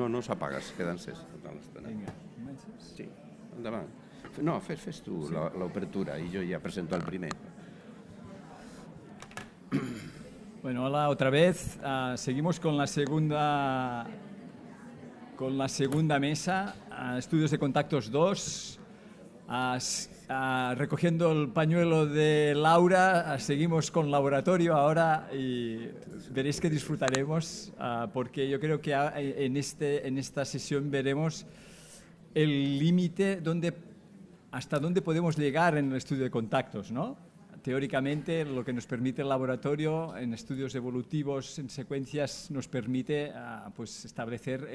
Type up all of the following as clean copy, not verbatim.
No s'apagues, queden-se tota l'estona. Vinga, comences? Sí, endavant. No, fes tu l'obertura i jo ja presento el primer. Bueno, hola otra vez. Seguimos con la segunda mesa, Estudios de Contactos 2. Recogiendo el pañuelo de Laura, seguimos con laboratorio ahora y veréis que disfrutaremos porque yo creo que en esta sesión veremos el límite hasta dónde podemos llegar en el estudio de contactos, ¿no? Teóricamente, lo que nos permite el laboratorio en estudios evolutivos, en secuencias, nos permite pues establecer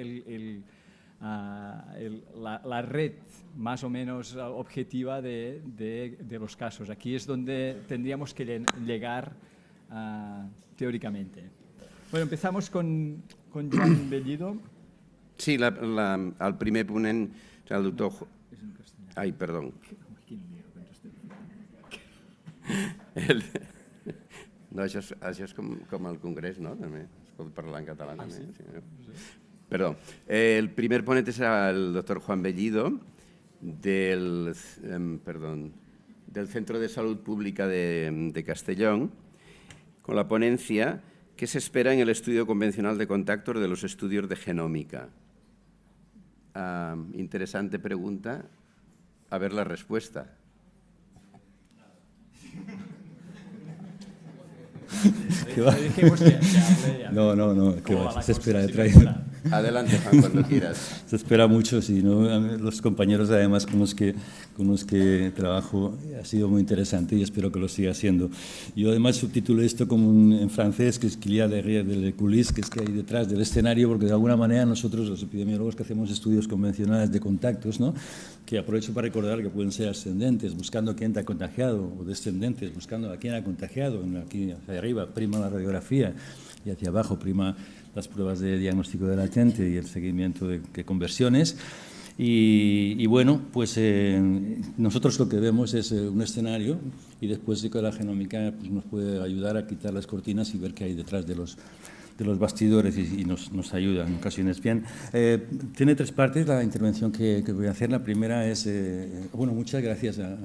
la red más o menos objetiva de los casos. Aquí es donde tendríamos que llegar teóricamente. Bueno, empezamos con Joan Bellido. Sí, el primer ponent, el doctor... Ai, perdó. No, això és com el Congrés, no? També es pot parlar en català. Sí. Perdó. El primer ponente será el doctor Juan Bellido del Centro de Salud Pública de Castellón, con la ponencia ¿qué se espera en el estudio convencional de contactos de los estudios de genómica? Interesante pregunta. A ver la respuesta. No, que se espera detrás. Adelante, Juan, cuando quieras. Se espera mucho, sí, ¿no? Los compañeros además con los que trabajo ha sido muy interesante y espero que lo siga siendo. Yo además subtitulé esto como en francés, que es qu'il y a derrière de les coulisses, que es que hay detrás del escenario, porque de alguna manera nosotros, los epidemiólogos que hacemos estudios convencionales de contactos, ¿no? Que aprovecho para recordar que pueden ser ascendentes, buscando a quién te ha contagiado, o descendentes, buscando a quién ha contagiado, aquí hacia arriba prima la radiografía y hacia abajo prima las pruebas de diagnóstico de latente y el seguimiento de conversiones. Y bueno, pues nosotros lo que vemos es un escenario y después de que la genómica pues, nos puede ayudar a quitar las cortinas y ver qué hay detrás de los bastidores y nos ayuda en ocasiones. Bien, tiene tres partes la intervención que voy a hacer. La primera es, bueno, muchas gracias a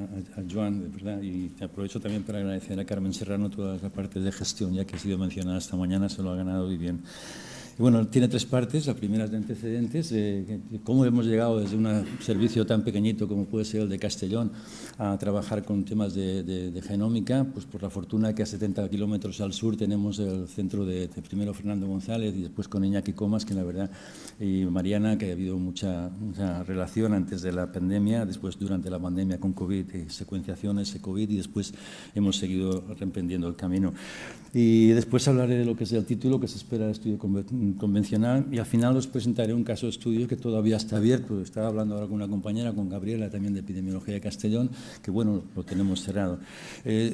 Joan, de verdad, y aprovecho también para agradecer a Carmen Serrano toda la parte de gestión, ya que ha sido mencionada esta mañana, se lo ha ganado muy bien. Y bueno, tiene tres partes. La primera es de antecedentes, cómo hemos llegado desde un servicio tan pequeñito como puede ser el de Castellón a trabajar con temas de genómica, pues por la fortuna que a 70 kilómetros al sur tenemos el centro de primero Fernando González y después con Iñaki Comas, que la verdad, y Mariana, que ha habido mucha relación antes de la pandemia, después durante la pandemia con COVID y secuenciaciones de COVID y después hemos seguido reemprendiendo el camino. Y después hablaré de lo que es el título, que se espera el estudio convencional, y al final os presentaré un caso de estudio que todavía está abierto. Estaba hablando ahora con una compañera, con Gabriela, también de Epidemiología de Castellón, que bueno, lo tenemos cerrado.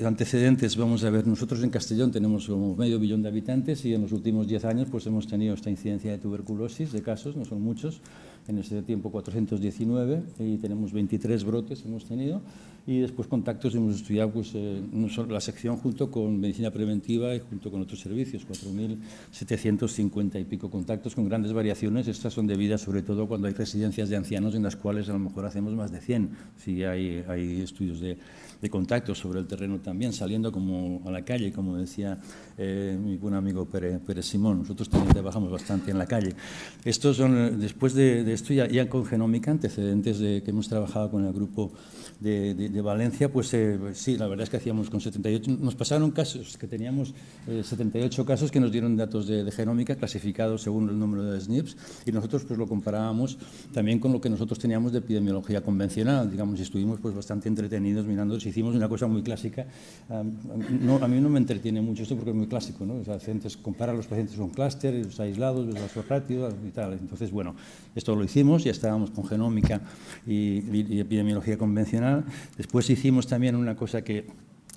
Antecedentes, vamos a ver, nosotros en Castellón tenemos como 500 000 de habitantes y en los últimos 10 años pues hemos tenido esta incidencia de tuberculosis, de casos, no son muchos, en ese tiempo 419 y tenemos 23 brotes hemos tenido. Y después contactos hemos estudiado pues, la sección junto con medicina preventiva y junto con otros servicios, 4.750 y pico contactos con grandes variaciones. Estas son debidas sobre todo cuando hay residencias de ancianos en las cuales a lo mejor hacemos más de 100. Sí, hay estudios de contactos sobre el terreno también, saliendo como a la calle, como decía mi buen amigo Pérez Simón. Nosotros también trabajamos bastante en la calle. Estos son, después de esto, ya con genómica, antecedentes que hemos trabajado con el grupo de Valencia, pues sí, la verdad es que hacíamos con 78, nos pasaron casos, que teníamos 78 casos que nos dieron datos de genómica clasificados según el número de SNPs y nosotros pues lo comparábamos también con lo que nosotros teníamos de epidemiología convencional, digamos, y estuvimos pues bastante entretenidos mirando, hicimos una cosa muy clásica, a mí no me entretiene mucho esto porque es muy clásico, ¿no? O sea, compara a los pacientes con clúster, los aislados, los rápidos y tal, entonces bueno, esto lo hicimos, ya estábamos con genómica y epidemiología convencional. Después hicimos también una cosa que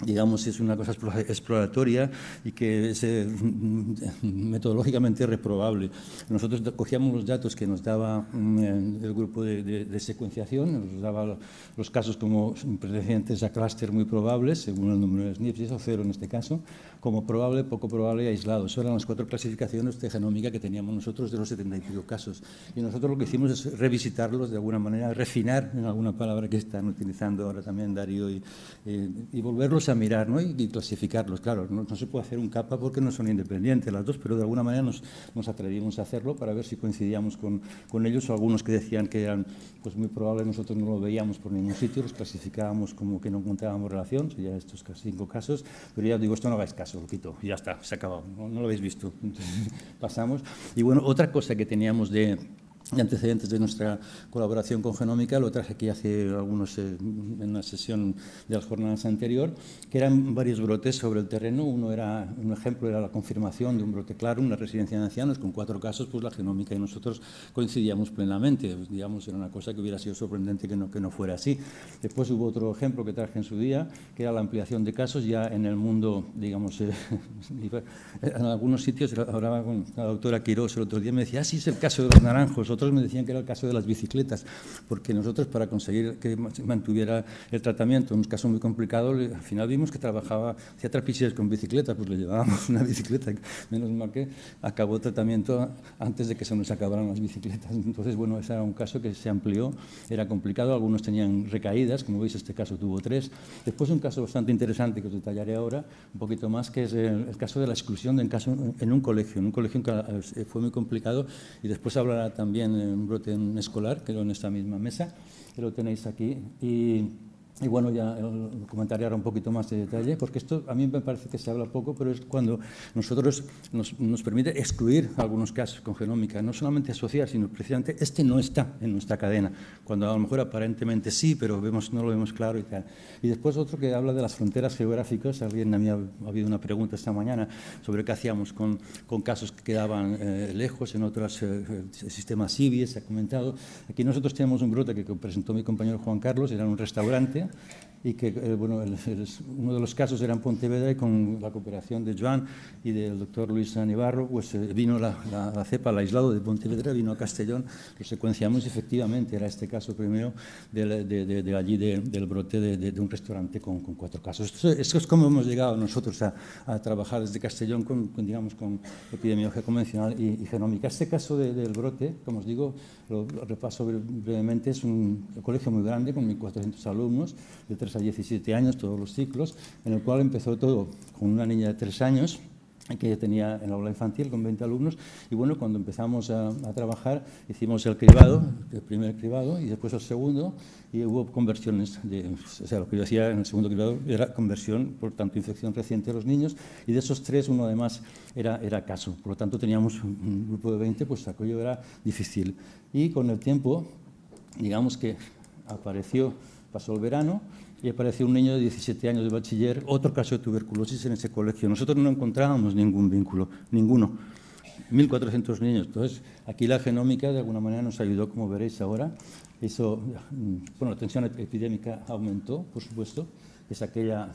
digamos, es una cosa exploratoria y que es metodológicamente reprobable. Nosotros cogíamos los datos que nos daba el grupo de secuenciación, nos daba los casos como pertenecientes a clúster muy probables, según el número de SNPs, eso 0 en este caso, como probable, poco probable y aislado. Eso eran las 4 clasificaciones de genómica que teníamos nosotros de los 70 y pico casos. Y nosotros lo que hicimos es revisitarlos de alguna manera, refinar en alguna palabra que están utilizando ahora también Darío y volverlos a mirar, ¿no? y clasificarlos. Claro, no se puede hacer un capa porque no son independientes las dos, pero de alguna manera nos atrevimos a hacerlo para ver si coincidíamos con ellos, o algunos que decían que eran pues, muy probables, nosotros no lo veíamos por ningún sitio, los clasificábamos como que no encontrábamos relación, serían estos 5 casos, pero ya digo, esto no hagáis caso, lo quito, y ya está, se ha acabado, no lo habéis visto. Entonces, pasamos. Y bueno, otra cosa que teníamos de antecedentes de nuestra colaboración con Genómica, lo traje aquí hace algunos en una sesión de las jornadas anterior, que eran varios brotes sobre el terreno. Un ejemplo era la confirmación de un brote claro, una residencia de ancianos, con 4 casos, pues la Genómica y nosotros coincidíamos plenamente. Digamos, era una cosa que hubiera sido sorprendente que no fuera así. Después hubo otro ejemplo que traje en su día, que era la ampliación de casos ya en el mundo, digamos, en algunos sitios. Hablaba con la doctora Quirós el otro día, me decía, sí, es el caso de los naranjos. Otros me decían que era el caso de las bicicletas, porque nosotros, para conseguir que mantuviera el tratamiento, en un caso muy complicado, al final vimos que hacía trapiches con bicicleta, pues le llevábamos una bicicleta, menos mal que acabó el tratamiento antes de que se nos acabaran las bicicletas. Entonces, bueno, ese era un caso que se amplió, era complicado, algunos tenían recaídas, como veis este caso tuvo 3. Después un caso bastante interesante que os detallaré ahora, un poquito más, que es el caso de la exclusión en un colegio que fue muy complicado, y después hablará también un brote escolar, que era en esta misma mesa, que lo tenéis aquí. Y bueno, ya comentaré ahora un poquito más de detalle, porque esto a mí me parece que se habla poco, pero es cuando nosotros nos permite excluir algunos casos con Genómica, no solamente asociar, sino precisamente este no está en nuestra cadena, cuando a lo mejor aparentemente sí, pero no lo vemos claro y tal. Y después otro que habla de las fronteras geográficas. Alguien ha habido una pregunta esta mañana sobre qué hacíamos con casos que quedaban lejos en otros sistemas CIVI, se ha comentado. Aquí nosotros tenemos un brote que presentó mi compañero Juan Carlos, era un restaurante, y que bueno, uno de los casos era en Pontevedra, y con la cooperación de Joan y del doctor Luis Anibarro, pues vino la cepa, el aislado de Pontevedra, vino a Castellón, lo secuenciamos y efectivamente era este caso primero de allí, del brote de un restaurante con 4 casos. Esto es como hemos llegado nosotros a trabajar desde Castellón con epidemiología convencional y genómica. Este caso del brote, como os digo, lo repaso brevemente, es un colegio muy grande con 1.400 alumnos, de 3 a 17 años, todos los ciclos, en el cual empezó todo con una niña de 3 años, que tenía en la aula infantil con 20 alumnos, y bueno, cuando empezamos a trabajar, hicimos el cribado, el primer cribado, y después el segundo, y hubo conversiones, o sea, lo que yo hacía en el segundo cribado era conversión, por tanto, infección reciente de los niños, y de esos 3, uno además era caso, por lo tanto teníamos un grupo de 20, pues aquello era difícil. Y con el tiempo, digamos que pasó el verano, y apareció un niño de 17 años de bachiller, otro caso de tuberculosis en ese colegio. Nosotros no encontrábamos ningún vínculo, ninguno. 1.400 niños. Entonces, aquí la genómica de alguna manera nos ayudó, como veréis ahora. La tensión epidémica aumentó, por supuesto. Es aquella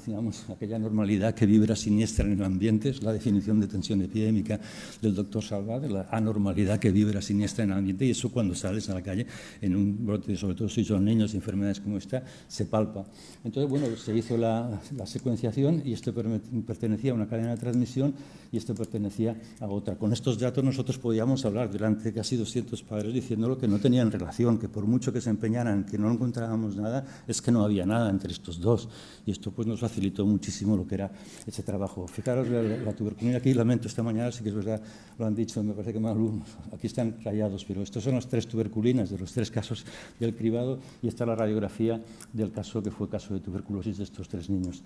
normalidad que vibra siniestra en el ambiente, es la definición de tensión epidémica del doctor Salvat, la anormalidad que vibra siniestra en el ambiente, y eso cuando sales a la calle en un brote, sobre todo si son niños y enfermedades como esta, se palpa. Entonces, bueno, se hizo la secuenciación, y esto pertenecía a una cadena de transmisión y esto pertenecía a otra. Con estos datos nosotros podíamos hablar delante de casi 200 padres diciéndolo que no tenían relación, que por mucho que se empeñaran, que no encontrábamos nada, es que no había nada entre estos dos. Y esto pues nos facilitó muchísimo lo que era ese trabajo. Fijaros la tuberculina, aquí lamento esta mañana, sí que es verdad, lo han dicho, me parece que más alumnos, aquí están rayados, pero estos son las 3 tuberculinas de los 3 casos del cribado, y esta es la radiografía del caso que fue caso de tuberculosis de estos 3 niños.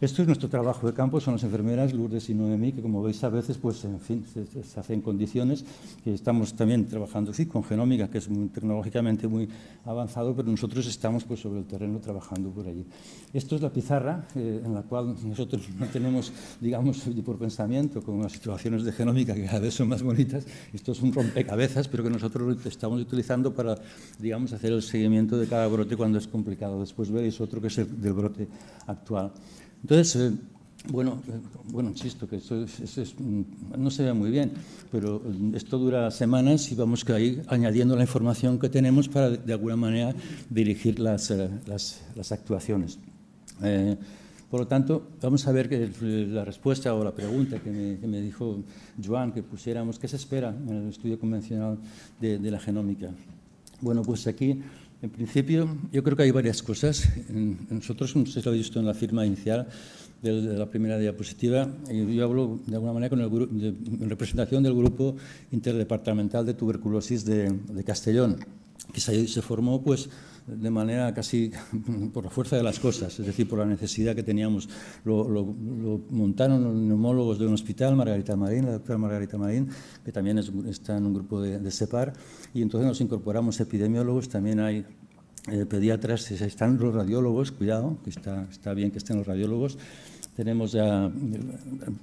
Esto es nuestro trabajo de campo, son las enfermeras Lourdes y Noemí, que como veis a veces, pues en fin, se hace en condiciones, que estamos también trabajando, sí, con genómica, que es tecnológicamente muy avanzado, pero nosotros estamos pues sobre el terreno trabajando por allí. Esto es la pizarra en la cual nosotros no tenemos, digamos, por pensamiento, con las situaciones de genómica que cada vez son más bonitas. Esto es un rompecabezas, pero que nosotros lo estamos utilizando para, digamos, hacer el seguimiento de cada brote cuando es complicado. Después veréis otro que es el del brote actual. Entonces, bueno, insisto que eso no se ve muy bien, pero esto dura semanas y vamos a ir añadiendo la información que tenemos para, de alguna manera, dirigir las actuaciones. Por lo tanto, vamos a ver que la respuesta o la pregunta que me dijo Joan, que pusiéramos, ¿qué se espera en el estudio convencional de la genómica? Bueno, pues aquí, en principio, yo creo que hay varias cosas. Nosotros, no sé si lo habéis visto en la firma inicial de la primera diapositiva, yo hablo de alguna manera en representación del grupo interdepartamental de tuberculosis de Castellón, que se formó pues de manera casi por la fuerza de las cosas, es decir, por la necesidad que teníamos. Lo montaron los neumólogos de un hospital, Margarita Marín, la doctora Margarita Marín, que también está en un grupo de SEPAR, y entonces nos incorporamos epidemiólogos, también hay pediatras, están los radiólogos, cuidado, que está bien que estén los radiólogos. Tenemos ya,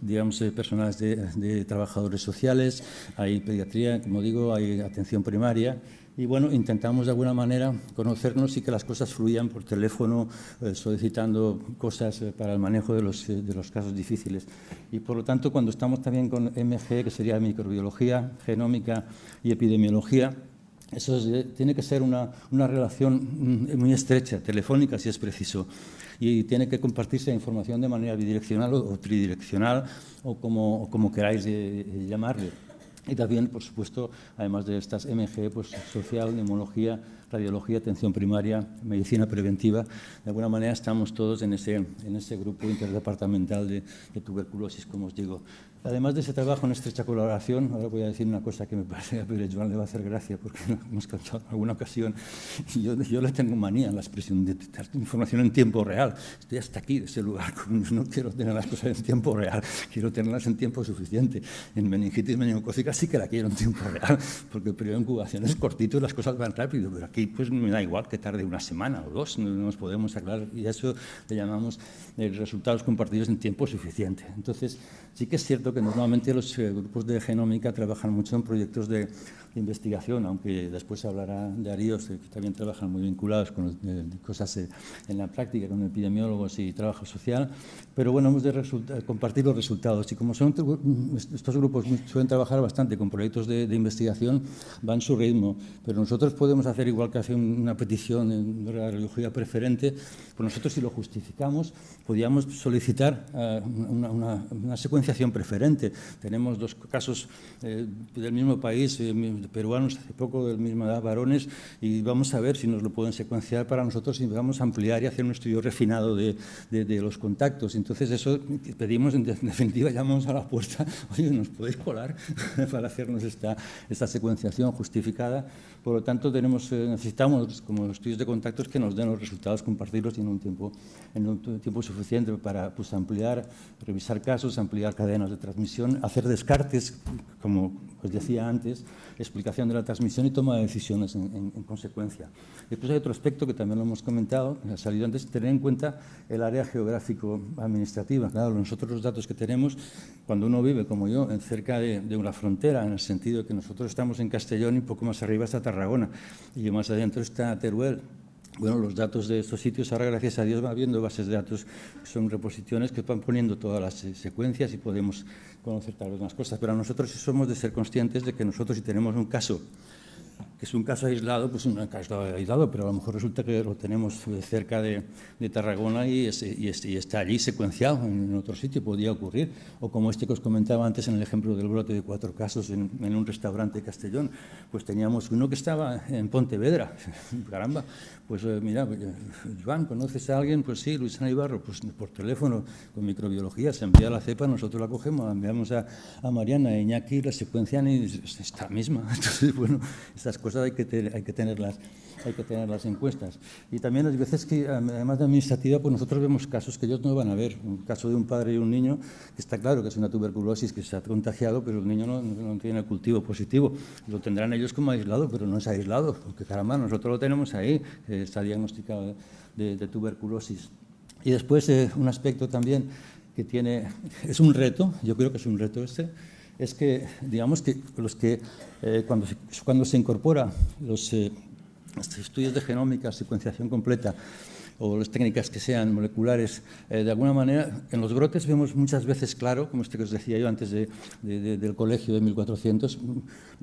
digamos, personas de trabajadores sociales, hay pediatría, como digo, hay atención primaria. Y bueno, intentamos de alguna manera conocernos y que las cosas fluyan por teléfono, solicitando cosas para el manejo de los casos difíciles. Y por lo tanto, cuando estamos también con MG, que sería microbiología, genómica y epidemiología, eso tiene que ser una relación muy estrecha, telefónica si es preciso, y tiene que compartirse información de manera bidireccional o tridireccional o como queráis llamarle. Y también, por supuesto, además de estas MG, pues social, neumología, radiología, atención primaria, medicina preventiva. De alguna manera estamos todos en ese grupo interdepartamental de tuberculosis, como os digo. Además de ese trabajo en estrecha colaboración, ahora voy a decir una cosa que me parece que a Joan le va a hacer gracia, porque hemos cantado en alguna ocasión, y yo le tengo manía a la expresión de información en tiempo real. Estoy hasta aquí, de ese lugar, no quiero tener las cosas en tiempo real, quiero tenerlas en tiempo suficiente. En meningitis meningocócica sí que la quiero en tiempo real, porque el periodo de incubación es cortito y las cosas van rápido, pero aquí pues me da igual que tarde una semana o dos, no nos podemos aclarar, y a eso le llamamos resultados compartidos en tiempo suficiente. Entonces, sí que es cierto que normalmente los grupos de genómica trabajan mucho en proyectos de investigación, aunque después se hablará de Aríos, que también trabajan muy vinculados con cosas en la práctica, con epidemiólogos y trabajo social, pero bueno, hemos de compartir los resultados. Y como estos grupos suelen trabajar bastante con proyectos de investigación, van a su ritmo, pero nosotros podemos hacer igual que hace una petición en radiología preferente, pues nosotros si lo justificamos, podríamos solicitar una secuenciación preferente. Tenemos dos casos del mismo país, peruanos hace poco, de la misma edad, varones, y vamos a ver si nos lo pueden secuenciar para nosotros y vamos a ampliar y hacer un estudio refinado de los contactos. Entonces, eso pedimos, en definitiva, llamamos a la puerta, oye, ¿nos podéis colar para hacernos esta secuenciación justificada? Por lo tanto, necesitamos, como estudios de contactos, que nos den los resultados, compartirlos en un tiempo suficiente para pues, ampliar, revisar casos, ampliar cadenas de transmisión, hacer descartes, como os decía antes, explicación de la transmisión y toma de decisiones en consecuencia. Después hay otro aspecto que también lo hemos comentado, que ha salido antes, tener en cuenta el área geográfico-administrativa. Claro, nosotros los datos que tenemos, cuando uno vive, como yo, cerca de una frontera, en el sentido de que nosotros estamos en Castellón y un poco más arriba está Tarragona, y más adentro está Teruel. Bueno, los datos de estos sitios, ahora gracias a Dios va habiendo bases de datos que son reposiciones que van poniendo todas las secuencias y podemos conocer tal vez más cosas, pero nosotros sí somos de ser conscientes de que nosotros si tenemos un caso que es un caso aislado, pues un caso aislado, pero a lo mejor resulta que lo tenemos cerca de Tarragona y está allí secuenciado en otro sitio, podría ocurrir. O como este que os comentaba antes en el ejemplo del brote de 4 casos en un restaurante de Castellón, pues teníamos uno que estaba en Pontevedra. Caramba, pues mira, Joan, ¿conoces a alguien? Pues sí, Luis Ana Ibarro, pues por teléfono, con microbiología, se envía la cepa, nosotros la cogemos, la enviamos a Mariana, a Iñaki, la secuencian y es esta misma. Entonces, bueno, estas cosas hay que tenerlas en cuentas. Y también hay veces que, además de administrativa, pues nosotros vemos casos que ellos no van a ver. Un caso de un padre y un niño, que está claro que es una tuberculosis que se ha contagiado, pero el niño no tiene el cultivo positivo. Lo tendrán ellos como aislado, pero no es aislado, porque caramba, nosotros lo tenemos ahí, está diagnosticado de tuberculosis. Y después, un aspecto también que es un reto, yo creo que es un reto es que, digamos que cuando se incorpora los estudios de genómica, secuenciación completa, o las técnicas que sean moleculares, de alguna manera, en los brotes vemos muchas veces claro, como este que os decía yo antes del colegio de 1400,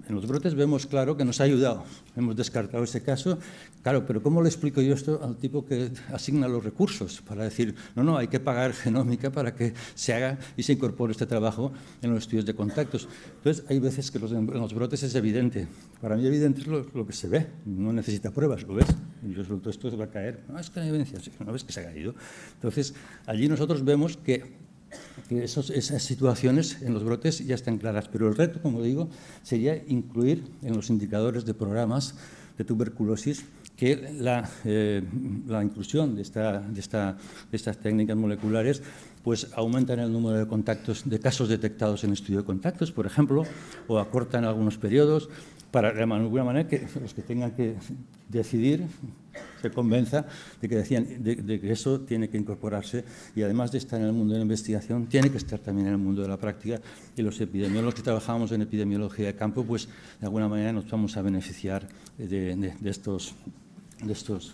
en los brotes vemos claro que nos ha ayudado. Hemos descartado ese caso. Claro, pero ¿cómo le explico yo esto al tipo que asigna los recursos para decir, no, hay que pagar genómica para que se haga y se incorpore este trabajo en los estudios de contactos? Entonces, hay veces que en los brotes es evidente. Para mí evidente es lo que se ve, no necesita pruebas, ¿lo ves? Y yo suelto esto, se va a caer. No, es que hay evidencia, no ves que se ha caído. Entonces, allí nosotros vemos que esas situaciones en los brotes ya están claras, pero el reto, como digo, sería incluir en los indicadores de programas de tuberculosis que la inclusión de estas técnicas moleculares pues aumentan el número de contactos, de casos detectados en el estudio de contactos, por ejemplo, o acortan algunos periodos, para de alguna manera que los que tengan que decidir se convenza de que eso tiene que incorporarse, y además de estar en el mundo de la investigación, tiene que estar también en el mundo de la práctica, y los epidemiólogos que trabajamos en epidemiología de campo, pues de alguna manera nos vamos a beneficiar de estas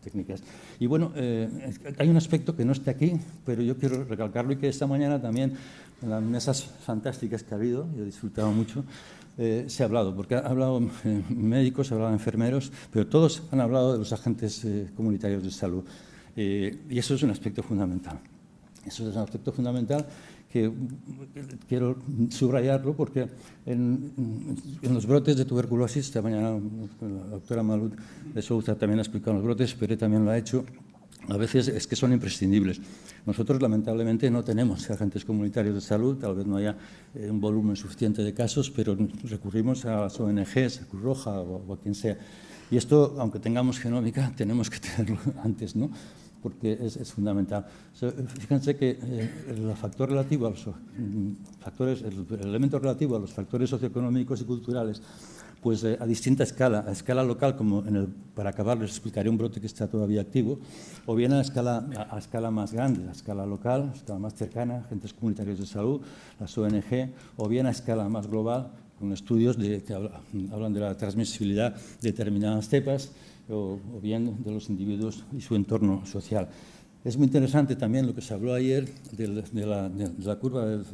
técnicas. Y bueno, hay un aspecto que no está aquí, pero yo quiero recalcarlo, y que esta mañana también en las mesas fantásticas que ha habido, yo he disfrutado mucho, se ha hablado, porque ha hablado médicos, ha hablado enfermeros, pero todos han hablado de los agentes comunitarios de salud. Y eso es un aspecto fundamental. Eso es un aspecto fundamental que quiero subrayarlo, porque en los brotes de tuberculosis, esta mañana la doctora Malud de Souza también ha explicado los brotes, pero también lo ha hecho, a veces es que son imprescindibles. Nosotros, lamentablemente, no tenemos agentes comunitarios de salud, tal vez no haya un volumen suficiente de casos, pero recurrimos a las ONGs, a Cruz Roja o a quien sea. Y esto, aunque tengamos genómica, tenemos que tenerlo antes, ¿no? Porque es fundamental. Fíjense que el elemento relativo a los factores socioeconómicos y culturales, pues a distinta escala, a escala local, como para acabar les explicaré un brote que está todavía activo, o bien a escala más grande, a escala local, a escala más cercana, agentes comunitarios de salud, las ONG, o bien a escala más global, con estudios que hablan de la transmisibilidad de determinadas cepas, o bien de los individuos y su entorno social. Es muy interesante también lo que se habló ayer de la curva del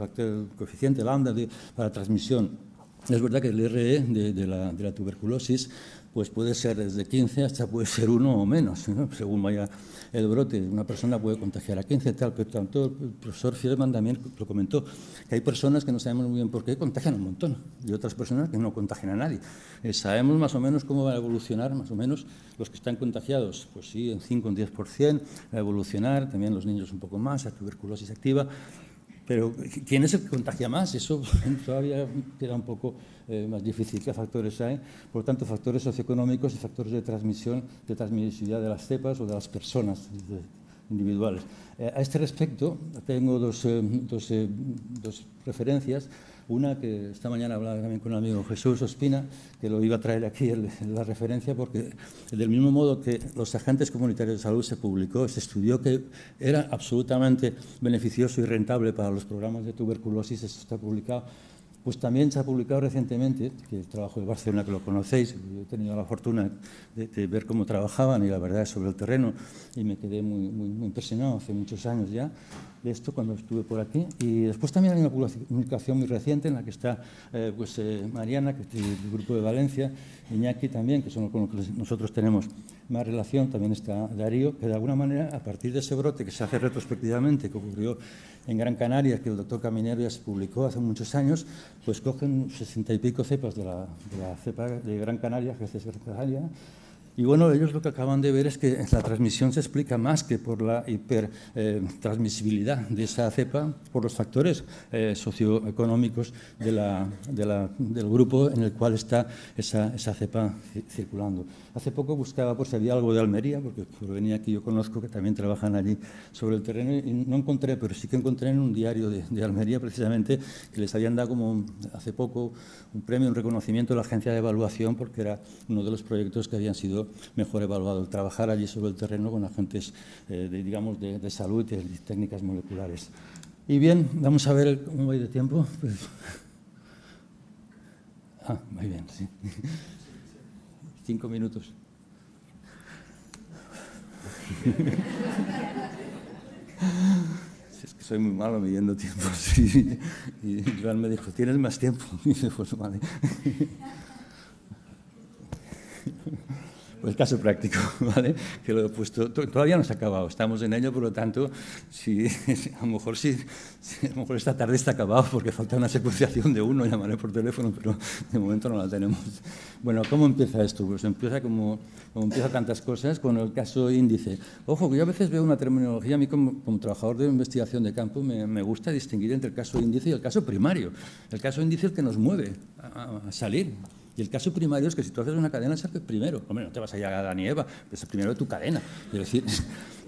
coeficiente lambda para transmisión. Es verdad que el RE de la tuberculosis pues puede ser desde 15 hasta puede ser 1 o menos, ¿no? Según vaya el brote. Una persona puede contagiar a 15 tal, pero tanto el profesor Fielman también lo comentó, que hay personas que no sabemos muy bien por qué contagian un montón, y otras personas que no contagian a nadie. Sabemos más o menos cómo va a evolucionar, más o menos los que están contagiados, pues sí, en 5 o 10% va a evolucionar, también los niños un poco más, a tuberculosis activa. Pero ¿quién es el que contagia más? Eso todavía queda un poco más difícil. ¿Qué factores hay? Por lo tanto, factores socioeconómicos y factores de transmisión, de transmisibilidad de las cepas o de las personas individuales. A este respecto, tengo dos referencias. Una que esta mañana hablaba también con el amigo Jesús Ospina, que lo iba a traer aquí la referencia, porque del mismo modo que los agentes comunitarios de salud se publicó, se estudió que era absolutamente beneficioso y rentable para los programas de tuberculosis, eso está publicado. Pues también se ha publicado recientemente, que el trabajo de Barcelona, que lo conocéis, yo he tenido la fortuna de ver cómo trabajaban, y la verdad es sobre el terreno, y me quedé muy impresionado hace muchos años ya de esto cuando estuve por aquí. Y después también hay una publicación muy reciente en la que está Mariana, que es del grupo de Valencia, Iñaki también, que son con los que nosotros tenemos más relación, también está Darío, que de alguna manera, a partir de ese brote que se hace retrospectivamente, que ocurrió en Gran Canaria, que el doctor Caminero ya se publicó hace muchos años, pues cogen 60 y pico cepas de la cepa de Gran Canaria, que es Gran Canaria. Y bueno, ellos lo que acaban de ver es que la transmisión se explica más que por la hipertransmisibilidad de esa cepa, por los factores socioeconómicos del grupo en el cual está esa cepa circulando. Hace poco buscaba por si había algo de Almería, porque por venir aquí yo conozco que también trabajan allí sobre el terreno, y no encontré, pero sí que encontré en un diario de Almería precisamente que les habían dado como hace poco un premio, un reconocimiento de la agencia de evaluación, porque era uno de los proyectos que habían sido mejor evaluado, el trabajar allí sobre el terreno con agentes de salud y de técnicas moleculares. Y bien, vamos a ver cómo voy de tiempo. Pues... muy bien, sí. 5 minutos. Es que soy muy malo midiendo tiempos. Y Joan me dijo, ¿tienes más tiempo? Y dije, pues vale. Pues caso práctico, ¿vale? Que lo he puesto, todavía no se ha acabado, estamos en ello, por lo tanto, a lo mejor esta tarde está acabado porque falta una secuenciación de uno, llamaré por teléfono, pero de momento no la tenemos. Bueno, ¿cómo empieza esto? Pues empieza como empieza tantas cosas con el caso índice. Ojo, que yo a veces veo una terminología, a mí como trabajador de investigación de campo me gusta distinguir entre el caso índice y el caso primario. El caso índice es el que nos mueve a salir. Y el caso primario es que si tú haces una cadena, es el primero. Hombre, no te vas a llegar a Adán y Eva, es el primero de tu cadena. Es decir,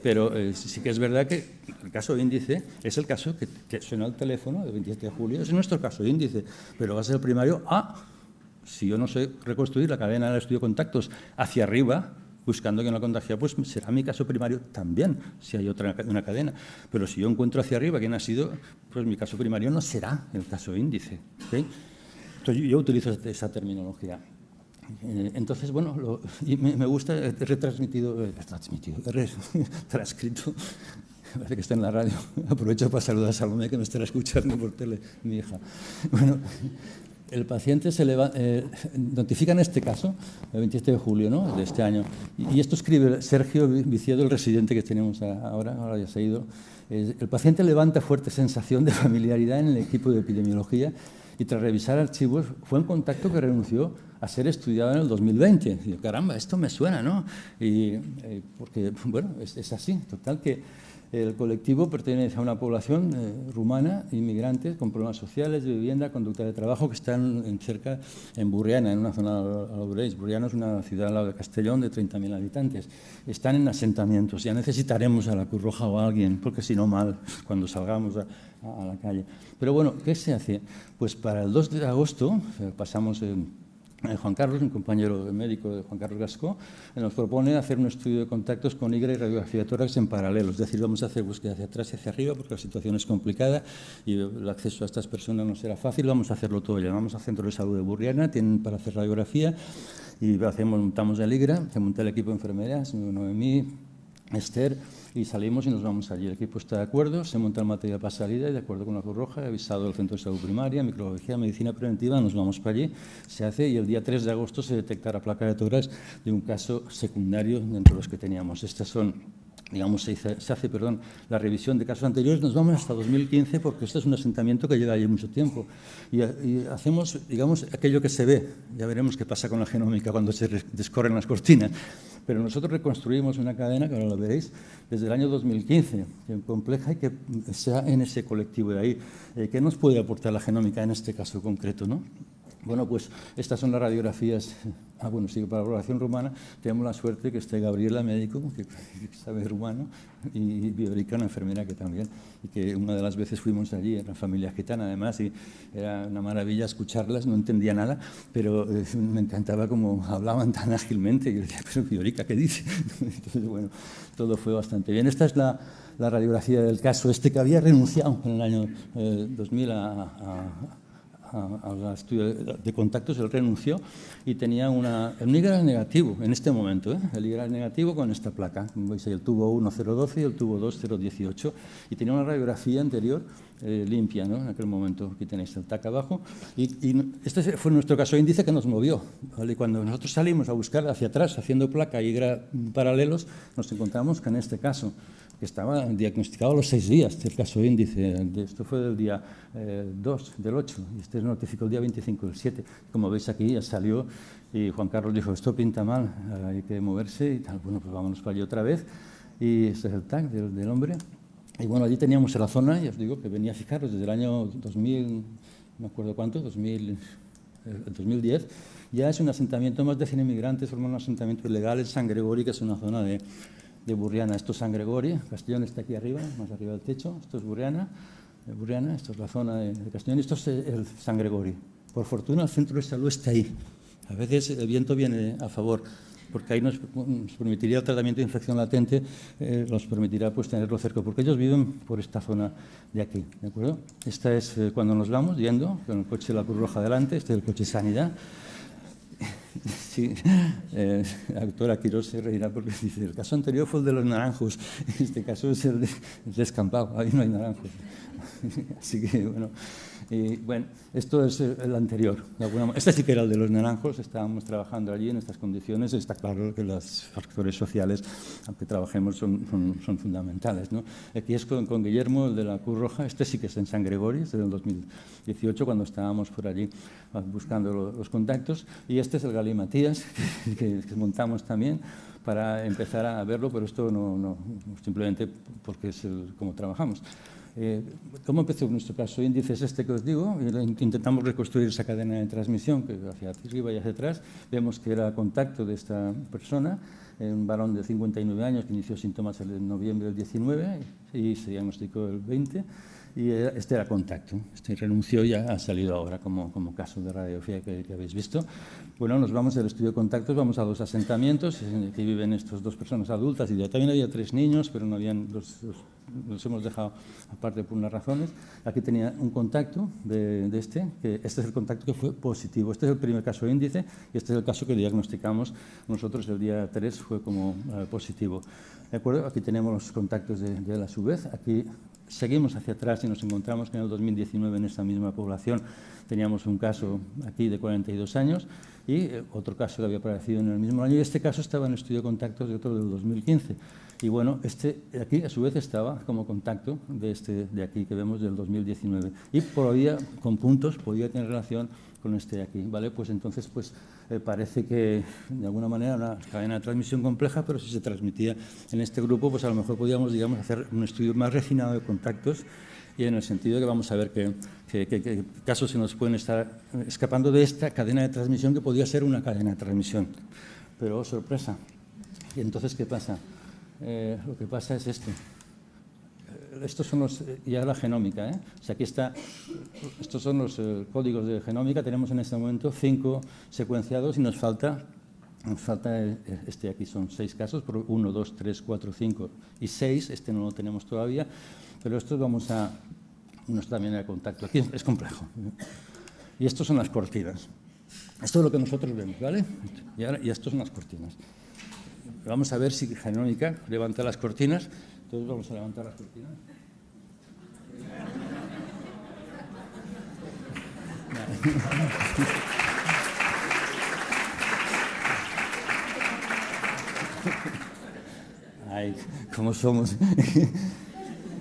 pero sí que es verdad que el caso índice es el caso que suena el teléfono del 27 de julio, es nuestro caso índice, pero va a ser el primario si yo no sé reconstruir la cadena del estudio de contactos hacia arriba, buscando que no contagia, pues será mi caso primario también, si hay una cadena. Pero si yo encuentro hacia arriba quién ha sido, pues mi caso primario no será el caso índice. ¿Okay? Entonces, yo utilizo esa terminología. Entonces, bueno, me gusta, he transcrito, parece que está en la radio, aprovecho para saludar a Salomé, que me estará escuchando por tele, mi hija. Bueno, el paciente se notifica en este caso, el 27 de julio, ¿no?, de este año, y esto escribe Sergio Viciedo, el residente que tenemos ahora ya se ha ido. El paciente levanta fuerte sensación de familiaridad en el equipo de epidemiología y tras revisar archivos fue un contacto que renunció a ser estudiado en el 2020. Y digo, caramba, esto me suena, ¿no? Porque, bueno, es así. Total que el colectivo pertenece a una población rumana, inmigrantes, con problemas sociales, de vivienda, conducta de trabajo, que están cerca en Burriana, en una zona, lo veréis. Burriana es una ciudad al lado de Castellón de 30.000 habitantes. Están en asentamientos. Ya necesitaremos a la Cruz Roja o a alguien, porque si no, mal, cuando salgamos a la calle. Pero bueno, ¿qué se hace? Pues para el 2 de agosto pasamos... Juan Carlos, un compañero médico de Juan Carlos Gascó, nos propone hacer un estudio de contactos con IGRA y radiografía de tórax en paralelo. Es decir, vamos a hacer búsqueda hacia atrás y hacia arriba porque la situación es complicada y el acceso a estas personas no será fácil. Vamos a hacerlo todo. Llamamos al Centro de Salud de Burriana, tienen para hacer radiografía y montamos el IGRA, se monta el equipo de enfermeras, Noemí, Esther, y salimos y nos vamos allí. El equipo está de acuerdo, se monta el material para salida y de acuerdo con la Cruz Roja, he avisado al Centro de Salud Primaria, microbiología, medicina preventiva, nos vamos para allí, se hace y el día 3 de agosto se detecta la placa de tórax de un caso secundario dentro de los que teníamos. Estas son, digamos, se hace la revisión de casos anteriores, nos vamos hasta 2015 porque este es un asentamiento que lleva allí mucho tiempo y hacemos, digamos, aquello que se ve. Ya veremos qué pasa con la genómica cuando se descorren las cortinas. Pero nosotros reconstruimos una cadena, que ahora lo veréis, desde el año 2015, que es compleja y que sea en ese colectivo de ahí. ¿Qué nos puede aportar la genómica en este caso concreto, no? Bueno, pues estas son las radiografías. Sí, para la población rumana tenemos la suerte que esté Gabriela, médico, que sabe rumano, y Viorica, una enfermera que también, y que una de las veces fuimos allí, era familia gitana además, y era una maravilla escucharlas, no entendía nada, pero me encantaba cómo hablaban tan ágilmente, y yo decía, pero Viorica, ¿qué dice? Entonces, bueno, todo fue bastante bien. Esta es la radiografía del caso que había renunciado en el año 2000 al estudio de contactos, él renunció y tenía el IGRA negativo en este momento, el IGRA negativo con esta placa, como veis ahí, el tubo 1 012 y el tubo 2 018, y tenía una radiografía anterior limpia, ¿no? En aquel momento. Aquí tenéis el TAC abajo, y este fue nuestro caso índice que nos movió, ¿vale? Cuando nosotros salimos a buscar hacia atrás, haciendo placa y IGRA paralelos, nos encontramos que en este caso, que estaba diagnosticado a los 6 días, el caso índice, esto fue del día 2 del 8, y este notificó el día 25 del 7. Como veis aquí ya salió, y Juan Carlos dijo, esto pinta mal, hay que moverse y tal. Bueno, pues vámonos para allí otra vez, y este es el TAC del hombre. Y bueno, allí teníamos en la zona, ya os digo, que venía a fijaros desde el año 2000, no me acuerdo cuánto, 2010, ya es un asentamiento más de 100 inmigrantes, forman un asentamiento ilegal en San Gregorio, que es una zona de Burriana. Esto es San Gregorio, Castellón está aquí arriba, más arriba del techo, esto es Burriana, esto es la zona de Castellón y esto es el San Gregorio. Por fortuna el centro de salud está ahí. A veces el viento viene a favor, porque ahí nos permitiría el tratamiento de infección latente, nos permitirá pues tenerlo cerca, porque ellos viven por esta zona de aquí, ¿de acuerdo? Esta es cuando nos vamos yendo, con el coche de la Cruz Roja delante, este es el coche Sanidad. sí, la doctora Quirós se reirá porque dice, el caso anterior fue el de los naranjos, este caso es el descampado, ahí no hay naranjos. Así que, bueno, esto es el anterior. Este sí que era el de los naranjos, estábamos trabajando allí en estas condiciones. Está claro que los factores sociales, aunque trabajemos, son fundamentales, ¿no? Aquí es con Guillermo, el de la Cruz Roja. Este sí que es en San Gregorio, es del 2018, cuando estábamos por allí buscando los contactos. Y este es el Gali Matías, que montamos también para empezar a verlo, pero esto no simplemente porque es como trabajamos. ¿Cómo empezó nuestro caso índice? Es este que os digo. Intentamos reconstruir esa cadena de transmisión que hacia arriba y hacia atrás. Vemos que era contacto de esta persona, un varón de 59 años que inició síntomas en noviembre del 19 y se diagnosticó el 20. Y este era contacto. Este renunció y ya ha salido ahora como caso de radiografía que habéis visto. Bueno, nos vamos del estudio de contactos, vamos a 2 asentamientos en el que viven estas 2 personas adultas y también había 3 niños, pero no habían los hemos dejado aparte por unas razones. Aquí tenía un contacto que este es el contacto que fue positivo. Este es el primer caso índice y este es el caso que diagnosticamos nosotros el día 3, fue como positivo. ¿De acuerdo? Aquí tenemos los contactos de él a su vez. Aquí seguimos hacia atrás y nos encontramos que en el 2019 en esta misma población teníamos un caso aquí de 42 años y otro caso que había aparecido en el mismo año, y este caso estaba en el estudio de contactos de otro del 2015. Y bueno, este aquí a su vez estaba como contacto de aquí que vemos del 2019 y podía, con puntos, podía tener relación con este de aquí, ¿vale? Pues entonces parece que de alguna manera una cadena de transmisión compleja, pero si se transmitía en este grupo, pues a lo mejor podíamos, digamos, hacer un estudio más refinado de contactos, y en el sentido de que vamos a ver qué casos se nos pueden estar escapando de esta cadena de transmisión que podía ser una cadena de transmisión. Pero, sorpresa. ¿Y entonces qué pasa? Lo que pasa es esto. Estos son ya la genómica, ¿eh? O sea, aquí está, estos son los códigos de genómica. Tenemos en este momento 5 secuenciados y nos falta este aquí, son 6 casos, 1, 2, 3, 4, 5 y 6. Este no lo tenemos todavía, pero estos vamos a, unos también a contacto. Aquí es complejo. Y estos son las cortinas. Esto es lo que nosotros vemos, ¿vale? Y estos son las cortinas. Vamos a ver si genómica levanta las cortinas. Entonces vamos a levantar las cortinas. Ay, ¿cómo somos?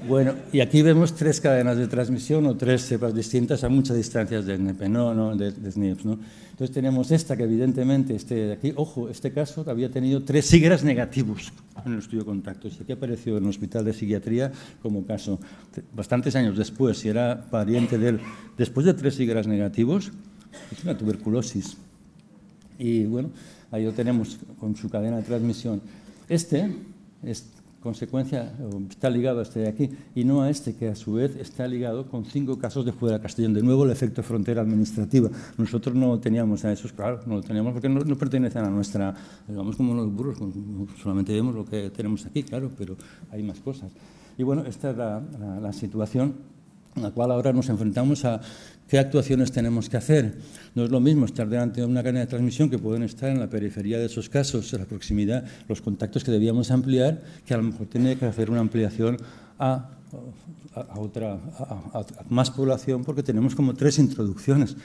Bueno, y aquí vemos 3 cadenas de transmisión o 3 cepas distintas a muchas distancias de SNP, de SNPs, ¿no? Entonces tenemos esta que evidentemente, de aquí, ojo, este caso había tenido 3 sigras negativos en el estudio de contactos. Y aquí apareció en el hospital de psiquiatría como caso. Bastantes años después, si era pariente de él, después de 3 sigras negativos, es una tuberculosis. Y bueno, ahí lo tenemos con su cadena de transmisión. Este es consecuencia, está ligado a este de aquí y no a este, que a su vez está ligado con 5 casos de fuera de Castellón. De nuevo, el efecto frontera administrativa. Nosotros no teníamos a esos, claro, no lo teníamos porque no pertenecen a nuestra, digamos, como los burros, solamente vemos lo que tenemos aquí, claro, pero hay más cosas. Y bueno, esta es la situación en la cual ahora nos enfrentamos a qué actuaciones tenemos que hacer. No es lo mismo estar delante de una cadena de transmisión que pueden estar en la periferia de esos casos, en la proximidad, los contactos que debíamos ampliar, que a lo mejor tiene que hacer una ampliación a más población, porque tenemos como 3 introducciones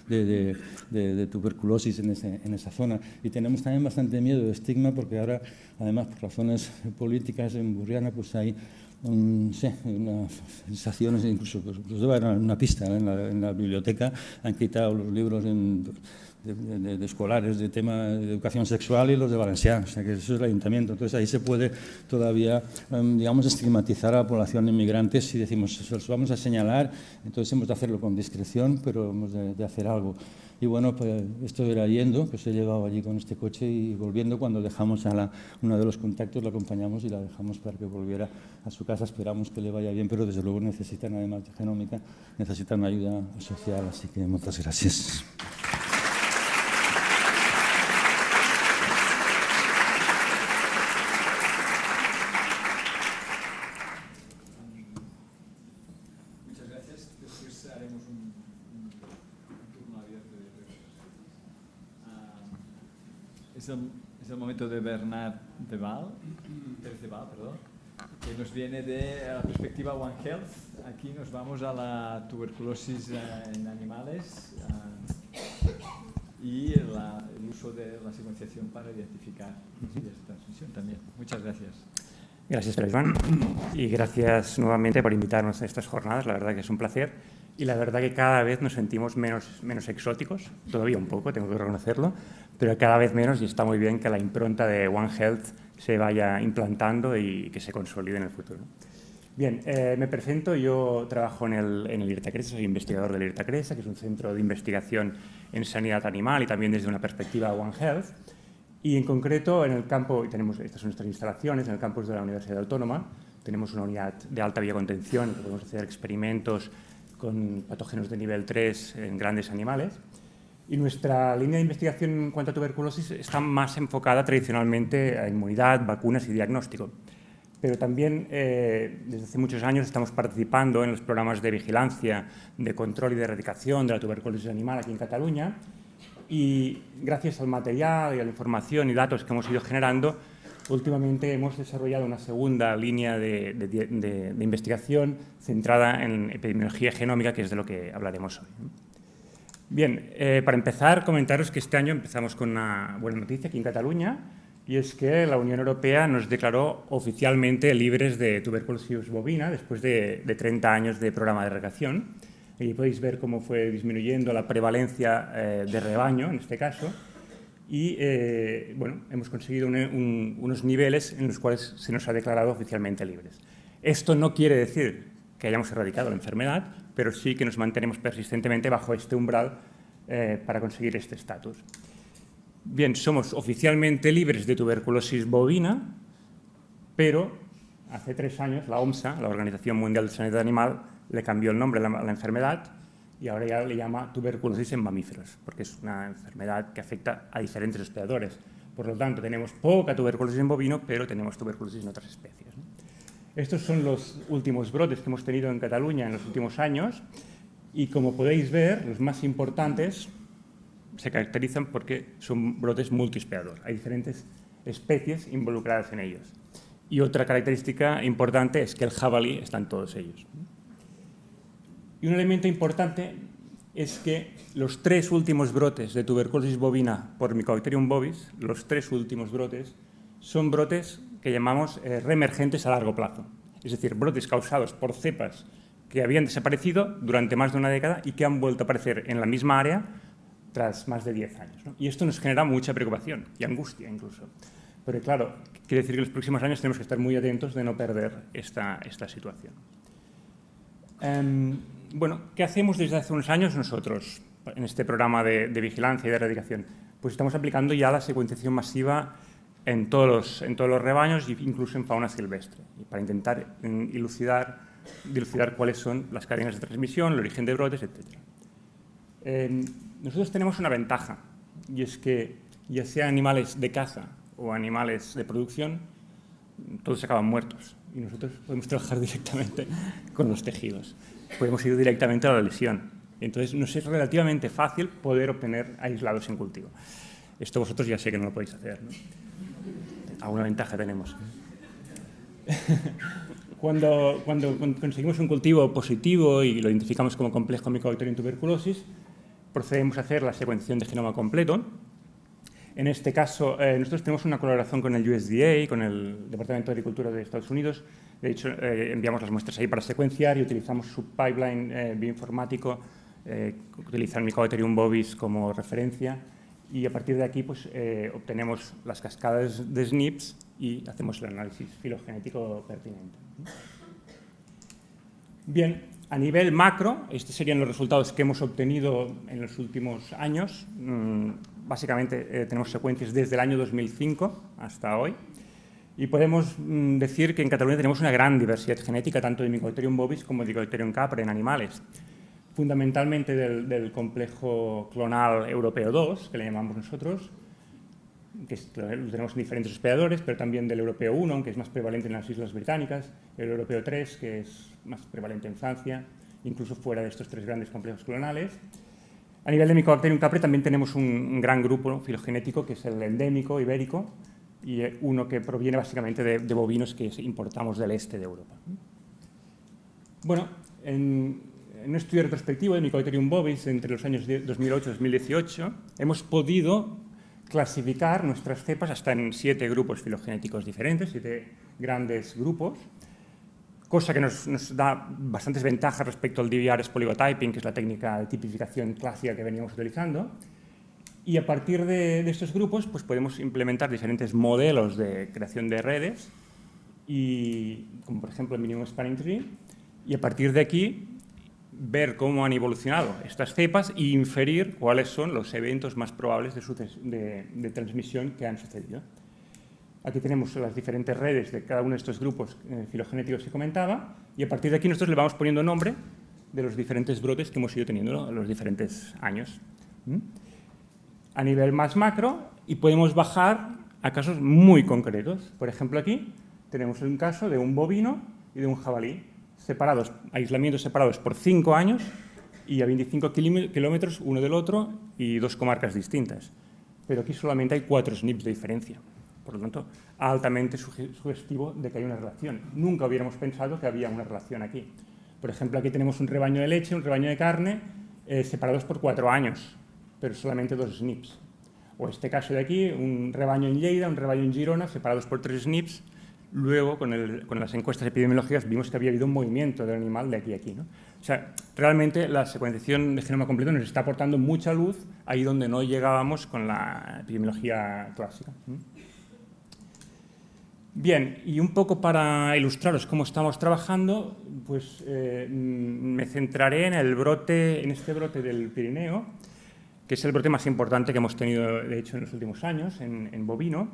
de tuberculosis en esa zona. Y tenemos también bastante miedo de estigma, porque ahora, además, por razones políticas, en Burriana pues hay unas sensaciones, incluso os doy una pista, en la biblioteca han quitado los libros de escolares de tema de educación sexual y los de Valencià, o sea que eso es el ayuntamiento. Entonces ahí se puede todavía, digamos, estigmatizar a la población inmigrante si decimos, se los vamos a señalar, entonces hemos de hacerlo con discreción, pero hemos de hacer algo. Y bueno, pues esto era yendo, pues he llegado allí con este coche y volviendo, cuando dejamos a uno de los contactos, la acompañamos y la dejamos para que volviera a su casa. Esperamos que le vaya bien, pero desde luego necesitan, además de genómica, necesitan ayuda social, así que muchas gracias. Haremos un turno abierto de preguntas. Es el momento de Bernard Perceval, que nos viene de la perspectiva One Health. Aquí nos vamos a la tuberculosis en animales y el uso de la secuenciación para identificar vías de transmisión también. Muchas gracias. Gracias, Iván, y gracias nuevamente por invitarnos a estas jornadas. La verdad que es un placer y la verdad que cada vez nos sentimos menos exóticos, todavía un poco, tengo que reconocerlo, pero cada vez menos, y está muy bien que la impronta de One Health se vaya implantando y que se consolide en el futuro. Bien, me presento, yo trabajo en el IRTA Cresa, soy investigador del IRTA Cresa, que es un centro de investigación en sanidad animal y también desde una perspectiva One Health. Y en concreto, en el campo, y estas son nuestras instalaciones, en el campus de la Universidad Autónoma, tenemos una unidad de alta biocontención, que podemos hacer experimentos con patógenos de nivel 3 en grandes animales. Y nuestra línea de investigación en cuanto a tuberculosis está más enfocada tradicionalmente a inmunidad, vacunas y diagnóstico. Pero también, desde hace muchos años, estamos participando en los programas de vigilancia, de control y de erradicación de la tuberculosis animal aquí en Cataluña. Y gracias al material y a la información y datos que hemos ido generando, últimamente hemos desarrollado una segunda línea de investigación centrada en epidemiología genómica, que es de lo que hablaremos hoy. Bien, para empezar, comentaros que este año empezamos con una buena noticia aquí en Cataluña, y es que la Unión Europea nos declaró oficialmente libres de tuberculosis bovina después de 30 años de programa de erradicación. Aquí podéis ver cómo fue disminuyendo la prevalencia de rebaño, en este caso, y bueno, hemos conseguido unos niveles en los cuales se nos ha declarado oficialmente libres. Esto no quiere decir que hayamos erradicado la enfermedad, pero sí que nos mantenemos persistentemente bajo este umbral para conseguir este estatus. Bien, somos oficialmente libres de tuberculosis bovina, pero hace 3 años la OMSA, la Organización Mundial de Sanidad Animal, le cambió el nombre a la enfermedad y ahora ya le llama tuberculosis en mamíferos, porque es una enfermedad que afecta a diferentes hospedadores. Por lo tanto, tenemos poca tuberculosis en bovino, pero tenemos tuberculosis en otras especies. Estos son los últimos brotes que hemos tenido en Cataluña en los últimos años y, como podéis ver, los más importantes se caracterizan porque son brotes multihospedador. Hay diferentes especies involucradas en ellos. Y otra característica importante es que el jabalí está en todos ellos. Y un elemento importante es que los 3 últimos brotes de tuberculosis bovina por Mycobacterium bovis, los 3 últimos brotes, son brotes que llamamos reemergentes a largo plazo. Es decir, brotes causados por cepas que habían desaparecido durante más de una década y que han vuelto a aparecer en la misma área tras más de 10 años, ¿no? Y esto nos genera mucha preocupación y angustia incluso. Pero claro, quiere decir que en los próximos años tenemos que estar muy atentos de no perder esta situación. Bueno, ¿qué hacemos desde hace unos años nosotros en este programa de vigilancia y de erradicación? Pues estamos aplicando ya la secuenciación masiva en todos los rebaños e incluso en fauna silvestre, para intentar dilucidar cuáles son las cadenas de transmisión, el origen de brotes, etc. Nosotros tenemos una ventaja, y es que ya sea animales de caza o animales de producción, todos acaban muertos y nosotros podemos trabajar directamente con los tejidos. Podemos ir directamente a la lesión. Entonces, nos es relativamente fácil poder obtener aislados en cultivo. Esto vosotros ya sé que no lo podéis hacer, ¿no? Alguna ventaja tenemos. Cuando conseguimos un cultivo positivo y lo identificamos como complejo Mycobacterium tuberculosis, procedemos a hacer la secuenciación de genoma completo. En este caso, nosotros tenemos una colaboración con el USDA, con el Departamento de Agricultura de Estados Unidos. De hecho, enviamos las muestras ahí para secuenciar y utilizamos su pipeline bioinformático, utiliza el Mycobacterium bovis como referencia y a partir de aquí pues, obtenemos las cascadas de SNPs y hacemos el análisis filogenético pertinente. Bien, a nivel macro, estos serían los resultados que hemos obtenido en los últimos años. Básicamente tenemos secuencias desde el año 2005 hasta hoy. Y podemos decir que en Cataluña tenemos una gran diversidad genética, tanto de Mycobacterium bovis como de Mycobacterium capre en animales. Fundamentalmente del complejo clonal europeo 2, que le llamamos nosotros, que lo tenemos en diferentes hospedadores, pero también del europeo 1, que es más prevalente en las Islas Británicas, el europeo 3, que es más prevalente en Francia, incluso fuera de estos 3 grandes complejos clonales. A nivel de Mycobacterium capre también tenemos un gran grupo filogenético, que es el endémico ibérico, y uno que proviene básicamente de bovinos que importamos del este de Europa. Bueno, en un estudio retrospectivo de Mycobacterium bovis entre los años 2008 y 2018 hemos podido clasificar nuestras cepas hasta en 7 grupos filogenéticos diferentes, 7 grandes grupos, cosa que nos da bastantes ventajas respecto al DVR polytyping, que es la técnica de tipificación clásica que veníamos utilizando. Y a partir de estos grupos pues podemos implementar diferentes modelos de creación de redes, como por ejemplo el Minimum Spanning Tree, y a partir de aquí ver cómo han evolucionado estas cepas e inferir cuáles son los eventos más probables de transmisión que han sucedido. Aquí tenemos las diferentes redes de cada uno de estos grupos filogenéticos que comentaba, y a partir de aquí nosotros le vamos poniendo nombre de los diferentes brotes que hemos ido teniendo en los diferentes años. A nivel más macro, y podemos bajar a casos muy concretos. Por ejemplo, aquí tenemos un caso de un bovino y de un jabalí, aislamientos separados por 5 años y a 25 kilómetros uno del otro y 2 comarcas distintas. Pero aquí solamente hay 4 SNPs de diferencia. Por lo tanto, altamente sugestivo de que hay una relación. Nunca hubiéramos pensado que había una relación aquí. Por ejemplo, aquí tenemos un rebaño de leche, un rebaño de carne, separados por 4 años, pero solamente 2 SNPs. O este caso de aquí, un rebaño en Lleida, un rebaño en Girona, separados por 3 SNPs. Luego, con las encuestas epidemiológicas, vimos que había habido un movimiento del animal de aquí a aquí, ¿no? O sea, realmente la secuenciación de genoma completo nos está aportando mucha luz ahí donde no llegábamos con la epidemiología clásica. Bien, y un poco para ilustraros cómo estamos trabajando, pues me centraré en este brote del Pirineo, que es el brote más importante que hemos tenido, de hecho, en los últimos años, en bovino.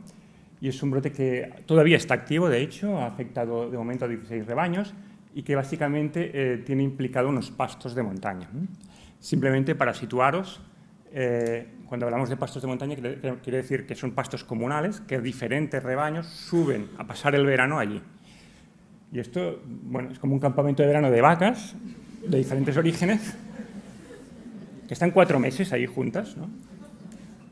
Y es un brote que todavía está activo, de hecho, ha afectado de momento a 16 rebaños y que básicamente tiene implicado unos pastos de montaña. Simplemente para situaros, cuando hablamos de pastos de montaña, quiere decir que son pastos comunales, que diferentes rebaños suben a pasar el verano allí. Y esto, bueno, es como un campamento de verano de vacas de diferentes orígenes, que están 4 meses ahí juntas, ¿no?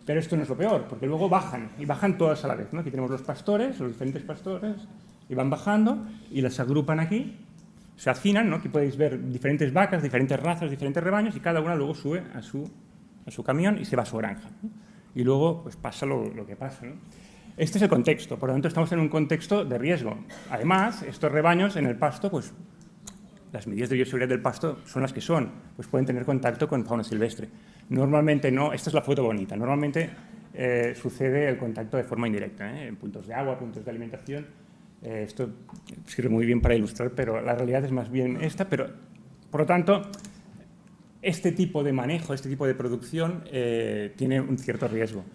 Pero esto no es lo peor, porque luego bajan, y bajan todas a la vez, ¿no? Aquí tenemos los pastores, los diferentes pastores, y van bajando, y las agrupan aquí, se hacinan, ¿no? Aquí podéis ver diferentes vacas, diferentes razas, diferentes rebaños, y cada una luego sube a su camión y se va a su granja, ¿no? Y luego pues pasa lo que pasa, ¿no? Este es el contexto, por lo tanto estamos en un contexto de riesgo. Además, estos rebaños en el pasto, pues las medidas de bioseguridad del pasto son las que son, pues pueden tener contacto con fauna silvestre. Normalmente no, esta es la foto bonita, normalmente sucede el contacto de forma indirecta, en puntos de agua, puntos de alimentación. Esto sirve muy bien para ilustrar, pero la realidad es más bien esta, pero por lo tanto, este tipo de manejo, este tipo de producción tiene un cierto riesgo.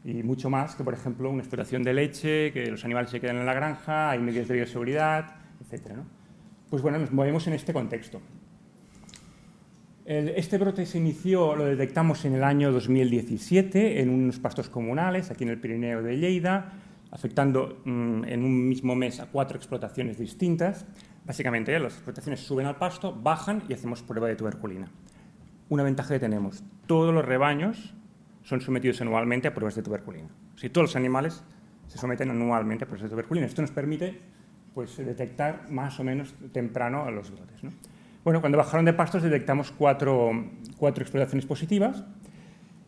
Y mucho más que, por ejemplo, una explotación de leche, que los animales se quedan en la granja, hay medidas de bioseguridad, etc., ¿no? Pues bueno, nos movemos en este contexto. Este brote se inició, lo detectamos en el año 2017 en unos pastos comunales, aquí en el Pirineo de Lleida, afectando en un mismo mes a 4 explotaciones distintas. Básicamente, las explotaciones suben al pasto, bajan y hacemos prueba de tuberculina. Una ventaja que tenemos, todos los rebaños son sometidos anualmente a pruebas de tuberculina. Si todos los animales se someten anualmente a pruebas de tuberculina. Esto nos permite pues, detectar más o menos temprano a los brotes, ¿no? Bueno, cuando bajaron de pastos detectamos 4 explotaciones positivas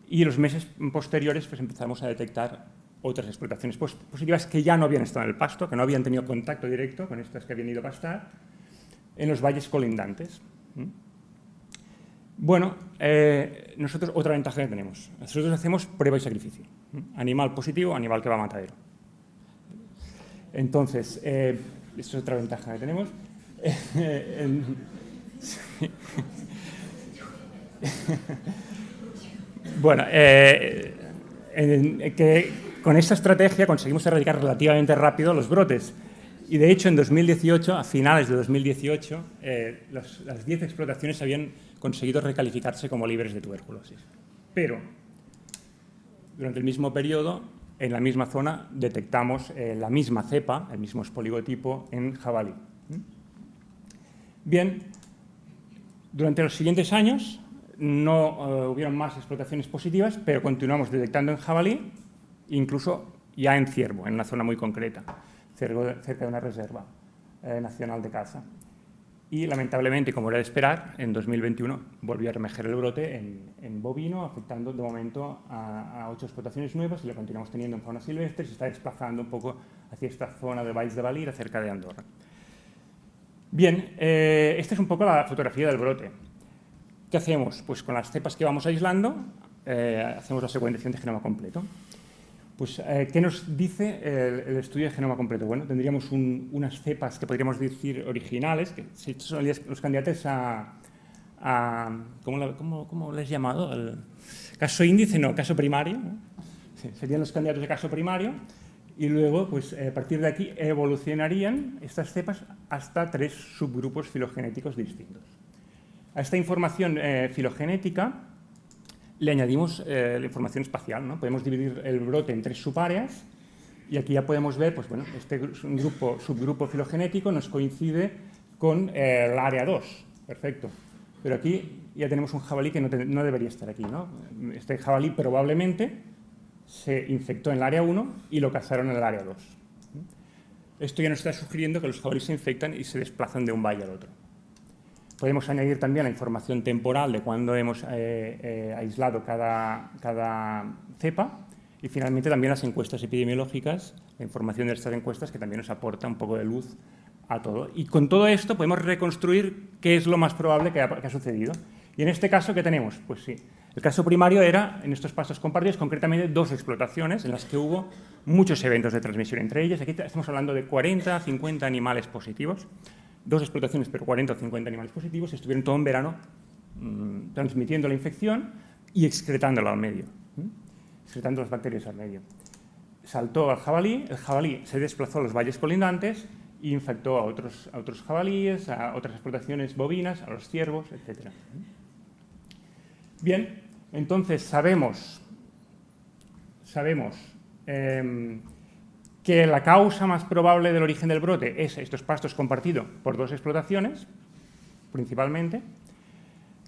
y en los meses posteriores pues, empezamos a detectar otras explotaciones positivas que ya no habían estado en el pasto, que no habían tenido contacto directo con estas que habían ido a pastar, en los valles colindantes. Bueno, nosotros otra ventaja que tenemos. Nosotros hacemos prueba y sacrificio. Animal positivo, animal que va a matadero. Entonces, esta es otra ventaja que tenemos. Bueno, que con esta estrategia conseguimos erradicar relativamente rápido los brotes. Y de hecho, en 2018, a finales de 2018, las 10 explotaciones habían conseguido recalificarse como libres de tuberculosis. Pero, durante el mismo periodo, en la misma zona, detectamos la misma cepa, el mismo espoligotipo en jabalí. Bien, durante los siguientes años no hubieron más explotaciones positivas, pero continuamos detectando en jabalí, incluso ya en ciervo, en una zona muy concreta, cerca de una reserva nacional de caza. Y lamentablemente, como era de esperar, en 2021 volvió a reemerger el brote en bovino, afectando de momento a 8 explotaciones nuevas, y lo continuamos teniendo en fauna silvestre, y se está desplazando un poco hacia esta zona de Valls de Valira, cerca de Andorra. Bien, esta es un poco la fotografía del brote. ¿Qué hacemos? Pues con las cepas que vamos aislando, hacemos la secuenciación de genoma completo. Pues, ¿qué nos dice el estudio de genoma completo? Bueno, tendríamos unas cepas que podríamos decir originales, que son los candidatos ¿cómo les he llamado? El caso índice, no, caso primario, ¿no? Sí, serían los candidatos de caso primario, y luego, pues, a partir de aquí, evolucionarían estas cepas hasta 3 subgrupos filogenéticos distintos. A esta información filogenética le añadimos la información espacial, ¿no? Podemos dividir el brote en 3 subáreas, y aquí ya podemos ver, pues bueno, este subgrupo filogenético nos coincide con el área 2, perfecto. Pero aquí ya tenemos un jabalí que no debería estar aquí, ¿no? Este jabalí probablemente se infectó en el área 1 y lo cazaron en el área 2. Esto ya nos está sugiriendo que los jabalíes se infectan y se desplazan de un valle al otro. Podemos añadir también la información temporal de cuándo hemos aislado cada cepa, y finalmente también las encuestas epidemiológicas, la información de estas encuestas, que también nos aporta un poco de luz a todo. Y con todo esto podemos reconstruir qué es lo más probable que ha sucedido. Y en este caso, ¿qué tenemos? Pues sí, el caso primario era, en estos pastos compartidos, concretamente 2 explotaciones en las que hubo muchos eventos de transmisión entre ellas. Aquí estamos hablando de 40, 50 animales positivos. 2 explotaciones, pero 40 o 50 animales positivos, estuvieron todo en verano transmitiendo la infección y excretándola al medio, excretando las bacterias al medio. Saltó al jabalí, el jabalí se desplazó a los valles colindantes e infectó a otros jabalíes, a otras explotaciones bovinas, a los ciervos, etc. Bien, entonces sabemos que la causa más probable del origen del brote es estos pastos compartidos por 2 explotaciones, principalmente,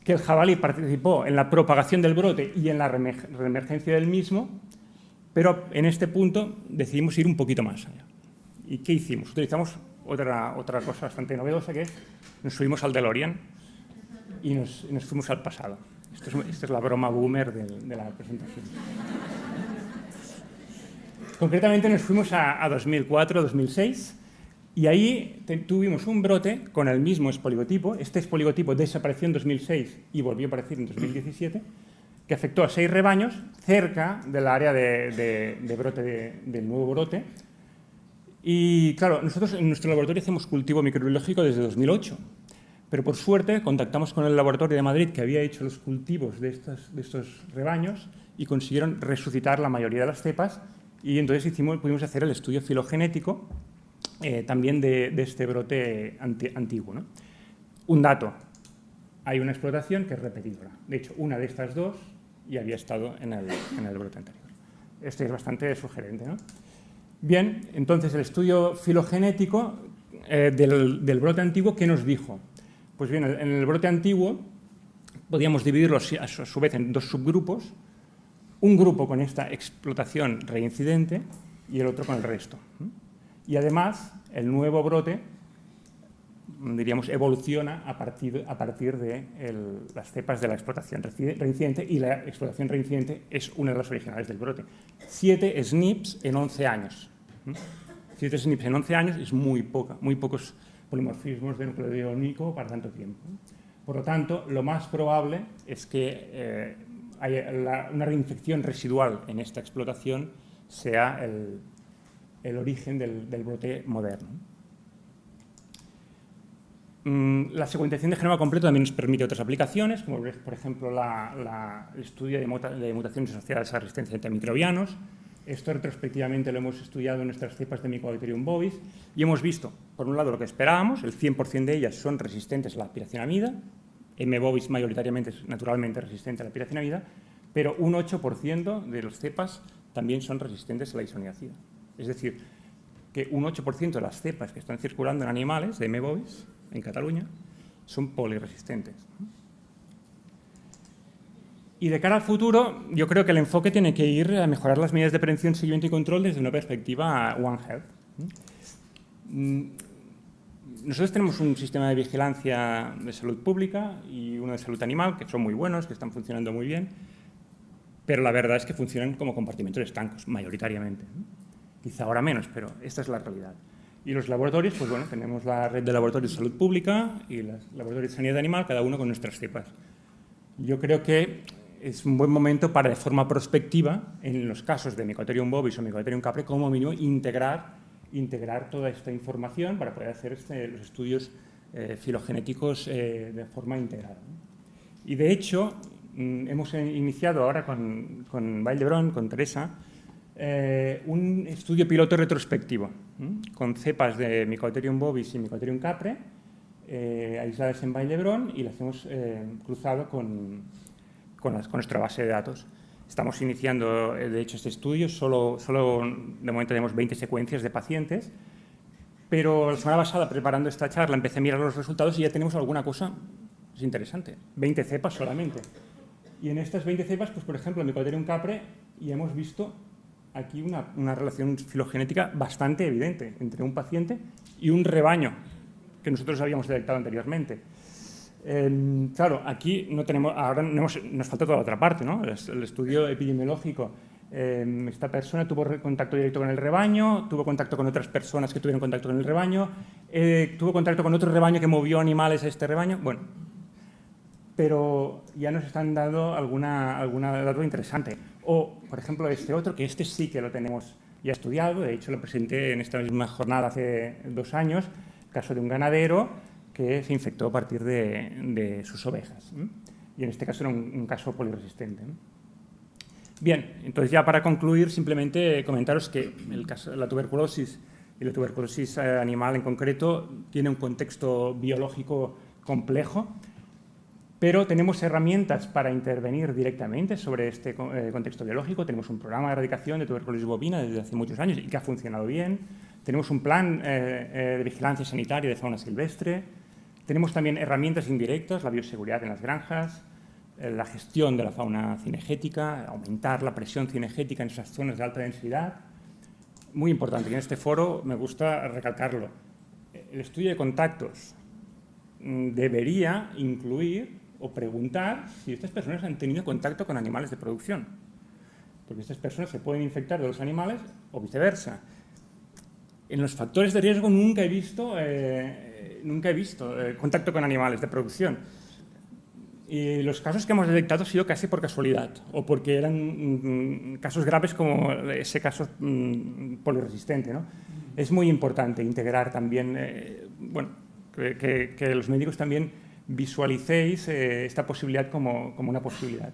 que el jabalí participó en la propagación del brote y en la reemergencia del mismo, pero en este punto decidimos ir un poquito más allá. ¿Y qué hicimos? Utilizamos otra cosa bastante novedosa, que es nos subimos al DeLorean y nos fuimos al pasado. Esta es la broma boomer de la presentación. Concretamente nos fuimos a 2004-2006 y ahí tuvimos un brote con el mismo espoligotipo. Este espoligotipo desapareció en 2006 y volvió a aparecer en 2017, que afectó a 6 rebaños cerca del área de brote del nuevo brote. Y claro, nosotros en nuestro laboratorio hacemos cultivo microbiológico desde 2008, pero por suerte contactamos con el laboratorio de Madrid que había hecho los cultivos de estos rebaños y consiguieron resucitar la mayoría de las cepas. Y entonces pudimos hacer el estudio filogenético también de este brote antiguo, ¿no? Un dato, hay una explotación que es repetidora. De hecho, una de estas 2 ya había estado en el brote anterior. Este es bastante sugerente, ¿no? Bien, entonces el estudio filogenético del brote antiguo, ¿qué nos dijo? Pues bien, en el brote antiguo podíamos dividirlo a su vez en 2 subgrupos, un grupo con esta explotación reincidente y el otro con el resto. Y además, el nuevo brote, diríamos, evoluciona a partir de las cepas de la explotación reincidente, y la explotación reincidente es una de las originales del brote. 7 SNPs en 11 años. 7 SNPs en 11 años es muy pocos polimorfismos de núcleo único para tanto tiempo. Por lo tanto, lo más probable es que hay una reinfección residual en esta explotación sea el origen del brote moderno. La secuenciación de genoma completo también nos permite otras aplicaciones, como por ejemplo el estudio de mutaciones asociadas a resistencia a antimicrobianos. Esto retrospectivamente lo hemos estudiado en nuestras cepas de Mycobacterium bovis y hemos visto, por un lado, lo que esperábamos, el 100% de ellas son resistentes a la piracinamida, M. bovis mayoritariamente es naturalmente resistente a la piracinamida, pero un 8% de las cepas también son resistentes a la isoniazida. Es decir, que un 8% de las cepas que están circulando en animales de M. bovis en Cataluña son poliresistentes. Y de cara al futuro, yo creo que el enfoque tiene que ir a mejorar las medidas de prevención, seguimiento y control desde una perspectiva One Health. Nosotros tenemos un sistema de vigilancia de salud pública y uno de salud animal, que son muy buenos, que están funcionando muy bien, pero la verdad es que funcionan como compartimentos estancos, mayoritariamente. Quizá ahora menos, pero esta es la realidad. Y los laboratorios, pues bueno, tenemos la red de laboratorios de salud pública y los laboratorios de sanidad animal, cada uno con nuestras cepas. Yo creo que es un buen momento para, de forma prospectiva, en los casos de Mycobacterium bovis o Mycobacterium capre, como mínimo integrar toda esta información para poder hacer los estudios filogenéticos de forma integrada. Y de hecho, hemos iniciado ahora con Vall d'Hebron, con Teresa, un estudio piloto retrospectivo con cepas de Mycobacterium bovis y Mycobacterium capre aisladas en Vall d'Hebron y las hemos cruzado con nuestra base de datos. Estamos iniciando, de hecho, este estudio. Solo de momento tenemos 20 secuencias de pacientes, pero la semana pasada, preparando esta charla, empecé a mirar los resultados y ya tenemos alguna cosa interesante. 20 cepas solamente. Y en estas 20 cepas, pues, por ejemplo, en Mycobacterium capre, ya hemos visto aquí una relación filogenética bastante evidente entre un paciente y un rebaño que nosotros habíamos detectado anteriormente. Claro, aquí no tenemos, ahora nos falta toda la otra parte, ¿no? El estudio epidemiológico. Esta persona tuvo contacto directo con el rebaño, tuvo contacto con otras personas que tuvieron contacto con el rebaño, tuvo contacto con otro rebaño que movió animales a este rebaño. Bueno, pero ya nos están dando alguna dato interesante. O, por ejemplo, este otro, que este sí que lo tenemos ya estudiado, de hecho lo presenté en esta misma jornada hace 2 años, caso de un ganadero que se infectó a partir de sus ovejas. Y en este caso era un caso poliresistente. Bien, entonces ya para concluir, simplemente comentaros que la tuberculosis y la tuberculosis animal en concreto tiene un contexto biológico complejo, pero tenemos herramientas para intervenir directamente sobre este contexto biológico. Tenemos un programa de erradicación de tuberculosis bovina desde hace muchos años y que ha funcionado bien. Tenemos un plan de vigilancia sanitaria de fauna silvestre. Tenemos también herramientas indirectas, la bioseguridad en las granjas, la gestión de la fauna cinegética, aumentar la presión cinegética en esas zonas de alta densidad. Muy importante, y en este foro me gusta recalcarlo. El estudio de contactos debería incluir o preguntar si estas personas han tenido contacto con animales de producción, porque estas personas se pueden infectar de los animales o viceversa. En los factores de riesgo nunca he visto contacto con animales de producción. Y los casos que hemos detectado han sido casi por casualidad o porque eran casos graves como ese caso poliresistente, ¿no? Es muy importante integrar también, que los médicos también visualicéis esta posibilidad como una posibilidad.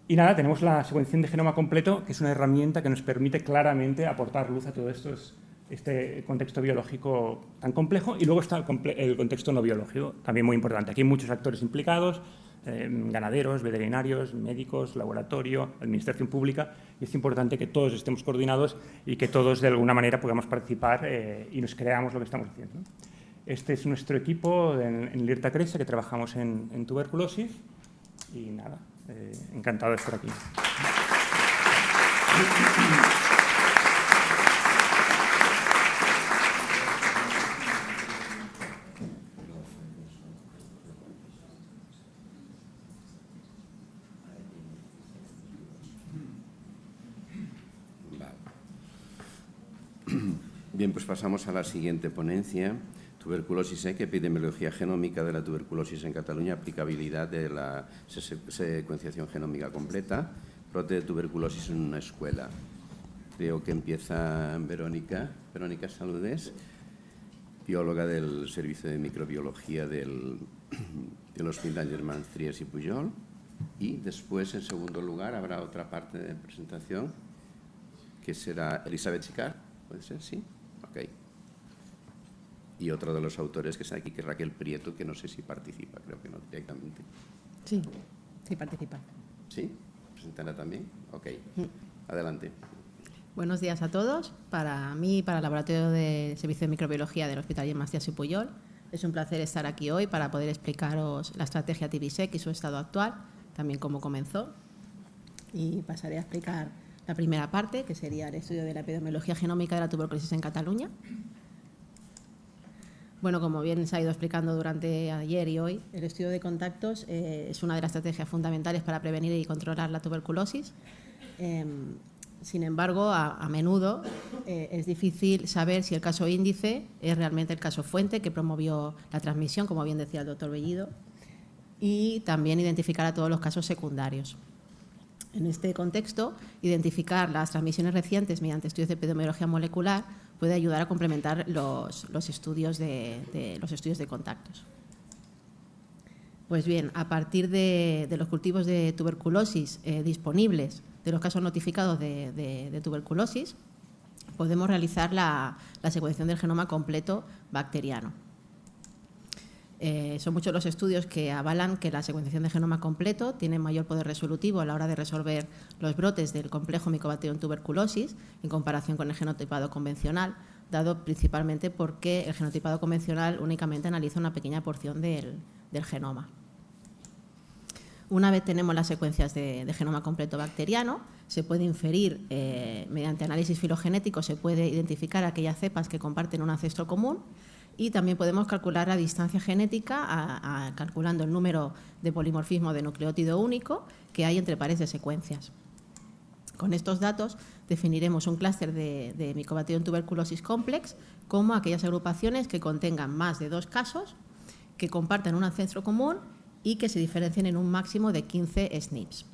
Y nada, tenemos la secuenciación de genoma completo, que es una herramienta que nos permite claramente aportar luz a todo este contexto biológico tan complejo, y luego está el contexto no biológico, también muy importante. Aquí hay muchos actores implicados, ganaderos, veterinarios, médicos, laboratorio, administración pública, y es importante que todos estemos coordinados y que todos de alguna manera podamos participar y nos creamos lo que estamos haciendo. Este es nuestro equipo en Lirta Cresa, que trabajamos en tuberculosis, y nada, encantado de estar aquí. Bien, pues pasamos a la siguiente ponencia. Tuberculosis, epidemiología genómica de la tuberculosis en Cataluña, aplicabilidad de la secuenciación genómica completa, brote de tuberculosis en una escuela. Creo que empieza Verónica. Verónica Saludes, bióloga del Servicio de Microbiología del Hospital Germans Trias y Pujol. Y después, en segundo lugar, habrá otra parte de presentación que será Elisabet Sicard. ¿Puede ser? ¿Sí? Ok. Y otro de los autores que está aquí, que es Raquel Prieto, que no sé si participa, creo que no directamente. Sí, sí participa. ¿Sí? ¿Presentará también? Ok. Adelante. Buenos días a todos. Para mí, para el Laboratorio de Servicio de Microbiología del Hospital Germans Trias y Pujol, es un placer estar aquí hoy para poder explicaros la estrategia TBSEC y su estado actual también cómo comenzó. Y pasaré a explicar la primera parte, que sería el estudio de la epidemiología genómica de la tuberculosis en Cataluña. Bueno, como bien se ha ido explicando durante ayer y hoy, el estudio de contactos es una de las estrategias fundamentales para prevenir y controlar la tuberculosis. Sin embargo, a menudo es difícil saber si el caso índice es realmente el caso fuente que promovió la transmisión, como bien decía el doctor Bellido, y también identificar a todos los casos secundarios. En este contexto, identificar las transmisiones recientes mediante estudios de epidemiología molecular puede ayudar a complementar los estudios de contactos. Pues bien, a partir de los cultivos de tuberculosis disponibles, de los casos notificados de tuberculosis, podemos realizar la secuenciación del genoma completo bacteriano. Son muchos los estudios que avalan que la secuenciación de genoma completo tiene mayor poder resolutivo a la hora de resolver los brotes del complejo Mycobacterium tuberculosis en comparación con el genotipado convencional, dado principalmente porque el genotipado convencional únicamente analiza una pequeña porción del genoma. Una vez tenemos las secuencias de genoma completo bacteriano, se puede inferir, mediante análisis filogenético, se puede identificar aquellas cepas que comparten un ancestro común, y también podemos calcular la distancia genética calculando el número de polimorfismo de nucleótido único que hay entre pares de secuencias. Con estos datos definiremos un clúster de Mycobacterium tuberculosis complex como aquellas agrupaciones que contengan más de 2 casos, que compartan un ancestro común y que se diferencien en un máximo de 15 SNPs.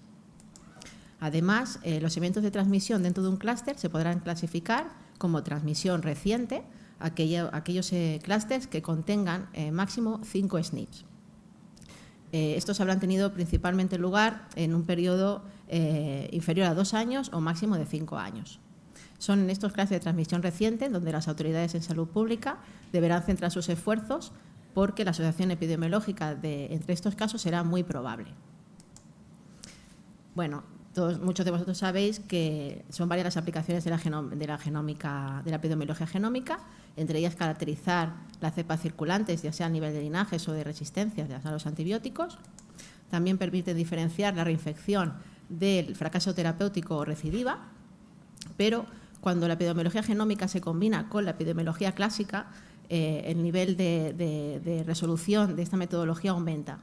Además, los eventos de transmisión dentro de un clúster se podrán clasificar como transmisión reciente, aquellos clústeres que contengan máximo 5 SNPs. Estos habrán tenido principalmente lugar en un periodo inferior a 2 años o máximo de 5 años. Son en estos clústeres de transmisión reciente donde las autoridades en salud pública deberán centrar sus esfuerzos porque la asociación epidemiológica entre estos casos será muy probable. Bueno, muchos de vosotros sabéis que son varias las aplicaciones de la epidemiología genómica, entre ellas caracterizar las cepas circulantes, ya sea a nivel de linajes o de resistencias a los antibióticos. También permite diferenciar la reinfección del fracaso terapéutico o recidiva, pero cuando la epidemiología genómica se combina con la epidemiología clásica, el nivel de resolución de esta metodología aumenta.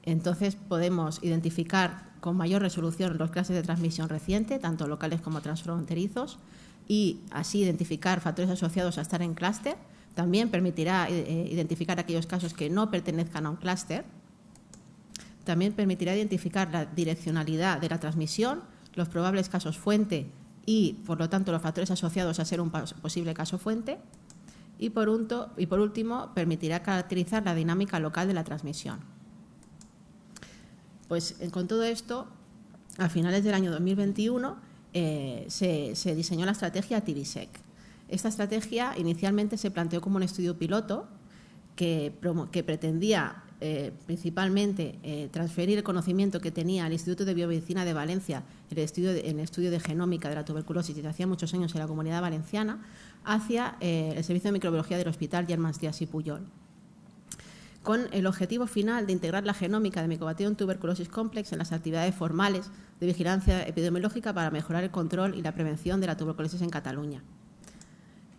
Entonces podemos identificar con mayor resolución los clústeres de transmisión reciente, tanto locales como transfronterizos, y así identificar factores asociados a estar en clúster. También permitirá identificar aquellos casos que no pertenezcan a un clúster. También permitirá identificar la direccionalidad de la transmisión, los probables casos fuente y, por lo tanto, los factores asociados a ser un posible caso fuente. Y por último, permitirá caracterizar la dinámica local de la transmisión. Pues con todo esto, a finales del año 2021 se diseñó la estrategia TBSEC. Esta estrategia inicialmente se planteó como un estudio piloto que pretendía principalmente transferir el conocimiento que tenía el Instituto de Biomedicina de Valencia en el estudio de genómica de la tuberculosis desde hacía muchos años en la Comunidad Valenciana hacia el Servicio de Microbiología del Hospital Germans Trias i Pujol, con el objetivo final de integrar la genómica de Mycobacterium tuberculosis complex en las actividades formales de vigilancia epidemiológica para mejorar el control y la prevención de la tuberculosis en Cataluña.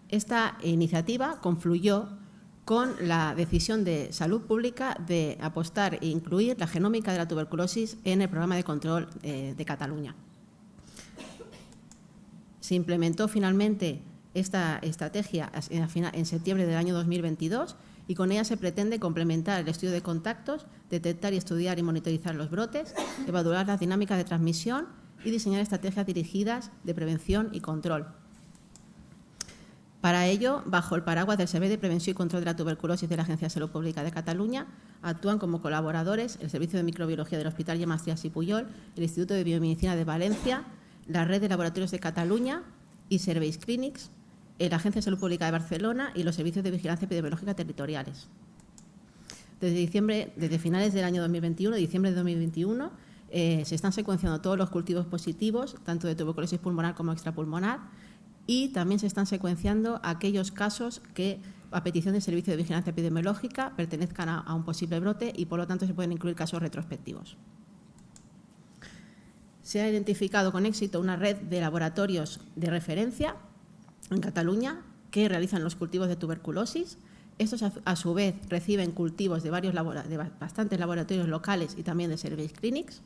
Esta iniciativa confluyó con la decisión de salud pública de apostar e incluir la genómica de la tuberculosis en el programa de control de Cataluña. Se implementó finalmente esta estrategia en septiembre del año 2022 y con ella se pretende complementar el estudio de contactos, detectar y estudiar y monitorizar los brotes, evaluar las dinámicas de transmisión y diseñar estrategias dirigidas de prevención y control. Para ello, bajo el paraguas del Servei de Prevención y Control de la Tuberculosis de la Agencia de Salud Pública de Cataluña, actúan como colaboradores el Servicio de Microbiología del Hospital Germans Trias i Pujol, el Instituto de Biomedicina de Valencia, la Red de Laboratorios de Cataluña y Serveis Clínics, la Agencia de Salud Pública de Barcelona y los servicios de vigilancia epidemiológica territoriales. Desde finales del año 2021, diciembre de 2021, se están secuenciando todos los cultivos positivos, tanto de tuberculosis pulmonar como extrapulmonar, y también se están secuenciando aquellos casos que, a petición del Servicio de Vigilancia Epidemiológica, pertenezcan a un posible brote y, por lo tanto, se pueden incluir casos retrospectivos. Se ha identificado con éxito una red de laboratorios de referencia en Cataluña que realizan los cultivos de tuberculosis. Estos, a su vez, reciben cultivos de bastantes laboratorios locales y también de Service Clinics.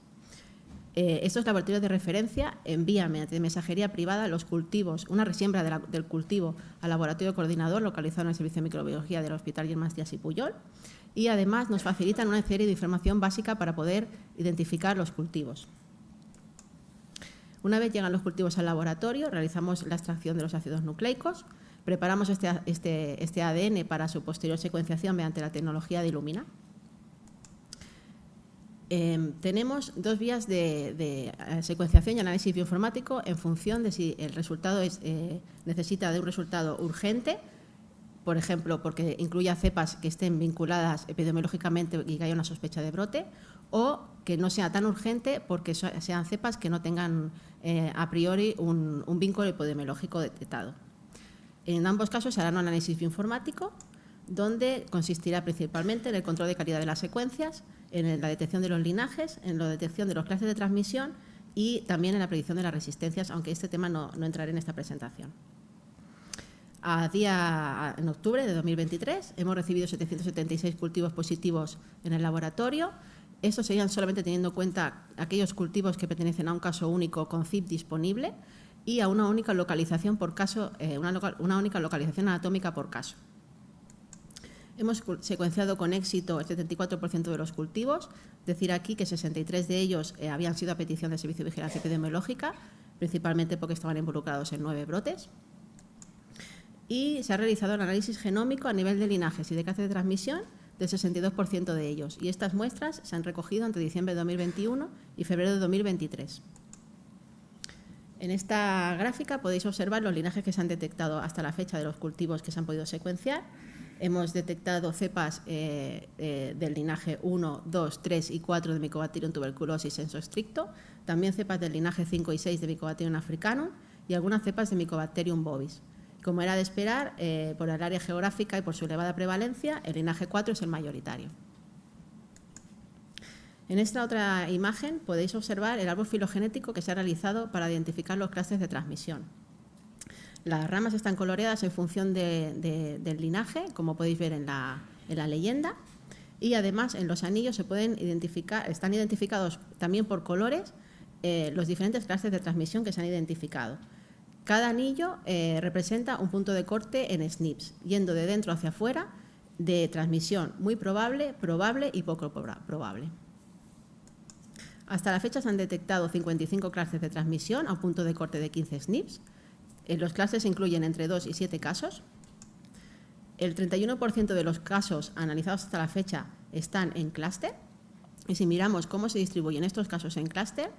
Estos laboratorios de referencia envían mediante mensajería privada los cultivos, una resiembra del cultivo al laboratorio coordinador localizado en el Servicio de Microbiología del Hospital Germán Díaz y Pujol, y además nos facilitan una serie de información básica para poder identificar los cultivos. Una vez llegan los cultivos al laboratorio, realizamos la extracción de los ácidos nucleicos, preparamos este ADN para su posterior secuenciación mediante la tecnología de Illumina. Tenemos dos vías de secuenciación y análisis bioinformático en función de si el resultado necesita de un resultado urgente, por ejemplo, porque incluya cepas que estén vinculadas epidemiológicamente y que haya una sospecha de brote, o que no sea tan urgente porque sean cepas que no tengan a priori un vínculo epidemiológico detectado. En ambos casos se hará un análisis bioinformático, donde consistirá principalmente en el control de calidad de las secuencias, en la detección de los linajes, en la detección de los clases de transmisión y también en la predicción de las resistencias, aunque este tema no entraré en esta presentación. En octubre de 2023 hemos recibido 776 cultivos positivos en el laboratorio. Estos serían solamente teniendo en cuenta aquellos cultivos que pertenecen a un caso único con CIP disponible y a una única localización por caso, una única localización anatómica por caso. Hemos secuenciado con éxito el 74% de los cultivos, decir aquí que 63 de ellos habían sido a petición del Servicio de Vigilancia Epidemiológica, principalmente porque estaban involucrados en 9 brotes. Y se ha realizado un análisis genómico a nivel de linajes y de clases de transmisión del 62% de ellos. Y estas muestras se han recogido entre diciembre de 2021 y febrero de 2023. En esta gráfica podéis observar los linajes que se han detectado hasta la fecha de los cultivos que se han podido secuenciar. Hemos detectado cepas del linaje 1, 2, 3 y 4 de Mycobacterium tuberculosis sensu stricto, también cepas del linaje 5 y 6 de Mycobacterium africanum y algunas cepas de Mycobacterium bovis. Como era de esperar, por el área geográfica y por su elevada prevalencia, el linaje 4 es el mayoritario. En esta otra imagen podéis observar el árbol filogenético que se ha realizado para identificar los clústeres de transmisión. Las ramas están coloreadas en función del linaje, como podéis ver en la leyenda, y además en los anillos están identificados también por colores los diferentes clústeres de transmisión que se han identificado. Cada anillo representa un punto de corte en SNPs, yendo de dentro hacia afuera, de transmisión muy probable, probable y poco probable. Hasta la fecha se han detectado 55 clústeres de transmisión a un punto de corte de 15 SNPs. Los clústeres incluyen entre 2 y 7 casos. El 31% de los casos analizados hasta la fecha están en clúster. Y si miramos cómo se distribuyen estos casos en clúster,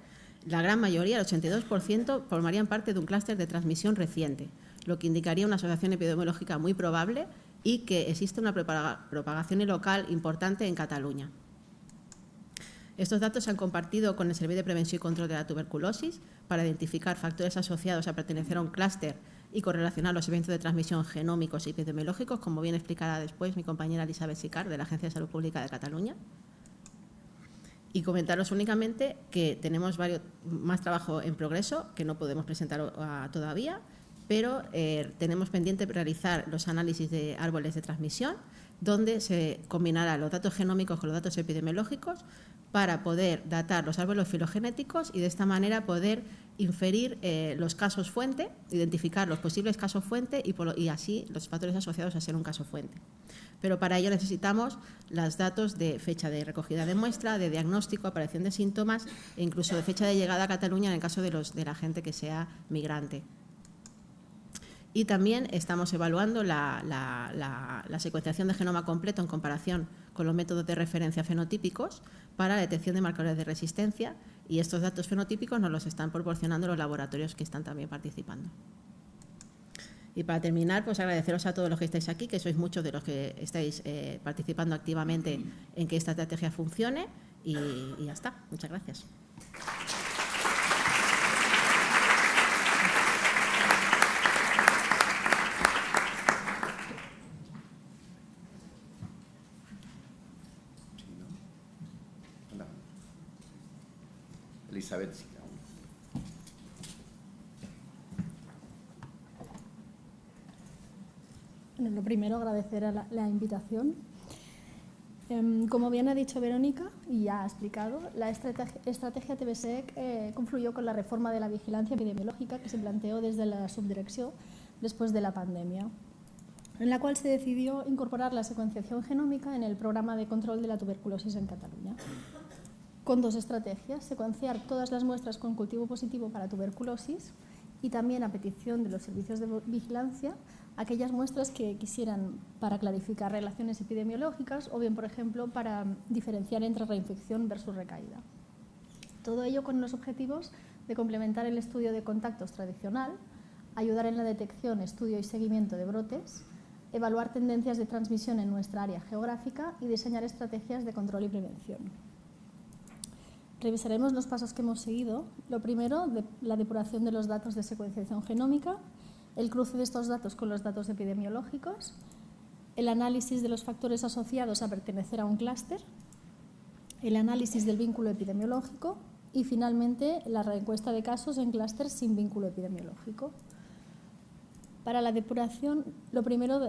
la gran mayoría, el 82%, formarían parte de un clúster de transmisión reciente, lo que indicaría una asociación epidemiológica muy probable y que existe una propagación local importante en Cataluña. Estos datos se han compartido con el Servicio de Prevención y Control de la Tuberculosis para identificar factores asociados a pertenecer a un clúster y correlacionar los eventos de transmisión genómicos y epidemiológicos, como bien explicará después mi compañera Elisabet Sicard, de la Agencia de Salud Pública de Cataluña. Y comentaros únicamente que tenemos más trabajo en progreso, que no podemos presentar todavía, pero tenemos pendiente realizar los análisis de árboles de transmisión, donde se combinará los datos genómicos con los datos epidemiológicos para poder datar los árboles filogenéticos y de esta manera poder inferir los casos fuente, identificar los posibles casos fuente y así los factores asociados a ser un caso fuente. Pero para ello necesitamos los datos de fecha de recogida de muestra, de diagnóstico, aparición de síntomas e incluso de fecha de llegada a Cataluña en el caso de la gente que sea migrante. Y también estamos evaluando la secuenciación de genoma completo en comparación con los métodos de referencia fenotípicos para la detección de marcadores de resistencia, y estos datos fenotípicos nos los están proporcionando los laboratorios que están también participando. Y para terminar, pues agradeceros a todos los que estáis aquí, que sois muchos de los que estáis participando activamente en que esta estrategia funcione, y ya está. Muchas gracias. Elisabet Sicard. Bueno, lo primero, agradecer a la invitación. Como bien ha dicho Verónica y ya ha explicado, la estrategia TVSEC confluyó con la reforma de la vigilancia epidemiológica que se planteó desde la subdirección después de la pandemia, en la cual se decidió incorporar la secuenciación genómica en el programa de control de la tuberculosis en Cataluña. Con dos estrategias: secuenciar todas las muestras con cultivo positivo para tuberculosis y también, a petición de los servicios de vigilancia, aquellas muestras que quisieran para clarificar relaciones epidemiológicas o bien, por ejemplo, para diferenciar entre reinfección versus recaída. Todo ello con los objetivos de complementar el estudio de contactos tradicional, ayudar en la detección, estudio y seguimiento de brotes, evaluar tendencias de transmisión en nuestra área geográfica y diseñar estrategias de control y prevención. Revisaremos los pasos que hemos seguido. Lo primero, la depuración de los datos de secuenciación genómica, el cruce de estos datos con los datos epidemiológicos, el análisis de los factores asociados a pertenecer a un clúster, el análisis del vínculo epidemiológico y, finalmente, la reencuesta de casos en clústeres sin vínculo epidemiológico. Para la depuración, lo primero,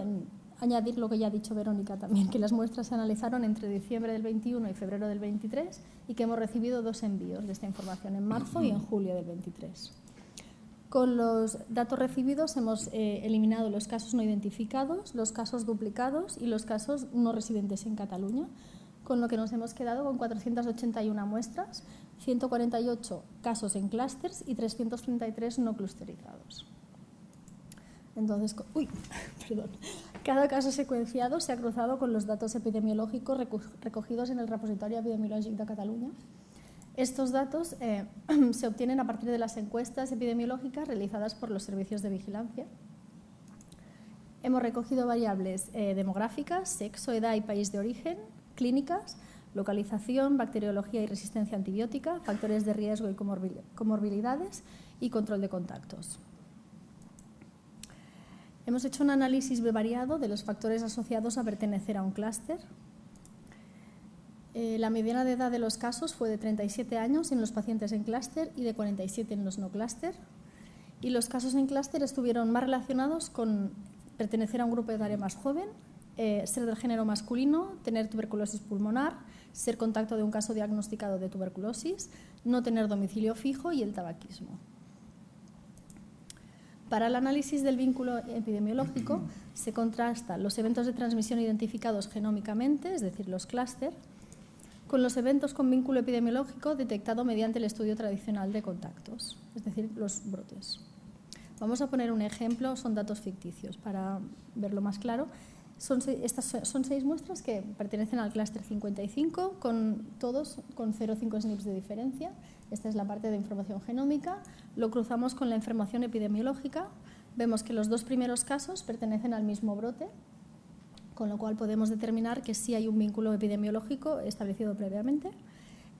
añadir lo que ya ha dicho Verónica también, que las muestras se analizaron entre diciembre del 21 y febrero del 23 y que hemos recibido 2 envíos de esta información, en marzo y en julio del 23. Con los datos recibidos hemos eliminado los casos no identificados, los casos duplicados y los casos no residentes en Cataluña, con lo que nos hemos quedado con 481 muestras, 148 casos en clústeres y 333 no clusterizados. Entonces, cada caso secuenciado se ha cruzado con los datos epidemiológicos recogidos en el Repositorio Epidemiològic de Cataluña. Estos datos se obtienen a partir de las encuestas epidemiológicas realizadas por los servicios de vigilancia. Hemos recogido variables demográficas, sexo, edad y país de origen, clínicas, localización, bacteriología y resistencia antibiótica, factores de riesgo y comorbilidades y control de contactos. Hemos hecho un análisis variado de los factores asociados a pertenecer a un clúster. La mediana de edad de los casos fue de 37 años en los pacientes en clúster y de 47 en los no clúster. Y los casos en clúster estuvieron más relacionados con pertenecer a un grupo etario más joven, ser del género masculino, tener tuberculosis pulmonar, ser contacto de un caso diagnosticado de tuberculosis, no tener domicilio fijo y el tabaquismo. Para el análisis del vínculo epidemiológico se contrastan los eventos de transmisión identificados genómicamente, es decir, los clúster, con los eventos con vínculo epidemiológico detectado mediante el estudio tradicional de contactos, es decir, los brotes. Vamos a poner un ejemplo, son datos ficticios para verlo más claro. Estas son 6 muestras que pertenecen al clúster 55, todos con 0,5 SNPs de diferencia. Esta es la parte de información genómica. Lo cruzamos con la información epidemiológica. Vemos que los 2 primeros casos pertenecen al mismo brote, con lo cual podemos determinar que sí hay un vínculo epidemiológico establecido previamente.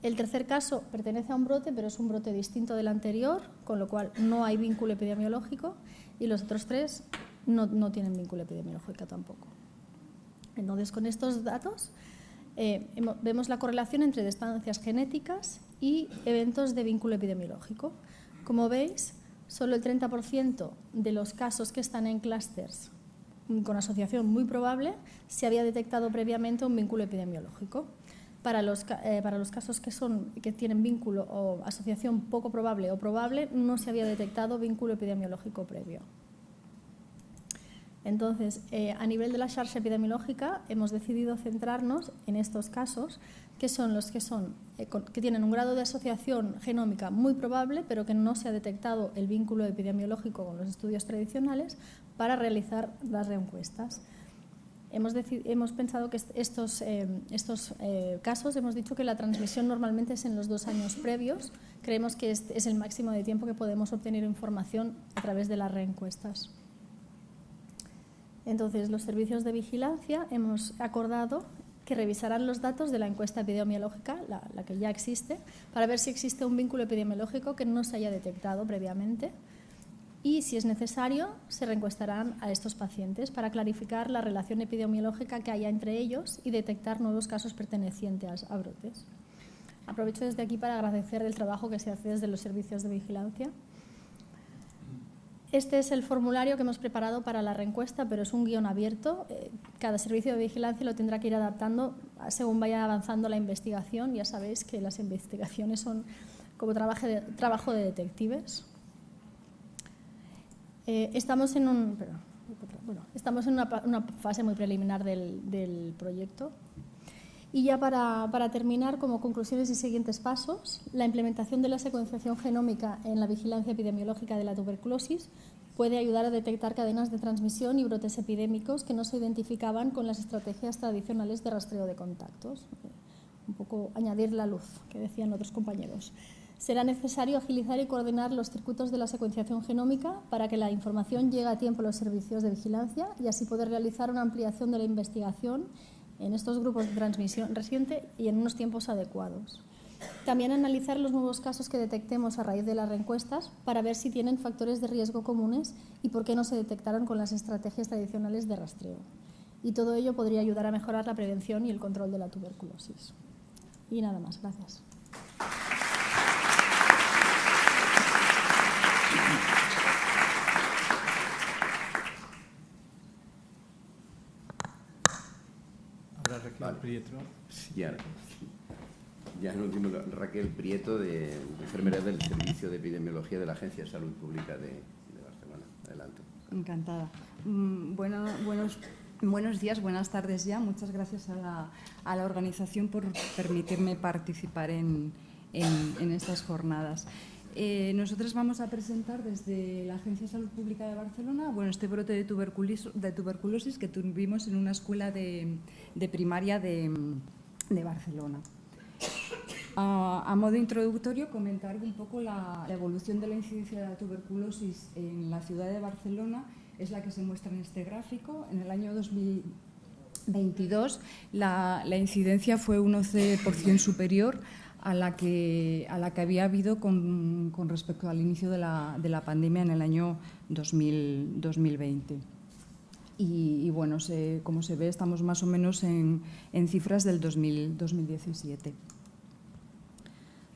El tercer caso pertenece a un brote, pero es un brote distinto del anterior, con lo cual no hay vínculo epidemiológico, y los otros 3 no tienen vínculo epidemiológico tampoco. Entonces, con estos datos vemos la correlación entre distancias genéticas y eventos de vínculo epidemiológico. Como veis, solo el 30% de los casos que están en clústeres con asociación muy probable se había detectado previamente un vínculo epidemiológico. Para los casos que tienen vínculo o asociación poco probable o probable, no se había detectado vínculo epidemiológico previo. Entonces, a nivel de la xarxa epidemiológica, hemos decidido centrarnos en estos casos, que son los que tienen un grado de asociación genómica muy probable, pero que no se ha detectado el vínculo epidemiológico con los estudios tradicionales, para realizar las reencuestas. Hemos pensado que estos casos, hemos dicho que la transmisión normalmente es en los 2 años previos. Creemos que es el máximo de tiempo que podemos obtener información a través de las reencuestas. Entonces, los servicios de vigilancia hemos acordado que revisarán los datos de la encuesta epidemiológica, la que ya existe, para ver si existe un vínculo epidemiológico que no se haya detectado previamente, y, si es necesario, se reencuestarán a estos pacientes para clarificar la relación epidemiológica que haya entre ellos y detectar nuevos casos pertenecientes a brotes. Aprovecho desde aquí para agradecer el trabajo que se hace desde los servicios de vigilancia. Este es el formulario que hemos preparado para la reencuesta, pero es un guión abierto. Cada servicio de vigilancia lo tendrá que ir adaptando según vaya avanzando la investigación. Ya sabéis que las investigaciones son como trabajo de detectives. Estamos en una fase muy preliminar del proyecto. Y ya para terminar, como conclusiones y siguientes pasos, la implementación de la secuenciación genómica en la vigilancia epidemiológica de la tuberculosis puede ayudar a detectar cadenas de transmisión y brotes epidémicos que no se identificaban con las estrategias tradicionales de rastreo de contactos. Un poco añadir la luz, que decían otros compañeros. Será necesario agilizar y coordinar los circuitos de la secuenciación genómica para que la información llegue a tiempo a los servicios de vigilancia y así poder realizar una ampliación de la investigación en estos grupos de transmisión reciente y en unos tiempos adecuados. También analizar los nuevos casos que detectemos a raíz de las reencuestas para ver si tienen factores de riesgo comunes y por qué no se detectaron con las estrategias tradicionales de rastreo. Y todo ello podría ayudar a mejorar la prevención y el control de la tuberculosis. Y nada más, gracias. Raquel Prieto. Ya en último, Raquel Prieto, enfermera del Servicio de Epidemiología de la Agencia de Salud Pública de Barcelona. Adelante. Encantada. Buenos días, buenas tardes ya. Muchas gracias a la organización por permitirme participar en estas jornadas. Nosotros vamos a presentar desde la Agencia de Salud Pública de Barcelona este brote de tuberculosis que tuvimos en una escuela de primaria de Barcelona. A modo introductorio, comentar un poco la evolución de la incidencia de la tuberculosis en la ciudad de Barcelona. Es la que se muestra en este gráfico. En el año 2022 la incidencia fue un 11% superior a la que había habido con respecto al inicio de la pandemia en el año 2020. Y bueno, como se ve, estamos más o menos en cifras del 2017.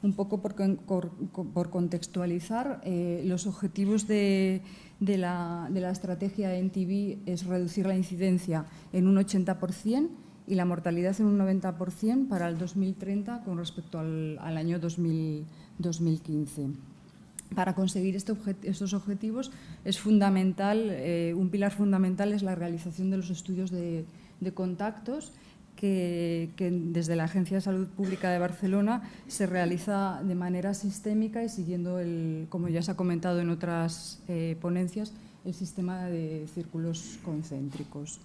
Un poco por contextualizar, los objetivos de la estrategia NTV es reducir la incidencia en un 80% y la mortalidad en un 90% para el 2030 con respecto al año 2015. Para conseguir estos objetivos es fundamental, un pilar fundamental es la realización de los estudios de contactos que desde la Agencia de Salud Pública de Barcelona se realiza de manera sistémica y siguiendo, como ya se ha comentado en otras ponencias, el sistema de círculos concéntricos.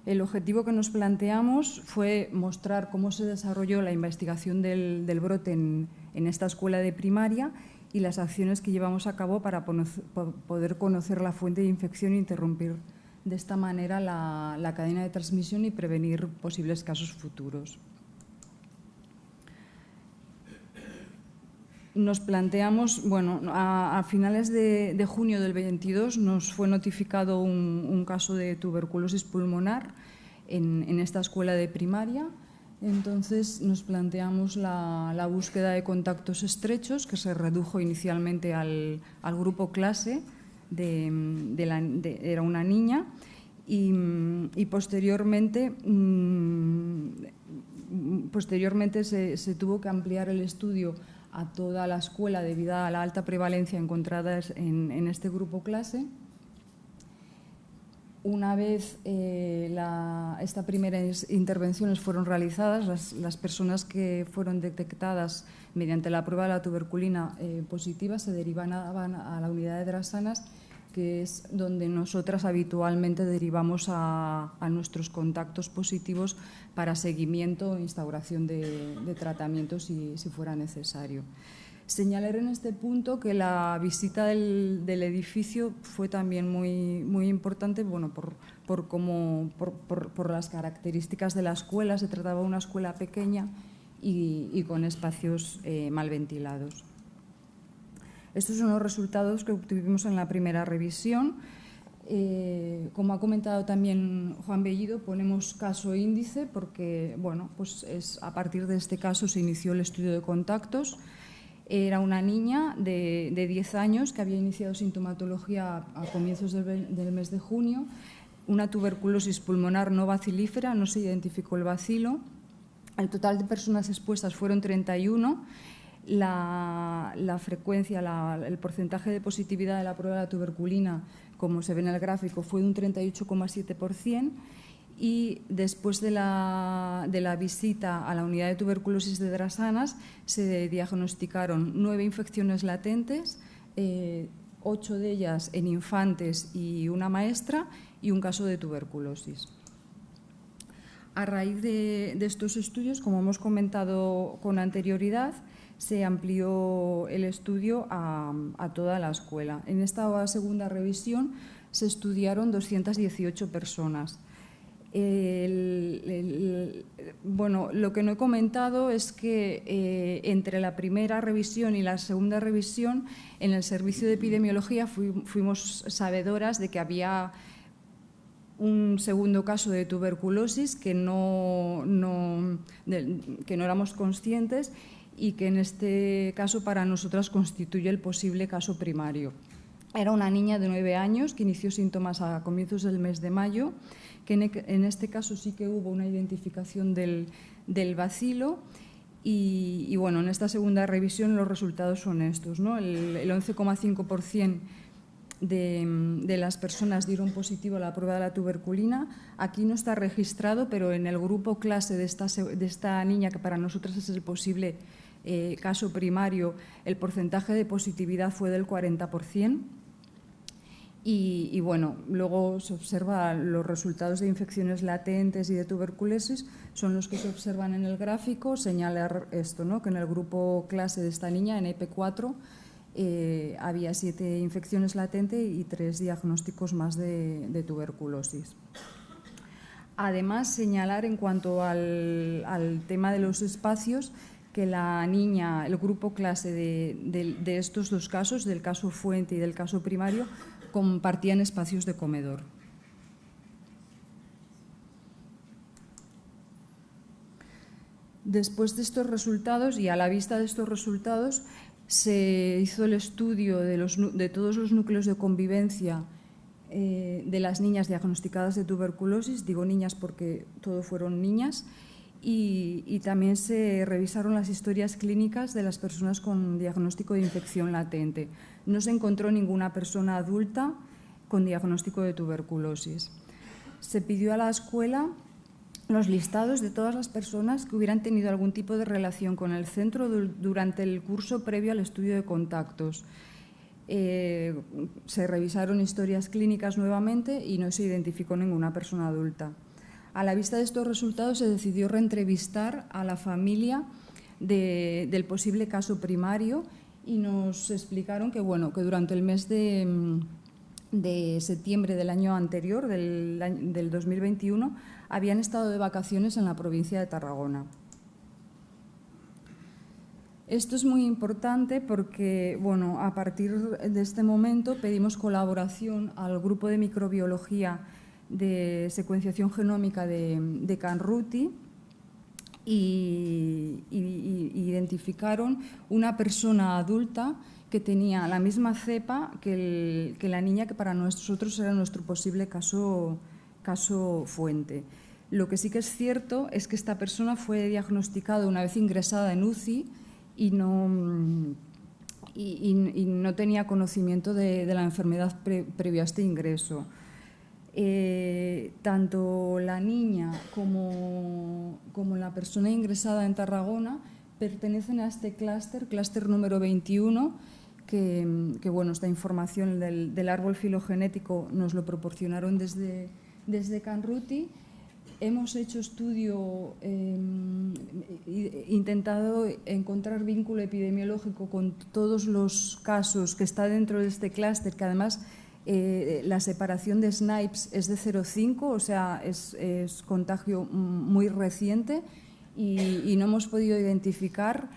El objetivo que nos planteamos fue mostrar cómo se desarrolló la investigación del brote en esta escuela de primaria y las acciones que llevamos a cabo para poder conocer la fuente de infección e interrumpir de esta manera la cadena de transmisión y prevenir posibles casos futuros. Nos planteamos, bueno, a finales de junio del 22 nos fue notificado un caso de tuberculosis pulmonar en esta escuela de primaria. Entonces nos planteamos la búsqueda de contactos estrechos, que se redujo inicialmente al grupo clase, era una niña, y posteriormente se tuvo que ampliar el estudio a toda la escuela debido a la alta prevalencia encontrada en este grupo clase. Una vez estas primeras intervenciones fueron realizadas, las personas que fueron detectadas mediante la prueba de la tuberculina positiva se derivaban a la unidad de Drasanas, que es donde nosotras habitualmente derivamos a nuestros contactos positivos para seguimiento e instauración de tratamientos si fuera necesario. Señalar en este punto que la visita del edificio fue también muy importante, bueno, por las características de la escuela. Se trataba de una escuela pequeña y con espacios mal ventilados. Estos son los resultados que obtuvimos en la primera revisión. Como ha comentado también Juan Bellido, ponemos caso índice porque, bueno, pues a partir de este caso se inició el estudio de contactos. Era una niña de 10 años que había iniciado sintomatología a comienzos del mes de junio, una tuberculosis pulmonar no bacilífera, no se identificó el bacilo. El total de personas expuestas fueron 31. La frecuencia, el porcentaje de positividad de la prueba de la tuberculina, como se ve en el gráfico, fue de un 38,7%. Y después de la visita a la unidad de tuberculosis de Drasanas se diagnosticaron 9 infecciones latentes, 8 de ellas en infantes y una maestra, y un caso de tuberculosis. A raíz de estos estudios, como hemos comentado con anterioridad, se amplió el estudio a toda la escuela. En esta segunda revisión se estudiaron 218 personas. Bueno, lo que no he comentado es que entre la primera revisión y la segunda revisión, en el servicio de epidemiología fuimos sabedoras de que había un segundo caso de tuberculosis que no éramos conscientes y que en este caso para nosotras constituye el posible caso primario. Era una niña de 9 años que inició síntomas a comienzos del mes de mayo, que en este caso sí que hubo una identificación del bacilo y bueno, en esta segunda revisión los resultados son estos, ¿no? El 11,5% de las personas dieron positivo a la prueba de la tuberculina. Aquí no está registrado, pero en el grupo clase de esta niña, que para nosotros es el posible caso primario, el porcentaje de positividad fue del 40%. Y bueno, luego se observan los resultados de infecciones latentes y de tuberculosis, son los que se observan en el gráfico. Señalar esto, ¿no? Que en el grupo clase de esta niña, en EP4, había 7 infecciones latentes y 3 diagnósticos más de tuberculosis. Además, señalar en cuanto al tema de los espacios, que la niña, el grupo clase de estos dos casos, del caso fuente y del caso primario, compartían espacios de comedor. Después de estos resultados y a la vista de estos resultados, se hizo el estudio de todos los núcleos de convivencia de las niñas diagnosticadas de tuberculosis. Digo niñas porque todo fueron niñas. Y también se revisaron las historias clínicas de las personas con diagnóstico de infección latente. No se encontró ninguna persona adulta con diagnóstico de tuberculosis. Se pidió a la escuela los listados de todas las personas que hubieran tenido algún tipo de relación con el centro durante el curso previo al estudio de contactos. Se revisaron historias clínicas nuevamente y no se identificó ninguna persona adulta. A la vista de estos resultados se decidió reentrevistar a la familia del posible caso primario y nos explicaron que, bueno, que durante el mes de septiembre del año anterior, del 2021, habían estado de vacaciones en la provincia de Tarragona. Esto es muy importante porque, bueno, a partir de este momento pedimos colaboración al grupo de microbiología de secuenciación genómica de Canruti y identificaron una persona adulta que tenía la misma cepa que la niña que para nosotros era nuestro posible caso fuente. Lo que sí que es cierto es que esta persona fue diagnosticada una vez ingresada en UCI y no tenía conocimiento de la enfermedad previo a este ingreso. Tanto la niña como la persona ingresada en Tarragona pertenecen a este clúster número 21, que bueno, esta información del árbol filogenético nos lo proporcionaron desde Canruti. Hemos hecho estudio, intentado encontrar vínculo epidemiológico con todos los casos que está dentro de este clúster, que además la separación de SNPes es de 0,5, o sea, es contagio muy reciente y no hemos podido identificar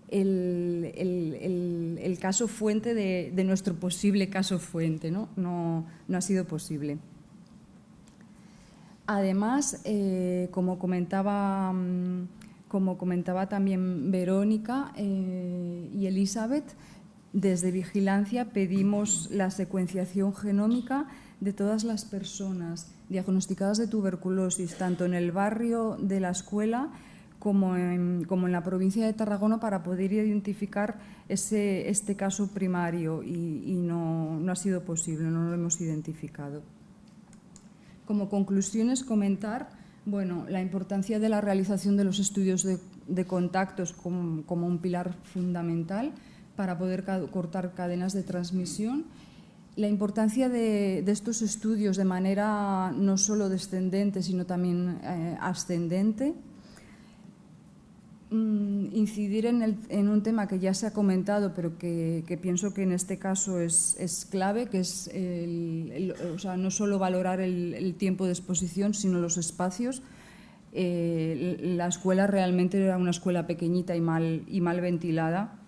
el caso fuente de nuestro posible caso fuente, ¿no? No ha sido posible. Además, como comentaba Como comentaba también Verónica y Elizabeth, desde Vigilancia pedimos la secuenciación genómica de todas las personas diagnosticadas de tuberculosis, tanto en el barrio de la escuela como en la provincia de Tarragona, para poder identificar este caso primario, y no ha sido posible, no lo hemos identificado. Como conclusiones, comentar la importancia de la realización de los estudios de contactos como un pilar fundamental para poder cortar cadenas de transmisión. La importancia de estos estudios de manera no solo descendente, sino también ascendente. Incidir en un tema que ya se ha comentado, pero que pienso que en este caso es clave, que es no solo valorar el tiempo de exposición, sino los espacios. La escuela realmente era una escuela pequeñita y mal ventilada.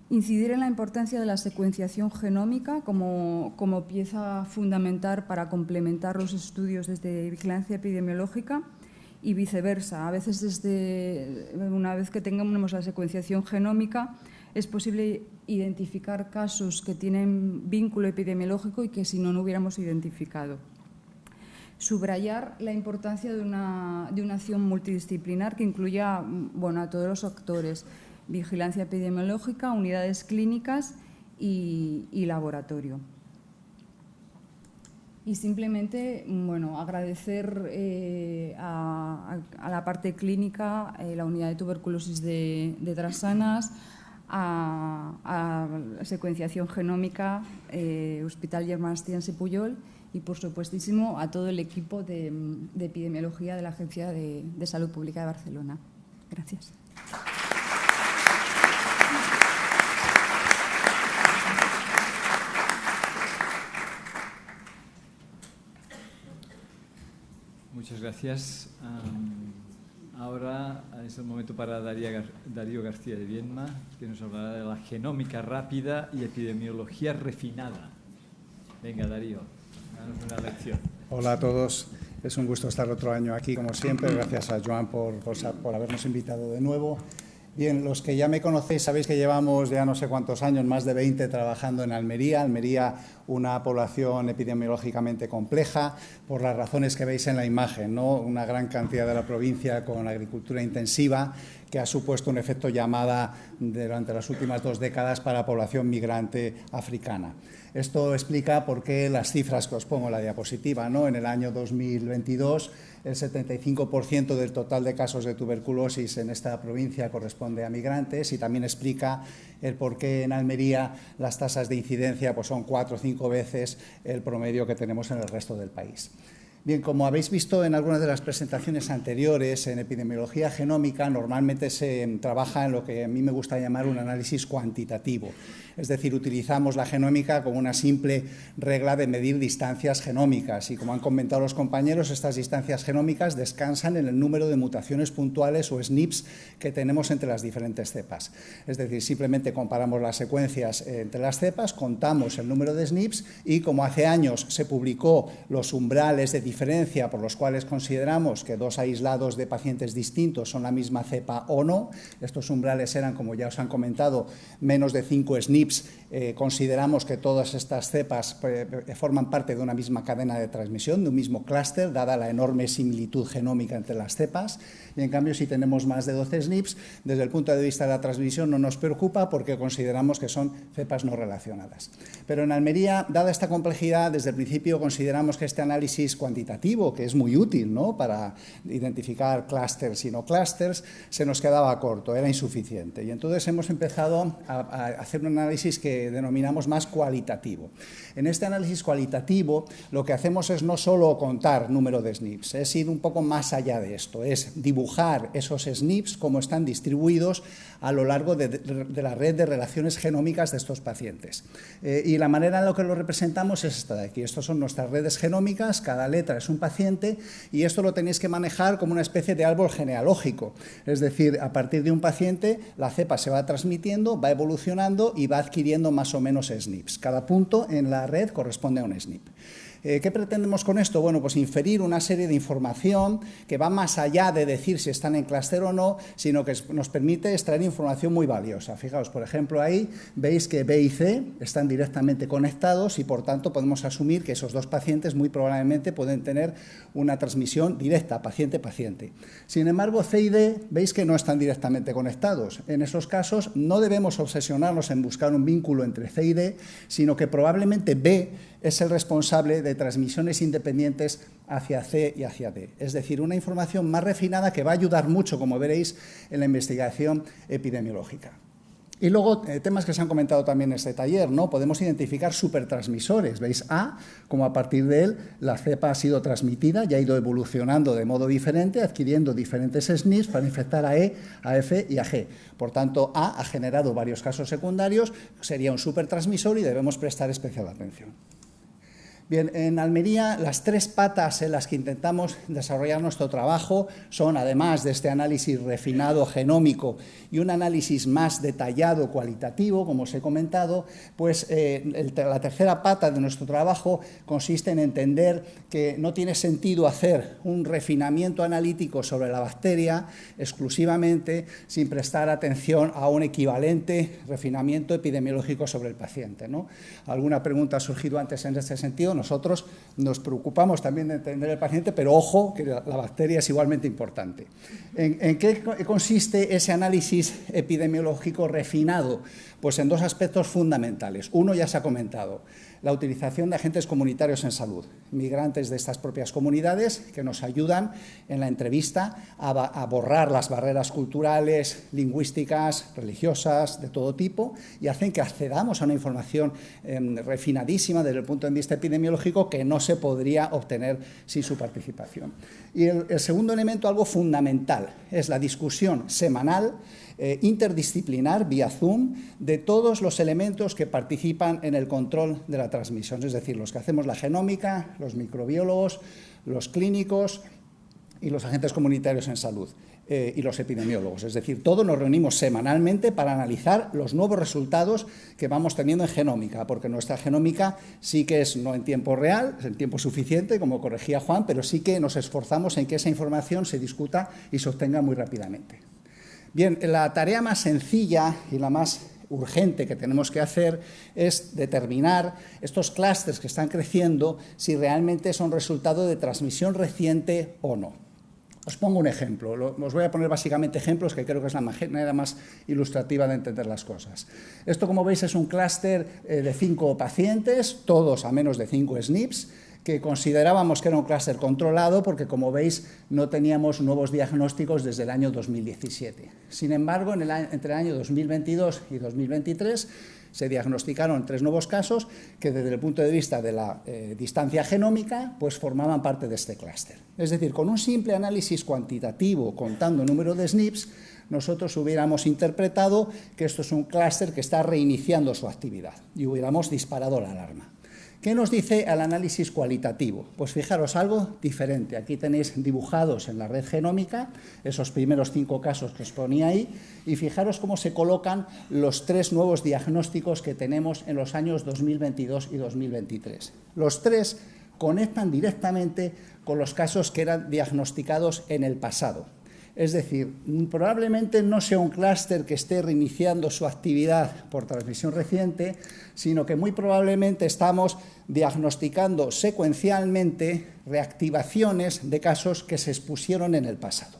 Incidir en la importancia de la secuenciación genómica como pieza fundamental para complementar los estudios desde vigilancia epidemiológica, y viceversa. A veces, una vez que tengamos la secuenciación genómica, es posible identificar casos que tienen vínculo epidemiológico y que si no hubiéramos identificado. Subrayar la importancia de una acción multidisciplinar que incluya a todos los actores: vigilancia epidemiológica, unidades clínicas y laboratorio. Y simplemente agradecer a la parte clínica, la unidad de tuberculosis de Drasanas, a la secuenciación genómica, Hospital Germán Stians y Pujol, y por supuestísimo a todo el equipo de epidemiología de la Agencia de Salud Pública de Barcelona. Gracias. Muchas gracias. Ahora es el momento para Darío García de Viedma, que nos hablará de la genómica rápida y epidemiología refinada. Venga, Darío, danos una lección. Hola a todos. Es un gusto estar otro año aquí, como siempre. Gracias a Joan por habernos invitado de nuevo. Bien, los que ya me conocéis sabéis que llevamos ya no sé cuántos años, más de 20, trabajando en Almería. Almería, una población epidemiológicamente compleja, por las razones que veis en la imagen, ¿no? Una gran cantidad de la provincia con agricultura intensiva, que ha supuesto un efecto llamada durante las últimas 2 décadas para la población migrante africana. Esto explica por qué las cifras que os pongo en la diapositiva, ¿no? En el año 2022, el 75% del total de casos de tuberculosis en esta provincia corresponde a migrantes, y también explica el por qué en Almería las tasas de incidencia son 4 o 5 veces el promedio que tenemos en el resto del país. Bien, como habéis visto en algunas de las presentaciones anteriores, en epidemiología genómica normalmente se trabaja en lo que a mí me gusta llamar un análisis cuantitativo. Es decir, utilizamos la genómica como una simple regla de medir distancias genómicas, y como han comentado los compañeros, estas distancias genómicas descansan en el número de mutaciones puntuales o SNPs que tenemos entre las diferentes cepas. Es decir, simplemente comparamos las secuencias entre las cepas, contamos el número de SNPs, y como hace años se publicó los umbrales de diferencia por los cuales consideramos que 2 aislados de pacientes distintos son la misma cepa o no, estos umbrales eran, como ya os han comentado, menos de 5 SNPs, consideramos que todas estas cepas forman parte de una misma cadena de transmisión, de un mismo clúster, dada la enorme similitud genómica entre las cepas. Y en cambio, si tenemos más de 12 SNPs, desde el punto de vista de la transmisión no nos preocupa, porque consideramos que son cepas no relacionadas. Pero en Almería, dada esta complejidad, desde el principio consideramos que este análisis cuantitativo, que es muy útil, ¿no?, para identificar clústeres y no clústeres, se nos quedaba corto, era insuficiente. Y entonces hemos empezado a hacer un análisis que denominamos más cualitativo. En este análisis cualitativo lo que hacemos es no solo contar número de SNPs, es ir un poco más allá de esto, es dibujar esos SNPs como están distribuidos a lo largo de la red de relaciones genómicas de estos pacientes. Y la manera en la que lo representamos es esta de aquí. Estos son nuestras redes genómicas, cada letra es un paciente, y esto lo tenéis que manejar como una especie de árbol genealógico. Es decir, a partir de un paciente la cepa se va transmitiendo, va evolucionando y va adquiriendo más o menos SNPs. Cada punto en la red corresponde a un SNP. ¿Qué pretendemos con esto? Bueno, pues inferir una serie de información que va más allá de decir si están en clúster o no, sino que nos permite extraer información muy valiosa. Fijaos, por ejemplo, ahí veis que B y C están directamente conectados y, por tanto, podemos asumir que esos dos pacientes muy probablemente pueden tener una transmisión directa, paciente-paciente. Sin embargo, C y D veis que no están directamente conectados. En esos casos no debemos obsesionarnos en buscar un vínculo entre C y D, sino que probablemente B es el responsable de transmisiones independientes hacia C y hacia D. Es decir, una información más refinada que va a ayudar mucho, como veréis, en la investigación epidemiológica. Y luego, temas que se han comentado también en este taller, ¿no? Podemos identificar supertransmisores. Veis A, como a partir de él la cepa ha sido transmitida y ha ido evolucionando de modo diferente, adquiriendo diferentes SNPs para infectar a E, a F y a G. Por tanto, A ha generado varios casos secundarios, sería un supertransmisor y debemos prestar especial atención. Bien, en Almería las tres patas en las que intentamos desarrollar nuestro trabajo son, además de este análisis refinado genómico y un análisis más detallado cualitativo, como os he comentado, pues la tercera pata de nuestro trabajo consiste en entender que no tiene sentido hacer un refinamiento analítico sobre la bacteria exclusivamente sin prestar atención a un equivalente refinamiento epidemiológico sobre el paciente, ¿no? Alguna pregunta ha surgido antes en este sentido. Nosotros nos preocupamos también de entender el paciente, pero ojo, que la bacteria es igualmente importante. ¿En qué consiste ese análisis epidemiológico refinado? Pues en dos aspectos fundamentales. Uno ya se ha comentado, la utilización de agentes comunitarios en salud, migrantes de estas propias comunidades que nos ayudan en la entrevista a borrar las barreras culturales, lingüísticas, religiosas, de todo tipo, y hacen que accedamos a una información refinadísima desde el punto de vista epidemiológico que no se podría obtener sin su participación. Y el segundo elemento, algo fundamental, es la discusión semanal interdisciplinar, vía Zoom, de todos los elementos que participan en el control de la transmisión, es decir, los que hacemos la genómica, los microbiólogos, los clínicos y los agentes comunitarios en salud y los epidemiólogos. Es decir, todos nos reunimos semanalmente para analizar los nuevos resultados que vamos teniendo en genómica, porque nuestra genómica sí que es no en tiempo real, es en tiempo suficiente, como corregía Juan, pero sí que nos esforzamos en que esa información se discuta y se obtenga muy rápidamente. Bien, la tarea más sencilla y la más urgente que tenemos que hacer es determinar estos clústeres que están creciendo si realmente son resultado de transmisión reciente o no. Os pongo un ejemplo, os voy a poner básicamente ejemplos que creo que es la manera más ilustrativa de entender las cosas. Esto, como veis, es un clúster de 5 pacientes, todos a menos de 5 SNPs, que considerábamos que era un clúster controlado porque, como veis, no teníamos nuevos diagnósticos desde el año 2017. Sin embargo, entre el año 2022 y 2023 se diagnosticaron 3 nuevos casos que, desde el punto de vista de la distancia genómica, pues formaban parte de este clúster. Es decir, con un simple análisis cuantitativo contando el número de SNPs, nosotros hubiéramos interpretado que esto es un clúster que está reiniciando su actividad y hubiéramos disparado la alarma. ¿Qué nos dice el análisis cualitativo? Pues fijaros, algo diferente. Aquí tenéis dibujados en la red genómica esos primeros 5 casos que os ponía ahí y fijaros cómo se colocan los 3 nuevos diagnósticos que tenemos en los años 2022 y 2023. Los 3 conectan directamente con los casos que eran diagnosticados en el pasado. Es decir, probablemente no sea un clúster que esté reiniciando su actividad por transmisión reciente, sino que muy probablemente estamos diagnosticando secuencialmente reactivaciones de casos que se expusieron en el pasado.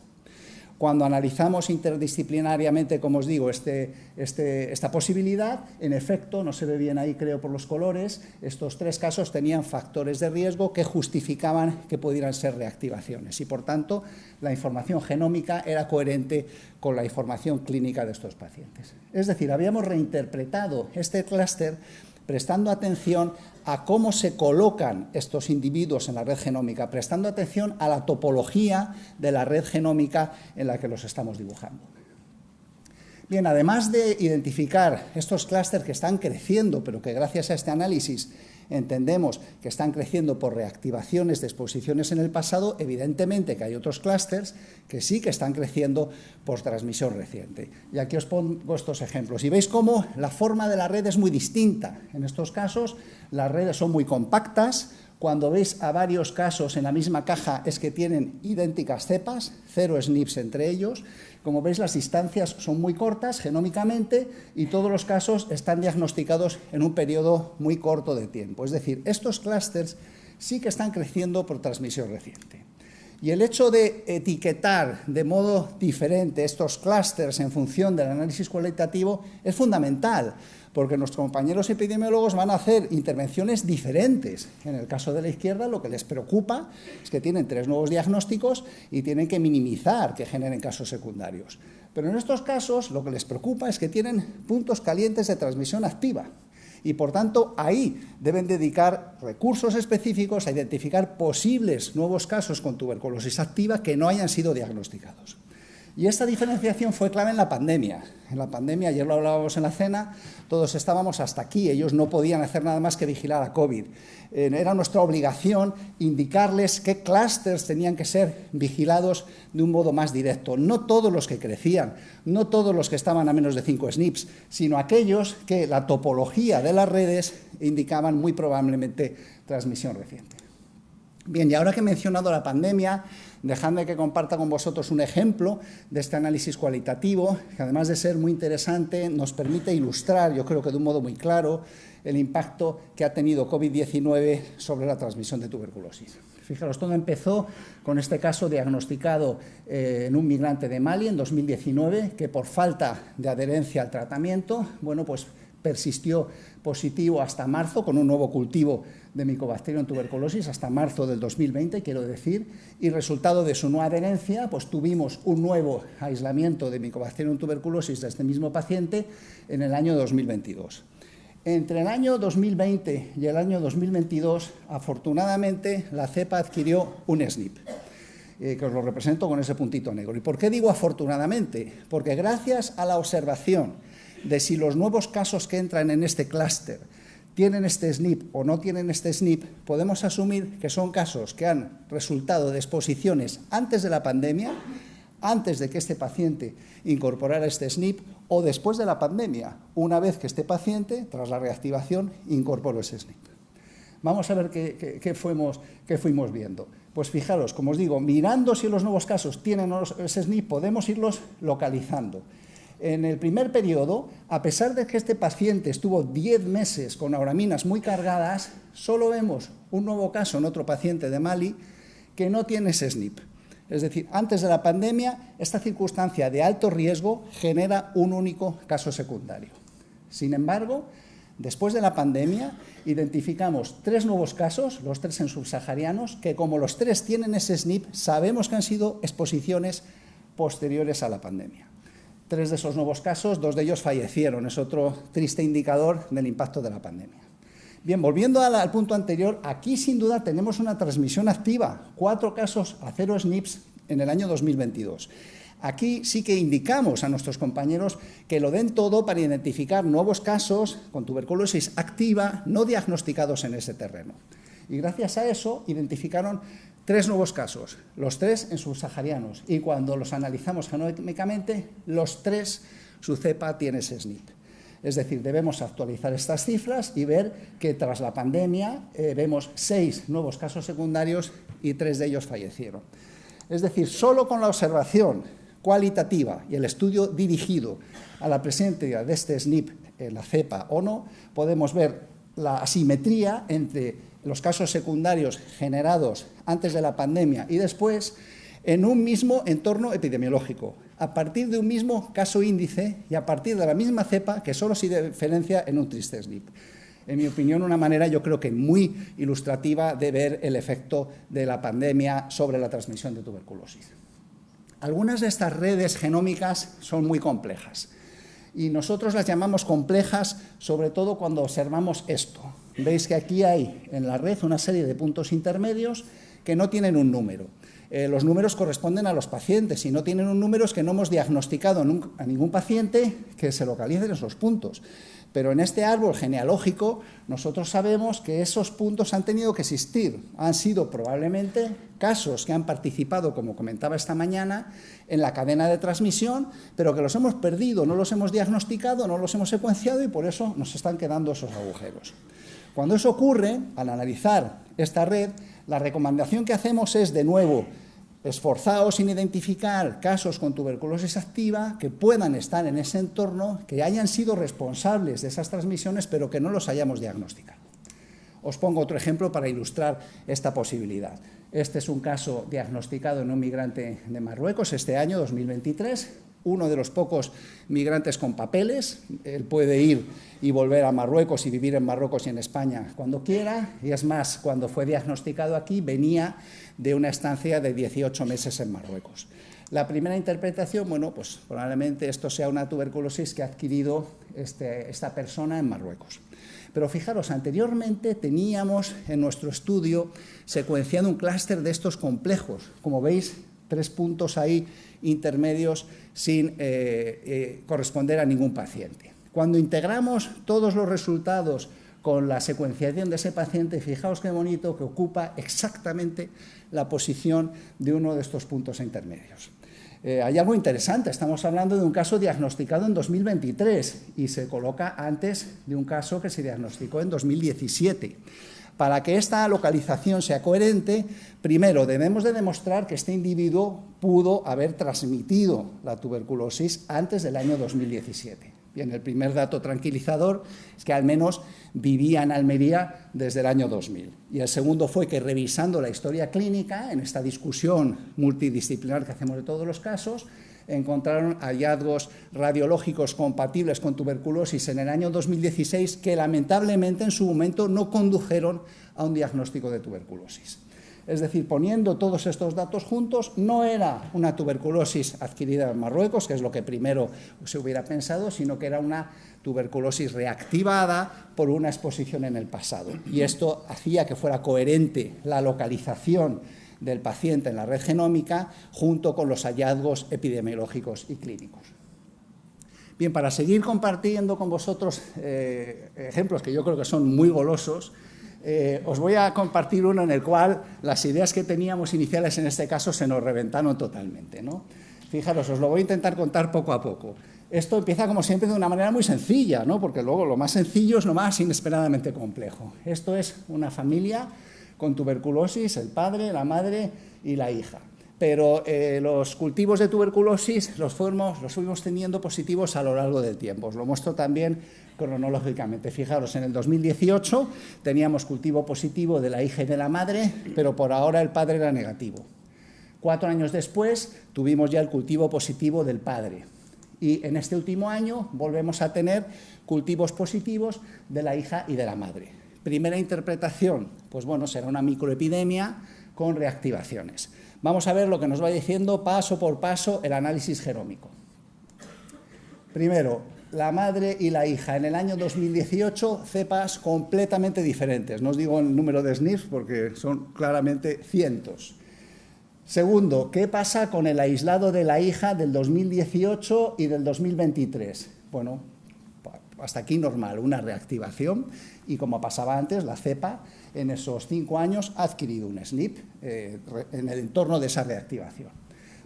Cuando analizamos interdisciplinariamente, como os digo, esta posibilidad, en efecto, no se ve bien ahí, creo, por los colores, estos 3 casos tenían factores de riesgo que justificaban que pudieran ser reactivaciones y, por tanto, la información genómica era coherente con la información clínica de estos pacientes. Es decir, habíamos reinterpretado este clúster prestando atención a cómo se colocan estos individuos en la red genómica, prestando atención a la topología de la red genómica en la que los estamos dibujando. Bien, además de identificar estos clústeres que están creciendo, pero que gracias a este análisis entendemos que están creciendo por reactivaciones de exposiciones en el pasado, evidentemente que hay otros clústeres que sí que están creciendo por transmisión reciente. Y aquí os pongo estos ejemplos. Y veis cómo la forma de la red es muy distinta. En estos casos, las redes son muy compactas. Cuando veis a varios casos en la misma caja es que tienen idénticas cepas, 0 SNPs entre ellos. Como veis, las distancias son muy cortas genómicamente y todos los casos están diagnosticados en un periodo muy corto de tiempo. Es decir, estos clústeres sí que están creciendo por transmisión reciente. Y el hecho de etiquetar de modo diferente estos clústeres en función del análisis cualitativo es fundamental, porque nuestros compañeros epidemiólogos van a hacer intervenciones diferentes. En el caso de la izquierda, lo que les preocupa es que tienen 3 nuevos diagnósticos y tienen que minimizar que generen casos secundarios. Pero en estos casos, lo que les preocupa es que tienen puntos calientes de transmisión activa. Y, por tanto, ahí deben dedicar recursos específicos a identificar posibles nuevos casos con tuberculosis activa que no hayan sido diagnosticados. Y esta diferenciación fue clave en la pandemia. En la pandemia, ayer lo hablábamos en la cena, todos estábamos hasta aquí, ellos no podían hacer nada más que vigilar a COVID. Era nuestra obligación indicarles qué clústeres tenían que ser vigilados de un modo más directo. No todos los que crecían, no todos los que estaban a menos de 5 SNPs, sino aquellos que la topología de las redes indicaban muy probablemente transmisión reciente. Bien, y ahora que he mencionado la pandemia, dejadme que comparta con vosotros un ejemplo de este análisis cualitativo, que además de ser muy interesante, nos permite ilustrar, yo creo que de un modo muy claro, el impacto que ha tenido COVID-19 sobre la transmisión de tuberculosis. Fijaros, todo empezó con este caso diagnosticado en un migrante de Mali en 2019, que por falta de adherencia al tratamiento, bueno, pues persistió positivo hasta marzo con un nuevo cultivo de Mycobacterium tuberculosis hasta marzo del 2020, quiero decir, y resultado de su no adherencia, pues tuvimos un nuevo aislamiento de Mycobacterium tuberculosis de este mismo paciente en el año 2022. Entre el año 2020 y el año 2022, afortunadamente, la cepa adquirió un SNP, que os lo represento con ese puntito negro. ¿Y por qué digo afortunadamente? Porque gracias a la observación de si los nuevos casos que entran en este clúster tienen este SNP o no tienen este SNP, podemos asumir que son casos que han resultado de exposiciones antes de la pandemia, antes de que este paciente incorporara este SNP, o después de la pandemia, una vez que este paciente, tras la reactivación, incorporó ese SNP. Vamos a ver qué fuimos viendo. Pues fijaros, como os digo, mirando si los nuevos casos tienen ese SNP, podemos irlos localizando. En el primer periodo, a pesar de que este paciente estuvo 10 meses con auraminas muy cargadas, solo vemos un nuevo caso en otro paciente de Mali que no tiene ese SNP. Es decir, antes de la pandemia, esta circunstancia de alto riesgo genera un único caso secundario. Sin embargo, después de la pandemia, identificamos 3 nuevos casos, los 3 en subsaharianos, que como los 3 tienen ese SNP, sabemos que han sido exposiciones posteriores a la pandemia. 3 de esos nuevos casos, 2 de ellos fallecieron. Es otro triste indicador del impacto de la pandemia. Bien, volviendo al punto anterior, aquí sin duda tenemos una transmisión activa. 4 casos a 0 SNPs en el año 2022. Aquí sí que indicamos a nuestros compañeros que lo den todo para identificar nuevos casos con tuberculosis activa no diagnosticados en ese terreno. Y gracias a eso identificaron 3 nuevos casos, los 3 en subsaharianos, y cuando los analizamos genómicamente, los 3, su cepa tiene ese SNP. Es decir, debemos actualizar estas cifras y ver que tras la pandemia vemos 6 nuevos casos secundarios y 3 de ellos fallecieron. Es decir, solo con la observación cualitativa y el estudio dirigido a la presencia de este SNP en la cepa o no, podemos ver la asimetría entre los casos secundarios generados antes de la pandemia y después en un mismo entorno epidemiológico, a partir de un mismo caso índice y a partir de la misma cepa que solo se diferencia en un triste SNP. En mi opinión, una manera yo creo que muy ilustrativa de ver el efecto de la pandemia sobre la transmisión de tuberculosis. Algunas de estas redes genómicas son muy complejas y nosotros las llamamos complejas sobre todo cuando observamos esto. Veis que aquí hay en la red una serie de puntos intermedios que no tienen un número. Los números corresponden a los pacientes. Si no tienen un número es que no hemos diagnosticado a ningún paciente que se localice en esos puntos. Pero en este árbol genealógico nosotros sabemos que esos puntos han tenido que existir. Han sido probablemente casos que han participado, como comentaba esta mañana, en la cadena de transmisión, pero que los hemos perdido, no los hemos diagnosticado, no los hemos secuenciado y por eso nos están quedando esos agujeros. Cuando eso ocurre, al analizar esta red, la recomendación que hacemos es, de nuevo, esforzaos en identificar casos con tuberculosis activa que puedan estar en ese entorno, que hayan sido responsables de esas transmisiones, pero que no los hayamos diagnosticado. Os pongo otro ejemplo para ilustrar esta posibilidad. Este es un caso diagnosticado en un migrante de Marruecos este año, 2023, uno de los pocos migrantes con papeles. Él puede ir y volver a Marruecos y vivir en Marruecos y en España cuando quiera. Y es más, cuando fue diagnosticado aquí, venía de una estancia de 18 meses en Marruecos. La primera interpretación, bueno, pues probablemente esto sea una tuberculosis que ha adquirido esta persona en Marruecos. Pero fijaros, anteriormente teníamos en nuestro estudio secuenciado un clúster de estos complejos. Como veis, 3 puntos ahí intermedios sin corresponder a ningún paciente. Cuando integramos todos los resultados con la secuenciación de ese paciente, fijaos qué bonito que ocupa exactamente la posición de uno de estos puntos intermedios. Hay algo interesante, estamos hablando de un caso diagnosticado en 2023 y se coloca antes de un caso que se diagnosticó en 2017. Para que esta localización sea coherente, primero debemos de demostrar que este individuo pudo haber transmitido la tuberculosis antes del año 2017. Bien, el primer dato tranquilizador es que al menos vivía en Almería desde el año 2000. Y el segundo fue que, revisando la historia clínica, en esta discusión multidisciplinar que hacemos de todos los casos, encontraron hallazgos radiológicos compatibles con tuberculosis en el año 2016 que lamentablemente en su momento no condujeron a un diagnóstico de tuberculosis. Es decir, poniendo todos estos datos juntos, no era una tuberculosis adquirida en Marruecos, que es lo que primero se hubiera pensado, sino que era una tuberculosis reactivada por una exposición en el pasado. Y esto hacía que fuera coherente la localización del paciente en la red genómica junto con los hallazgos epidemiológicos y clínicos. Bien, para seguir compartiendo con vosotros ejemplos que yo creo que son muy golosos, os voy a compartir uno en el cual las ideas que teníamos iniciales en este caso se nos reventaron totalmente, ¿no? Fijaros, os lo voy a intentar contar poco a poco. Esto empieza, como siempre, de una manera muy sencilla, ¿no? Porque luego lo más sencillo es lo más inesperadamente complejo. Esto es una familia con tuberculosis, el padre, la madre y la hija. Pero los cultivos de tuberculosis los fuimos teniendo positivos a lo largo del tiempo. Os lo muestro también cronológicamente. Fijaros, en el 2018 teníamos cultivo positivo de la hija y de la madre, pero por ahora el padre era negativo. 4 años después tuvimos ya el cultivo positivo del padre. Y en este último año volvemos a tener cultivos positivos de la hija y de la madre. Primera interpretación, pues bueno, será una microepidemia con reactivaciones. Vamos a ver lo que nos va diciendo paso por paso el análisis genómico. Primero, la madre y la hija. En el año 2018, cepas completamente diferentes. No os digo el número de SNPs porque son claramente cientos. Segundo, ¿qué pasa con el aislado de la hija del 2018 y del 2023? Bueno, hasta aquí normal, una reactivación y, como pasaba antes, la cepa en esos 5 años ha adquirido un SNP en el entorno de esa reactivación.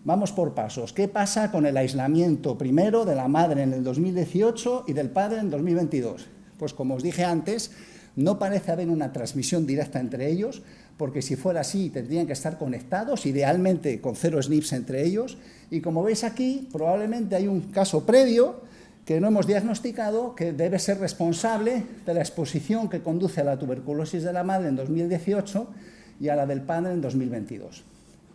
Vamos por pasos. ¿Qué pasa con el aislamiento primero de la madre en el 2018 y del padre en 2022? Pues, como os dije antes, no parece haber una transmisión directa entre ellos, porque si fuera así tendrían que estar conectados, idealmente con 0 SNPs entre ellos, y como veis aquí, probablemente hay un caso previo que no hemos diagnosticado, que debe ser responsable de la exposición que conduce a la tuberculosis de la madre en 2018 y a la del padre en 2022.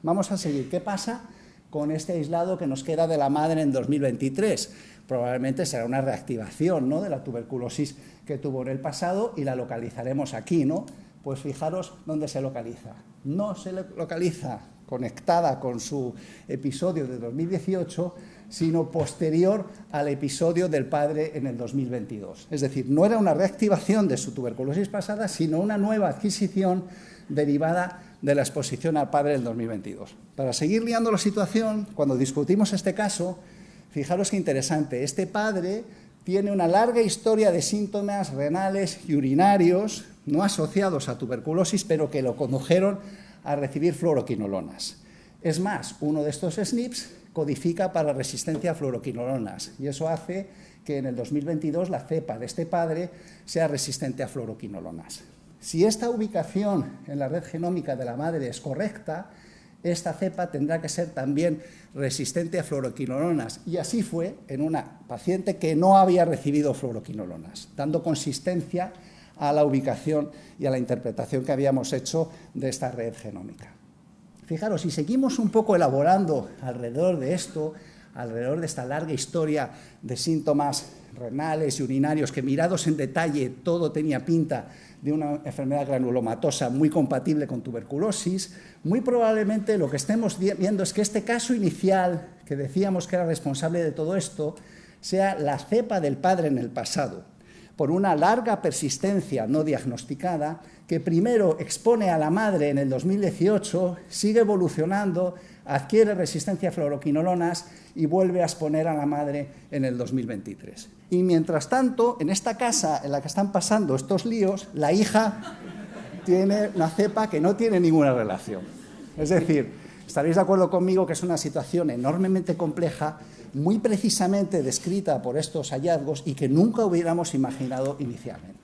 Vamos a seguir. ¿Qué pasa con este aislado que nos queda de la madre en 2023? Probablemente será una reactivación, ¿no?, de la tuberculosis que tuvo en el pasado y la localizaremos aquí, ¿no? Pues fijaros dónde se localiza. No se localiza conectada con su episodio de 2018, sino posterior al episodio del padre en el 2022. Es decir, no era una reactivación de su tuberculosis pasada, sino una nueva adquisición derivada de la exposición al padre del 2022. Para seguir liando la situación, cuando discutimos este caso, fijaros qué interesante, este padre tiene una larga historia de síntomas renales y urinarios no asociados a tuberculosis, pero que lo condujeron a recibir fluoroquinolonas. Es más, uno de estos SNPs codifica para resistencia a fluoroquinolonas y eso hace que en el 2022 la cepa de este padre sea resistente a fluoroquinolonas. Si esta ubicación en la red genómica de la madre es correcta, esta cepa tendrá que ser también resistente a fluoroquinolonas. Y así fue en una paciente que no había recibido fluoroquinolonas, dando consistencia a la ubicación y a la interpretación que habíamos hecho de esta red genómica. Fijaros, si seguimos un poco elaborando alrededor de esto, alrededor de esta larga historia de síntomas renales y urinarios que, mirados en detalle, todo tenía pinta de una enfermedad granulomatosa muy compatible con tuberculosis, muy probablemente lo que estemos viendo es que este caso inicial, que decíamos que era responsable de todo esto, sea la cepa del padre en el pasado, por una larga persistencia no diagnosticada, que primero expone a la madre en el 2018, sigue evolucionando, adquiere resistencia a fluoroquinolonas y vuelve a exponer a la madre en el 2023. Y mientras tanto, en esta casa en la que están pasando estos líos, la hija tiene una cepa que no tiene ninguna relación. Es decir, estaréis de acuerdo conmigo que es una situación enormemente compleja, muy precisamente descrita por estos hallazgos y que nunca hubiéramos imaginado inicialmente.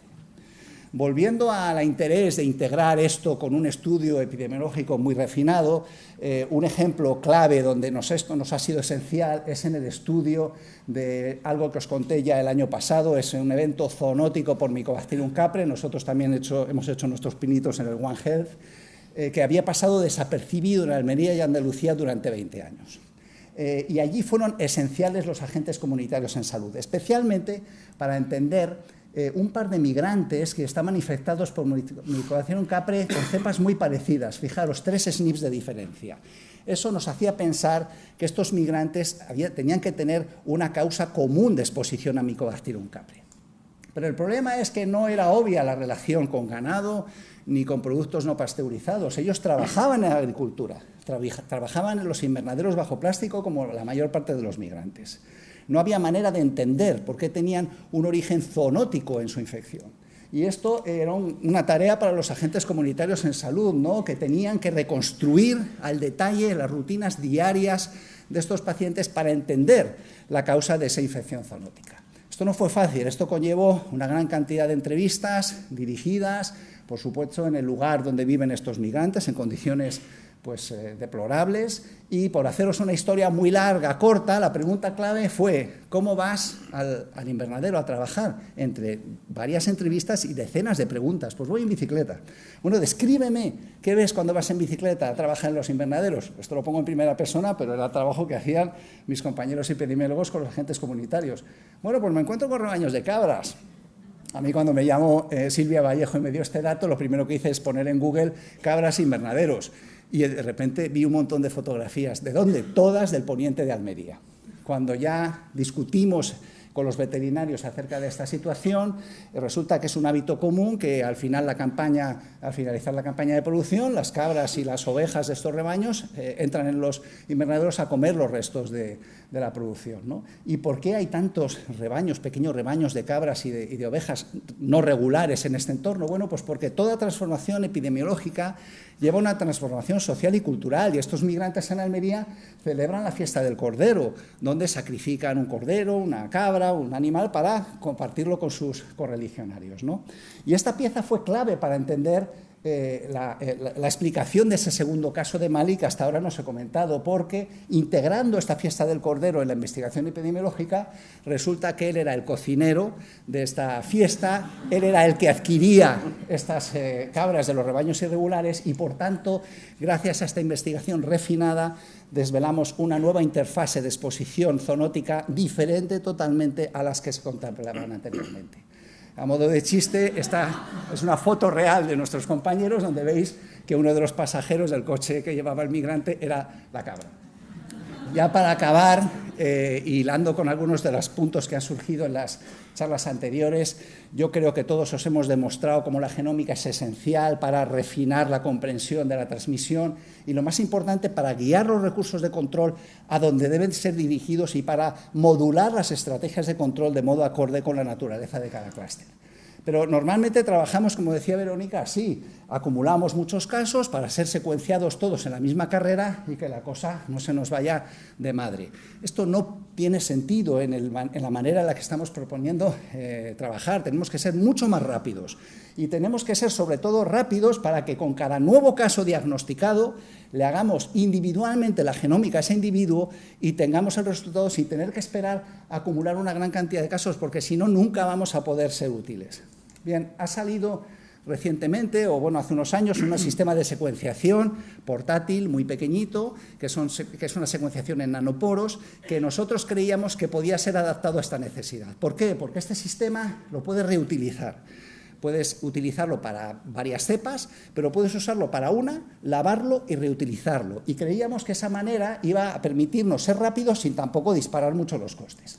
Volviendo al interés de integrar esto con un estudio epidemiológico muy refinado, un ejemplo clave donde esto nos ha sido esencial es en el estudio de algo que os conté ya el año pasado, es un evento zoonótico por Mycobacterium capre. Nosotros también hemos hecho nuestros pinitos en el One Health, que había pasado desapercibido en Almería y Andalucía durante 20 años. Y allí fueron esenciales los agentes comunitarios en salud, especialmente para entender un par de migrantes que estaban infectados por Mycobacterium capre con cepas muy parecidas. Fijaros, 3 SNPs de diferencia. Eso nos hacía pensar que estos migrantes tenían que tener una causa común de exposición a Mycobacterium capre. Pero el problema es que no era obvia la relación con ganado ni con productos no pasteurizados. Ellos trabajaban en la agricultura, trabajaban en los invernaderos bajo plástico como la mayor parte de los migrantes. No había manera de entender por qué tenían un origen zoonótico en su infección. Y esto era una tarea para los agentes comunitarios en salud, ¿no?, que tenían que reconstruir al detalle las rutinas diarias de estos pacientes para entender la causa de esa infección zoonótica. Esto no fue fácil, esto conllevó una gran cantidad de entrevistas dirigidas, por supuesto, en el lugar donde viven estos migrantes, en condiciones deplorables, y por haceros una historia muy larga, corta, la pregunta clave fue: ¿cómo vas al invernadero a trabajar? Entre varias entrevistas y decenas de preguntas. Pues voy en bicicleta. Bueno, descríbeme qué ves cuando vas en bicicleta a trabajar en los invernaderos. Esto lo pongo en primera persona, pero era el trabajo que hacían mis compañeros epidemiólogos con los agentes comunitarios. Bueno, pues me encuentro con rebaños de cabras. A mí, cuando me llamó Silvia Vallejo y me dio este dato, lo primero que hice es poner en Google cabras invernaderos. Y de repente vi un montón de fotografías. ¿De dónde? Todas del poniente de Almería. Cuando ya discutimos con los veterinarios acerca de esta situación, resulta que es un hábito común que al finalizar la campaña de producción, las cabras y las ovejas de estos rebaños entran en los invernaderos a comer los restos de la producción, ¿no? ¿Y por qué hay tantos rebaños, pequeños rebaños de cabras y de ovejas no regulares en este entorno? Bueno, pues porque toda transformación epidemiológica lleva una transformación social y cultural, y estos migrantes en Almería celebran la fiesta del cordero, donde sacrifican un cordero, una cabra, un animal para compartirlo con sus correligionarios, ¿no? Y esta pieza fue clave para entender la explicación de ese segundo caso de Mali, que hasta ahora no os he comentado, porque integrando esta fiesta del cordero en la investigación epidemiológica, resulta que él era el cocinero de esta fiesta, él era el que adquiría estas cabras de los rebaños irregulares, y por tanto, gracias a esta investigación refinada, desvelamos una nueva interfase de exposición zoonótica diferente totalmente a las que se contemplaban anteriormente. A modo de chiste, esta es una foto real de nuestros compañeros, donde veis que uno de los pasajeros del coche que llevaba el migrante era la cabra. ya para acabar, hilando con algunos de los puntos que han surgido en las charlas anteriores, yo creo que todos os hemos demostrado cómo la genómica es esencial para refinar la comprensión de la transmisión y, lo más importante, para guiar los recursos de control a donde deben ser dirigidos y para modular las estrategias de control de modo acorde con la naturaleza de cada clúster. Pero normalmente trabajamos, como decía Verónica, así. Acumulamos muchos casos para ser secuenciados todos en la misma carrera y que la cosa no se nos vaya de madre. Esto no tiene sentido en la manera en la que estamos proponiendo trabajar. Tenemos que ser mucho más rápidos y tenemos que ser sobre todo rápidos para que con cada nuevo caso diagnosticado le hagamos individualmente la genómica a ese individuo y tengamos el resultado sin tener que esperar a acumular una gran cantidad de casos, porque si no, nunca vamos a poder ser útiles. Bien, ha salido recientemente, o bueno, hace unos años, un sistema de secuenciación portátil muy pequeñito, que es una secuenciación en nanoporos, que nosotros creíamos que podía ser adaptado a esta necesidad. ¿Por qué? Porque este sistema lo puedes reutilizar. Puedes utilizarlo para varias cepas, pero puedes usarlo para una, lavarlo y reutilizarlo. Y creíamos que esa manera iba a permitirnos ser rápidos sin tampoco disparar mucho los costes.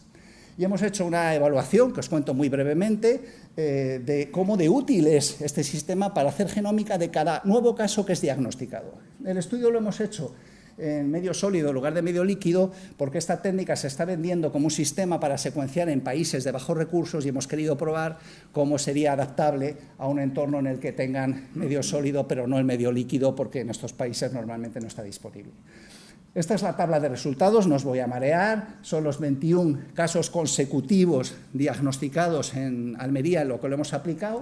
Y hemos hecho una evaluación, que os cuento muy brevemente, de cómo de útil es este sistema para hacer genómica de cada nuevo caso que es diagnosticado. El estudio lo hemos hecho en medio sólido en lugar de medio líquido, porque esta técnica se está vendiendo como un sistema para secuenciar en países de bajos recursos y hemos querido probar cómo sería adaptable a un entorno en el que tengan medio sólido, pero no el medio líquido, porque en estos países normalmente no está disponible. Esta es la tabla de resultados, no os voy a marear, son los 21 casos consecutivos diagnosticados en Almería en lo que lo hemos aplicado.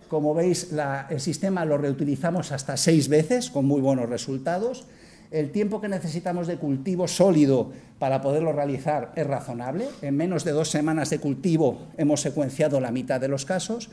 Como veis, el sistema lo reutilizamos hasta 6 veces con muy buenos resultados. El tiempo que necesitamos de cultivo sólido para poderlo realizar es razonable. En menos de 2 semanas de cultivo hemos secuenciado la mitad de los casos.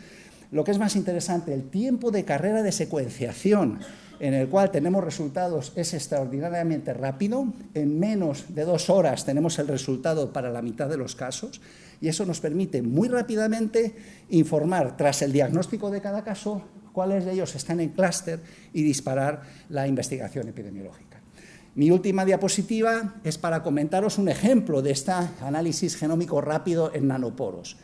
Lo que es más interesante, el tiempo de carrera de secuenciación en el cual tenemos resultados es extraordinariamente rápido. En menos de 2 horas tenemos el resultado para la mitad de los casos y eso nos permite muy rápidamente informar, tras el diagnóstico de cada caso, cuáles de ellos están en clúster y disparar la investigación epidemiológica. Mi última diapositiva es para comentaros un ejemplo de este análisis genómico rápido en nanoporos.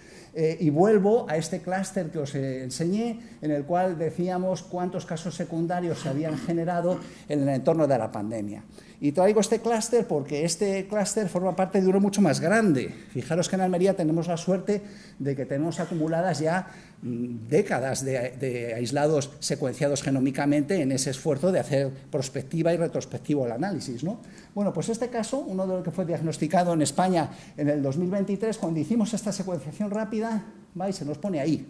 Y vuelvo a este clúster que os enseñé, en el cual decíamos cuántos casos secundarios se habían generado en el entorno de la pandemia. Y traigo este clúster porque este clúster forma parte de uno mucho más grande. Fijaros que en Almería tenemos la suerte de que tenemos acumuladas ya décadas de aislados secuenciados genómicamente en ese esfuerzo de hacer prospectiva y retrospectivo el análisis, ¿no? Bueno, pues este caso, uno de los que fue diagnosticado en España en el 2023, cuando hicimos esta secuenciación rápida, va y se nos pone ahí.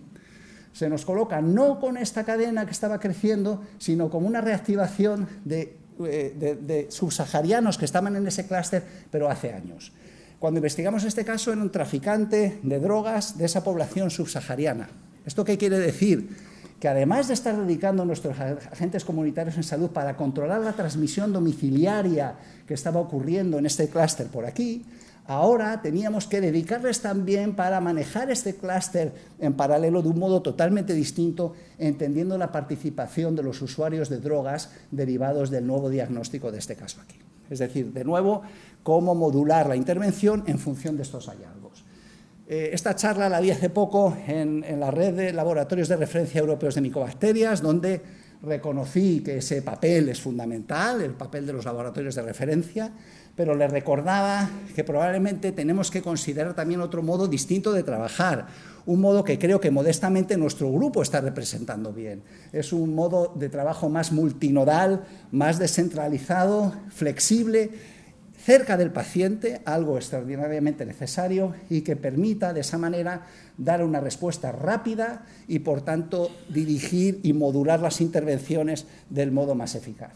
Se nos coloca no con esta cadena que estaba creciendo, sino como una reactivación de subsaharianos que estaban en ese clúster, pero hace años. Cuando investigamos este caso, era un traficante de drogas de esa población subsahariana. ¿Esto qué quiere decir? Que además de estar dedicando a nuestros agentes comunitarios en salud para controlar la transmisión domiciliaria que estaba ocurriendo en este clúster por aquí, ahora teníamos que dedicarles también para manejar este clúster en paralelo de un modo totalmente distinto, entendiendo la participación de los usuarios de drogas derivados del nuevo diagnóstico de este caso aquí. Es decir, de nuevo, cómo modular la intervención en función de estos hallazgos. Esta charla la di hace poco en la red de laboratorios de referencia europeos de micobacterias, donde reconocí que ese papel es fundamental, el papel de los laboratorios de referencia, pero les recordaba que probablemente tenemos que considerar también otro modo distinto de trabajar, un modo que creo que modestamente nuestro grupo está representando bien. Es un modo de trabajo más multinodal, más descentralizado, flexible, cerca del paciente, algo extraordinariamente necesario y que permita de esa manera dar una respuesta rápida y, por tanto, dirigir y modular las intervenciones del modo más eficaz.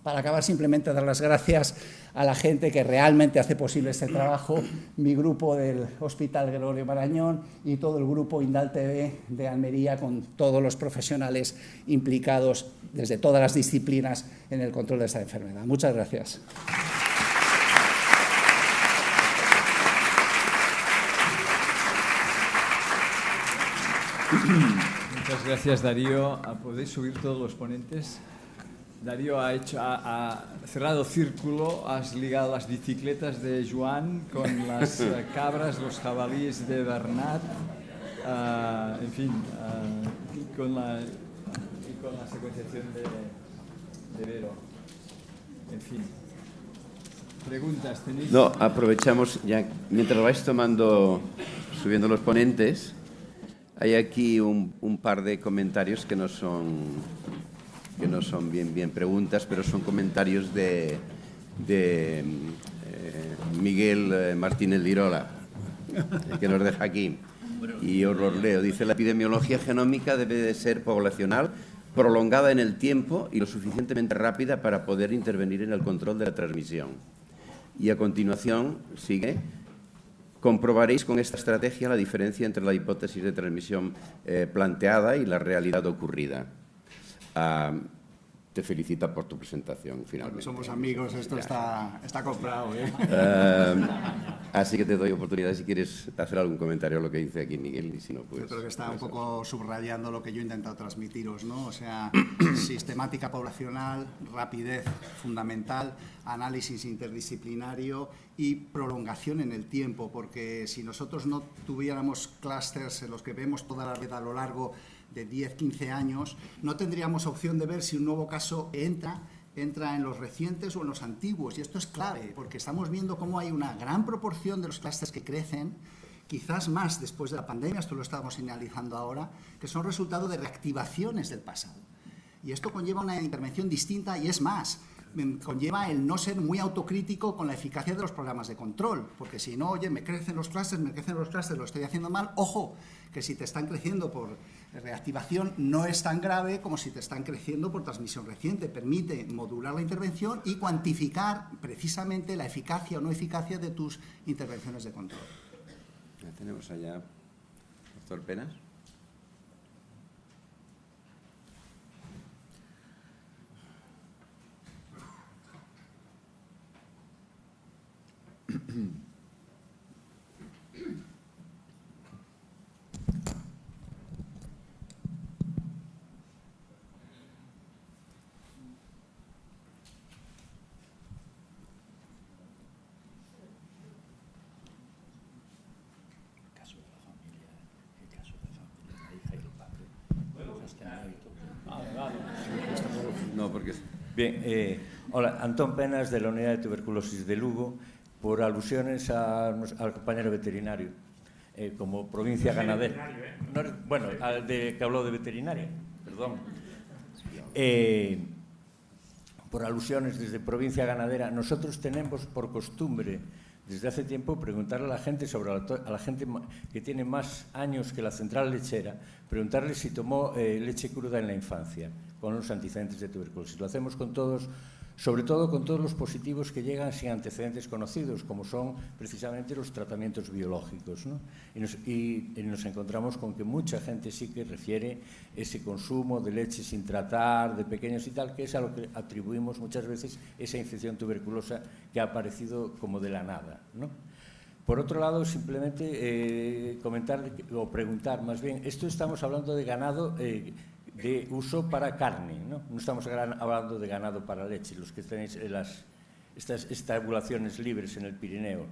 Para acabar, simplemente dar las gracias a la gente que realmente hace posible este trabajo, mi grupo del Hospital Gregorio Marañón y todo el grupo Indal TV de Almería, con todos los profesionales implicados desde todas las disciplinas en el control de esta enfermedad. Muchas gracias. Muchas gracias, Darío. ¿Podéis subir todos los ponentes? Darío ha cerrado círculo, has ligado las bicicletas de Joan con las cabras, los jabalíes de Bernat, en fin, y con la secuenciación de Vero. En fin. ¿Preguntas tenéis? No, aprovechamos ya, mientras vais subiendo los ponentes, hay aquí un par de comentarios que no son bien preguntas, pero son comentarios de Miguel Martínez Lirola, que nos deja aquí. Y os los leo. Dice: la epidemiología genómica debe de ser poblacional, prolongada en el tiempo y lo suficientemente rápida para poder intervenir en el control de la transmisión. Y a continuación sigue: comprobaréis con esta estrategia la diferencia entre la hipótesis de transmisión planteada y la realidad ocurrida. Te felicita por tu presentación, finalmente. Somos amigos, esto está comprado, ¿eh? Así que te doy oportunidad si quieres hacer algún comentario a lo que dice aquí Miguel, y si no, pues... Yo creo que está un poco subrayando lo que yo he intentado transmitiros, ¿no? O sea, sistemática poblacional, rapidez fundamental, análisis interdisciplinario y prolongación en el tiempo, porque si nosotros no tuviéramos clústeres en los que vemos toda la red a lo largo de 10, 15 años, no tendríamos opción de ver si un nuevo caso entra en los recientes o en los antiguos. Y esto es clave, porque estamos viendo cómo hay una gran proporción de los clústeres que crecen, quizás más después de la pandemia, esto lo estamos señalizando ahora, que son resultado de reactivaciones del pasado. Y esto conlleva una intervención distinta y es más, conlleva el no ser muy autocrítico con la eficacia de los programas de control, porque si no, oye, me crecen los clústeres, lo estoy haciendo mal, ojo, que si te están creciendo por reactivación no es tan grave como si te están creciendo por transmisión reciente. Permite modular la intervención y cuantificar precisamente la eficacia o no eficacia de tus intervenciones de control. Ya tenemos allá, doctor Penas. No, porque... Bien, hola, Antón Penas, de la Unidad de Tuberculosis de Lugo, por alusiones al compañero veterinario, como provincia ganadera. No, bueno, al que habló de veterinaria, perdón. Por alusiones desde provincia ganadera, nosotros tenemos por costumbre, desde hace tiempo, preguntarle a la gente, a la gente que tiene más años que la central lechera, preguntarle si tomó leche cruda en la infancia, con los antecedentes de tuberculosis. Lo hacemos con todos, sobre todo con todos los positivos que llegan sin antecedentes conocidos, como son precisamente los tratamientos biológicos, ¿no? Y nos encontramos con que mucha gente sí que refiere ese consumo de leche sin tratar, de pequeños y tal, que es a lo que atribuimos muchas veces esa infección tuberculosa que ha aparecido como de la nada, ¿no? Por otro lado, simplemente comentar o preguntar, más bien, esto estamos hablando de ganado de uso para carne, ¿no? No estamos hablando de ganado para leche. Los que tenéis estas estabulaciones libres en el Pirineo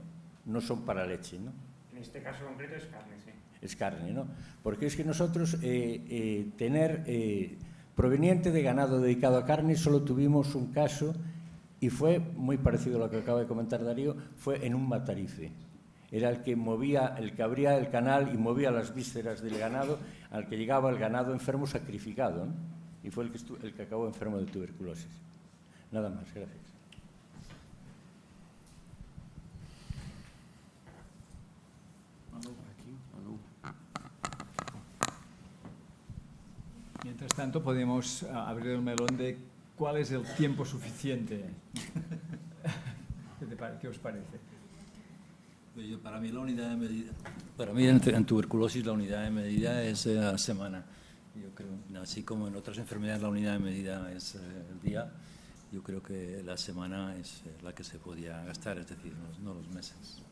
no son para leche, ¿no? En este caso concreto es carne, sí. Es carne, ¿no? Porque es que nosotros proveniente de ganado dedicado a carne solo tuvimos un caso y fue muy parecido a lo que acaba de comentar Darío, fue en un matarife. Era el que abría el canal y movía las vísceras del ganado, al que llegaba el ganado enfermo sacrificado, ¿no? Y fue el que acabó enfermo de tuberculosis. Nada más, gracias. Mientras tanto, podemos abrir el melón de cuál es el tiempo suficiente. ¿Qué os parece? Para mí la unidad de medida, para mí en tuberculosis la unidad de medida es la semana. Yo creo, así como en otras enfermedades la unidad de medida es el día, yo creo que la semana es la que se podía gastar, es decir, no los meses.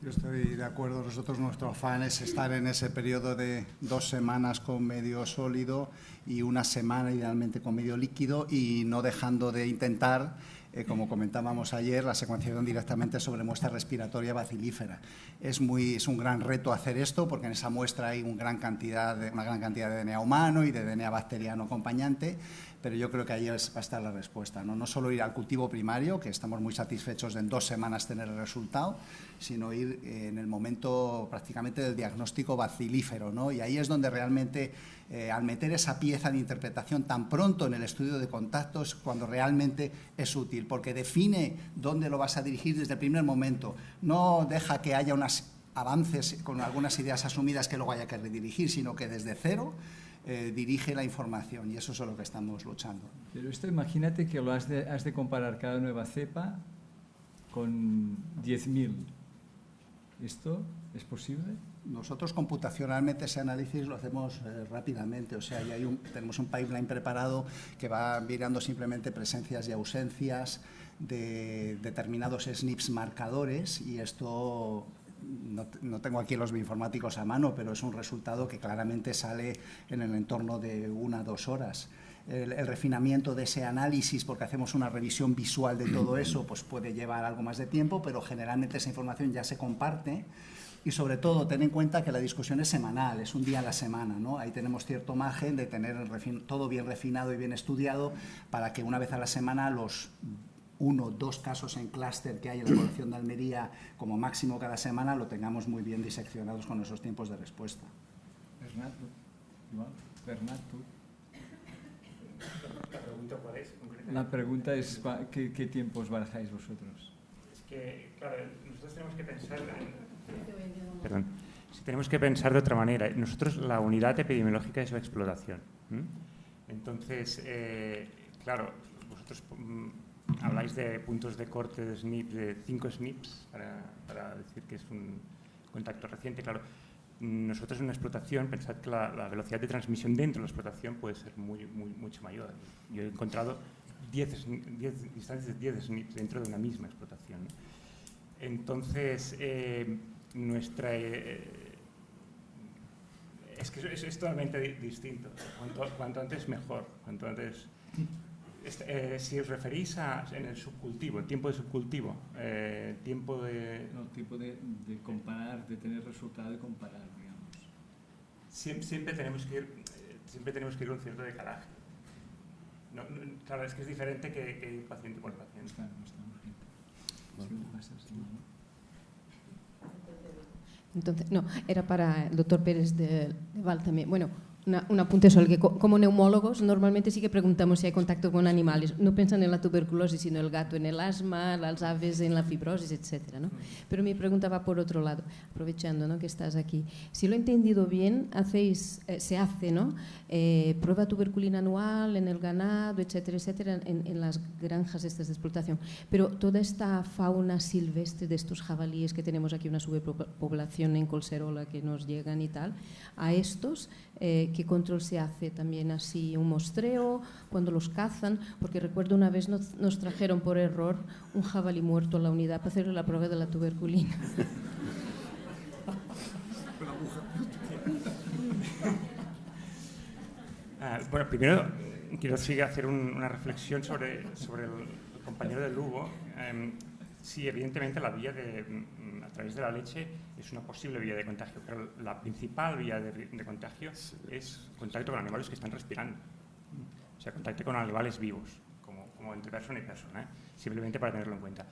Yo estoy de acuerdo. Nosotros, nuestro afán es estar en ese periodo de 2 semanas con medio sólido y 1 semana idealmente con medio líquido, y no dejando de intentar, como comentábamos ayer, la secuenciación directamente sobre muestra respiratoria bacilífera. Es un gran reto hacer esto, porque en esa muestra hay una gran cantidad de DNA humano y de DNA bacteriano acompañante, pero yo creo que ahí va a estar la respuesta, ¿no? No solo ir al cultivo primario, que estamos muy satisfechos de en 2 semanas tener el resultado, sino ir en el momento prácticamente del diagnóstico bacilífero, ¿no? Y ahí es donde realmente, al meter esa pieza de interpretación tan pronto en el estudio de contactos, cuando realmente es útil, porque define dónde lo vas a dirigir desde el primer momento. No deja que haya unos avances con algunas ideas asumidas que luego haya que redirigir, sino que desde cero dirige la información, y eso es a lo que estamos luchando. Pero esto, imagínate que has de comparar cada nueva cepa con 10.000. ¿Esto es posible? Nosotros computacionalmente ese análisis lo hacemos rápidamente, o sea, tenemos un pipeline preparado que va mirando simplemente presencias y ausencias de determinados SNPs marcadores, y esto no tengo aquí los bioinformáticos a mano, pero es un resultado que claramente sale en el entorno de 1 a 2 horas. El refinamiento de ese análisis, porque hacemos una revisión visual de todo eso, pues puede llevar algo más de tiempo, pero generalmente esa información ya se comparte. Y sobre todo, ten en cuenta que la discusión es semanal, es un día a la semana, ¿no? Ahí tenemos cierto margen de tener todo bien refinado y bien estudiado, para que una vez a la semana los 1 o 2 casos en clúster que hay en la población de Almería, como máximo cada semana, lo tengamos muy bien diseccionados con esos tiempos de respuesta. Bernat, ¿tú? La pregunta, ¿cuál es? La pregunta es, ¿qué tiempos barajáis vosotros? Es que, claro, nosotros tenemos que pensar... tenemos que pensar de otra manera. Nosotros, la unidad epidemiológica es la explotación. Entonces, claro, vosotros habláis de puntos de corte de SNP, de 5 SNPs, para decir que es un contacto reciente. Claro, nosotros en una explotación, pensad que la velocidad de transmisión dentro de la explotación puede ser mucho mayor. Yo he encontrado 10 distancias de 10 SNPs dentro de una misma explotación, ¿no? Entonces, es que es totalmente distinto. Cuanto antes mejor. Cuanto antes, si os referís en el subcultivo, el tiempo de subcultivo, tiempo de... No, tiempo de comparar, de tener resultado y comparar, digamos. Siempre tenemos que ir con cierto decalaje. Claro, es que es diferente que ir paciente por paciente. Claro, no estamos bien. Entonces, no, era para el doctor Pérez de Val también. Bueno, un apunte sobre que como neumólogos normalmente sí que preguntamos si hay contacto con animales. No piensan en la tuberculosis, sino el gato en el asma, las aves en la fibrosis, etcétera, ¿no? Pero mi pregunta va por otro lado, aprovechando, ¿no?, que estás aquí. Si lo he entendido bien, se hace, ¿no?, prueba tuberculina anual en el ganado, etcétera, etcétera, en las granjas estas de explotación. Pero toda esta fauna silvestre de estos jabalíes que tenemos aquí, una superpoblación en Collserola que nos llegan y tal, a estos... ¿qué control se hace? También así un muestreo cuando los cazan, porque recuerdo una vez nos trajeron por error un jabalí muerto a la unidad para hacerle la prueba de la tuberculina. Bueno, primero quiero hacer una reflexión sobre el compañero de Lugo. Sí, evidentemente la vía a través de la leche es una posible vía de contagio, pero la principal vía de contagio es contacto con animales que están respirando. O sea, contacto con animales vivos, como entre persona y persona, simplemente para tenerlo en cuenta.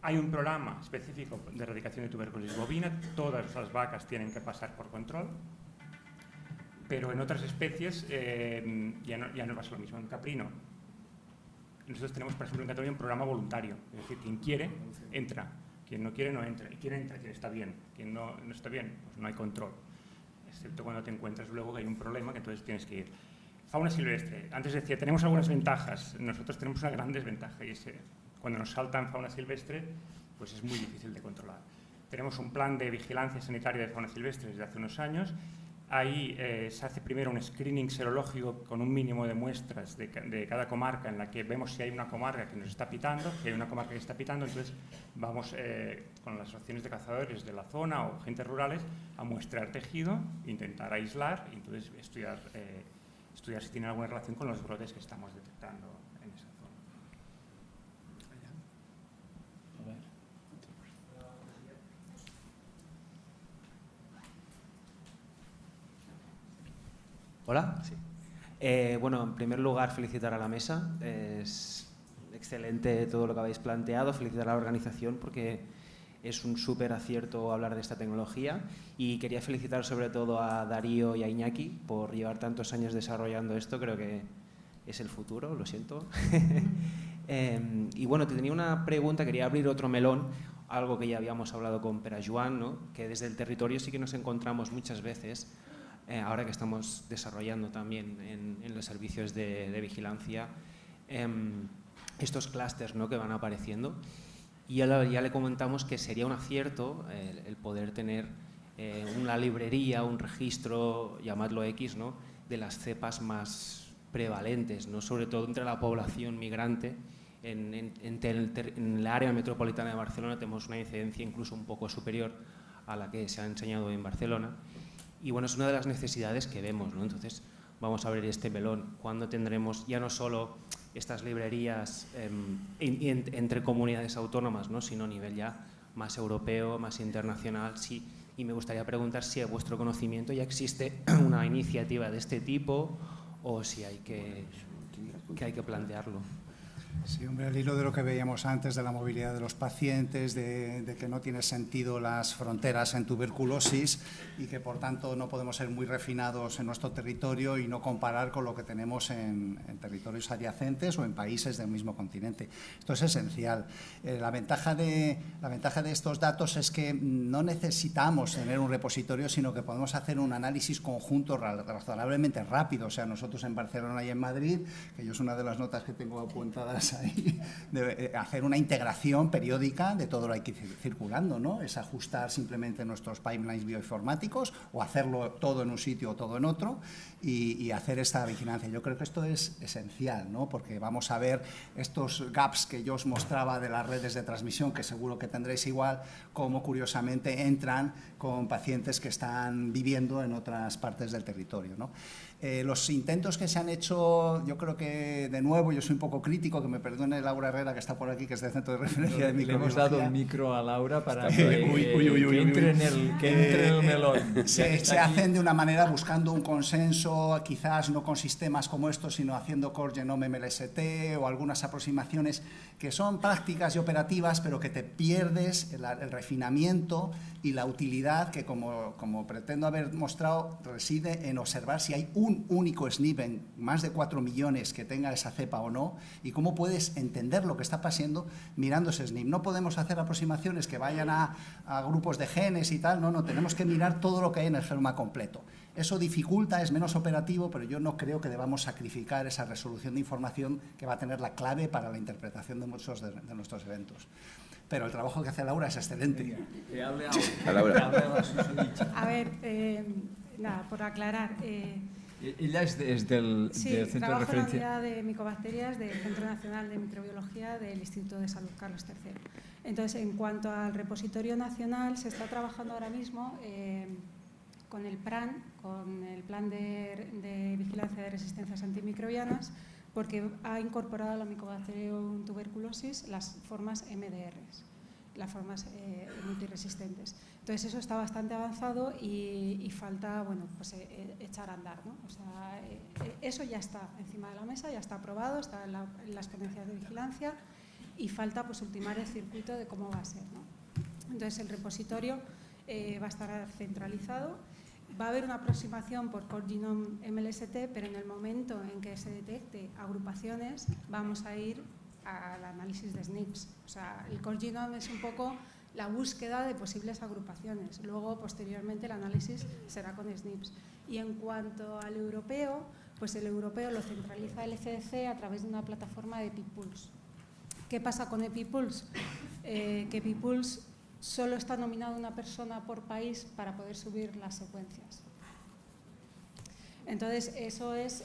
Hay un programa específico de erradicación de tuberculosis bovina, todas las vacas tienen que pasar por control, pero en otras especies ya no pasa lo mismo. En caprino, nosotros tenemos, por ejemplo, en Cataluña un programa voluntario, es decir, quien quiere, entra, quien no quiere, no entra, y quien entra, quien está bien, quien no está bien, pues no hay control, excepto cuando te encuentras luego que hay un problema que entonces tienes que ir. Fauna silvestre, antes decía, tenemos algunas ventajas, nosotros tenemos una gran desventaja, y es cuando nos saltan fauna silvestre, pues es muy difícil de controlar. Tenemos un plan de vigilancia sanitaria de fauna silvestre desde hace unos años, Ahí se hace primero un screening serológico con un mínimo de muestras de cada comarca, en la que vemos si hay una comarca que nos está pitando, si hay una comarca que está pitando, entonces vamos con las asociaciones de cazadores de la zona o gentes rurales a muestrar tejido, intentar aislar y entonces estudiar si tiene alguna relación con los brotes que estamos detectando en esa zona. Hola. Sí. Bueno, en primer lugar, felicitar a la mesa. Es excelente todo lo que habéis planteado. Felicitar a la organización porque es un súper acierto hablar de esta tecnología. Y quería felicitar sobre todo a Darío y a Iñaki por llevar tantos años desarrollando esto. Creo que es el futuro, lo siento. Y bueno, te tenía una pregunta, quería abrir otro melón, algo que ya habíamos hablado con Pere Joan, ¿no? Que desde el territorio sí que nos encontramos muchas veces, ahora que estamos desarrollando también en los servicios de vigilancia, estos clústeres, ¿no? Que van apareciendo. Y ya le comentamos que sería un acierto el poder tener una librería, un registro, llamadlo X, ¿no? De las cepas más prevalentes, ¿no? Sobre todo entre la población migrante. En el área metropolitana de Barcelona tenemos una incidencia incluso un poco superior a la que se ha enseñado en Barcelona. Y bueno, es una de las necesidades que vemos, ¿no? Entonces, vamos a abrir este melón. ¿Cuándo tendremos ya no solo estas librerías entre comunidades autónomas, ¿no? Sino a nivel ya más europeo, más internacional? Sí. Y me gustaría preguntar si a vuestro conocimiento ya existe una iniciativa de este tipo o si hay que plantearlo. Sí, hombre, al hilo de lo que veíamos antes de la movilidad de los pacientes, de que no tiene sentido las fronteras en tuberculosis y que por tanto no podemos ser muy refinados en nuestro territorio y no comparar con lo que tenemos en territorios adyacentes o en países del mismo continente. Esto es esencial. La ventaja de estos datos es que no necesitamos tener un repositorio, sino que podemos hacer un análisis conjunto razonablemente rápido. O sea, nosotros en Barcelona y en Madrid, que yo es una de las notas que tengo apuntadas ahí, de hacer una integración periódica de todo lo que hay circulando, ¿no? Es ajustar simplemente nuestros pipelines bioinformáticos o hacerlo todo en un sitio o todo en otro y hacer esta vigilancia. Yo creo que esto es esencial, ¿no? Porque vamos a ver estos gaps que yo os mostraba de las redes de transmisión, que seguro que tendréis igual, cómo curiosamente entran con pacientes que están viviendo en otras partes del territorio, ¿no? Los intentos que se han hecho, yo creo que, de nuevo, yo soy un poco crítico, que me perdone Laura Herrera, que está por aquí, que es del Centro de Referencia de Microbiología. Le hemos dado el micro a Laura para que entre en el melón. Se hacen de una manera buscando un consenso, quizás no con sistemas como estos, sino haciendo Core Genome MLST o algunas aproximaciones que son prácticas y operativas, pero que te pierdes el refinamiento y la utilidad que, como pretendo haber mostrado, reside en observar si hay un único SNP en más de 4 millones que tenga esa cepa o no, y cómo puedes entender lo que está pasando mirando ese SNP. No podemos hacer aproximaciones que vayan a grupos de genes y tal, no, tenemos que mirar todo lo que hay en el genoma completo. Eso dificulta, es menos operativo, pero yo no creo que debamos sacrificar esa resolución de información que va a tener la clave para la interpretación de muchos de nuestros eventos. Pero el trabajo que hace Laura es excelente. A ver, nada, por aclarar. Ella es del Centro de trabajo Referencia. en la unidad de micobacterias del Centro Nacional de Microbiología del Instituto de Salud Carlos III. Entonces, en cuanto al repositorio nacional, se está trabajando ahora mismo con el PRAN, con el Plan de Vigilancia de Resistencias Antimicrobianas, porque ha incorporado a la Mycobacterium tuberculosis las formas MDRs, las formas multiresistentes. Entonces, eso está bastante avanzado y falta, bueno, pues echar a andar, ¿no? O sea, eso ya está encima de la mesa, ya está aprobado, está en las ponencias de vigilancia y falta, pues, ultimar el circuito de cómo va a ser, ¿no? Entonces, el repositorio va a estar centralizado. Va a haber una aproximación por Core Genome MLST, pero en el momento en que se detecte agrupaciones vamos a ir al análisis de SNPs. O sea, el Core Genome es un poco la búsqueda de posibles agrupaciones. Luego, posteriormente, el análisis será con SNPs. Y en cuanto al europeo, pues el europeo lo centraliza el ECDC a través de una plataforma de EpiPulse. ¿Qué pasa con EpiPulse? Que EpiPulse solo está nominado una persona por país para poder subir las secuencias. Entonces, eso es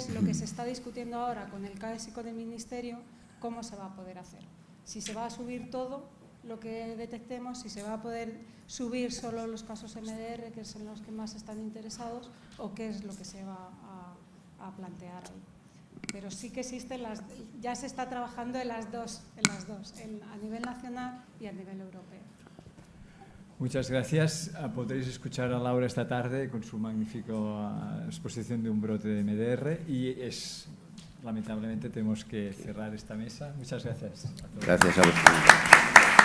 lo que se está discutiendo ahora con el CAES y con el Ministerio, cómo se va a poder hacer. Si se va a subir todo lo que detectemos, si se va a poder subir solo los casos MDR, que son los que más están interesados, o qué es lo que se va a plantear ahí. Pero sí que existen ya se está trabajando en las dos, a nivel nacional y a nivel europeo. Muchas gracias. Podréis escuchar a Laura esta tarde con su magnífica exposición de un brote de MDR y lamentablemente tenemos que cerrar esta mesa. Muchas gracias a todos. Gracias a vosotros.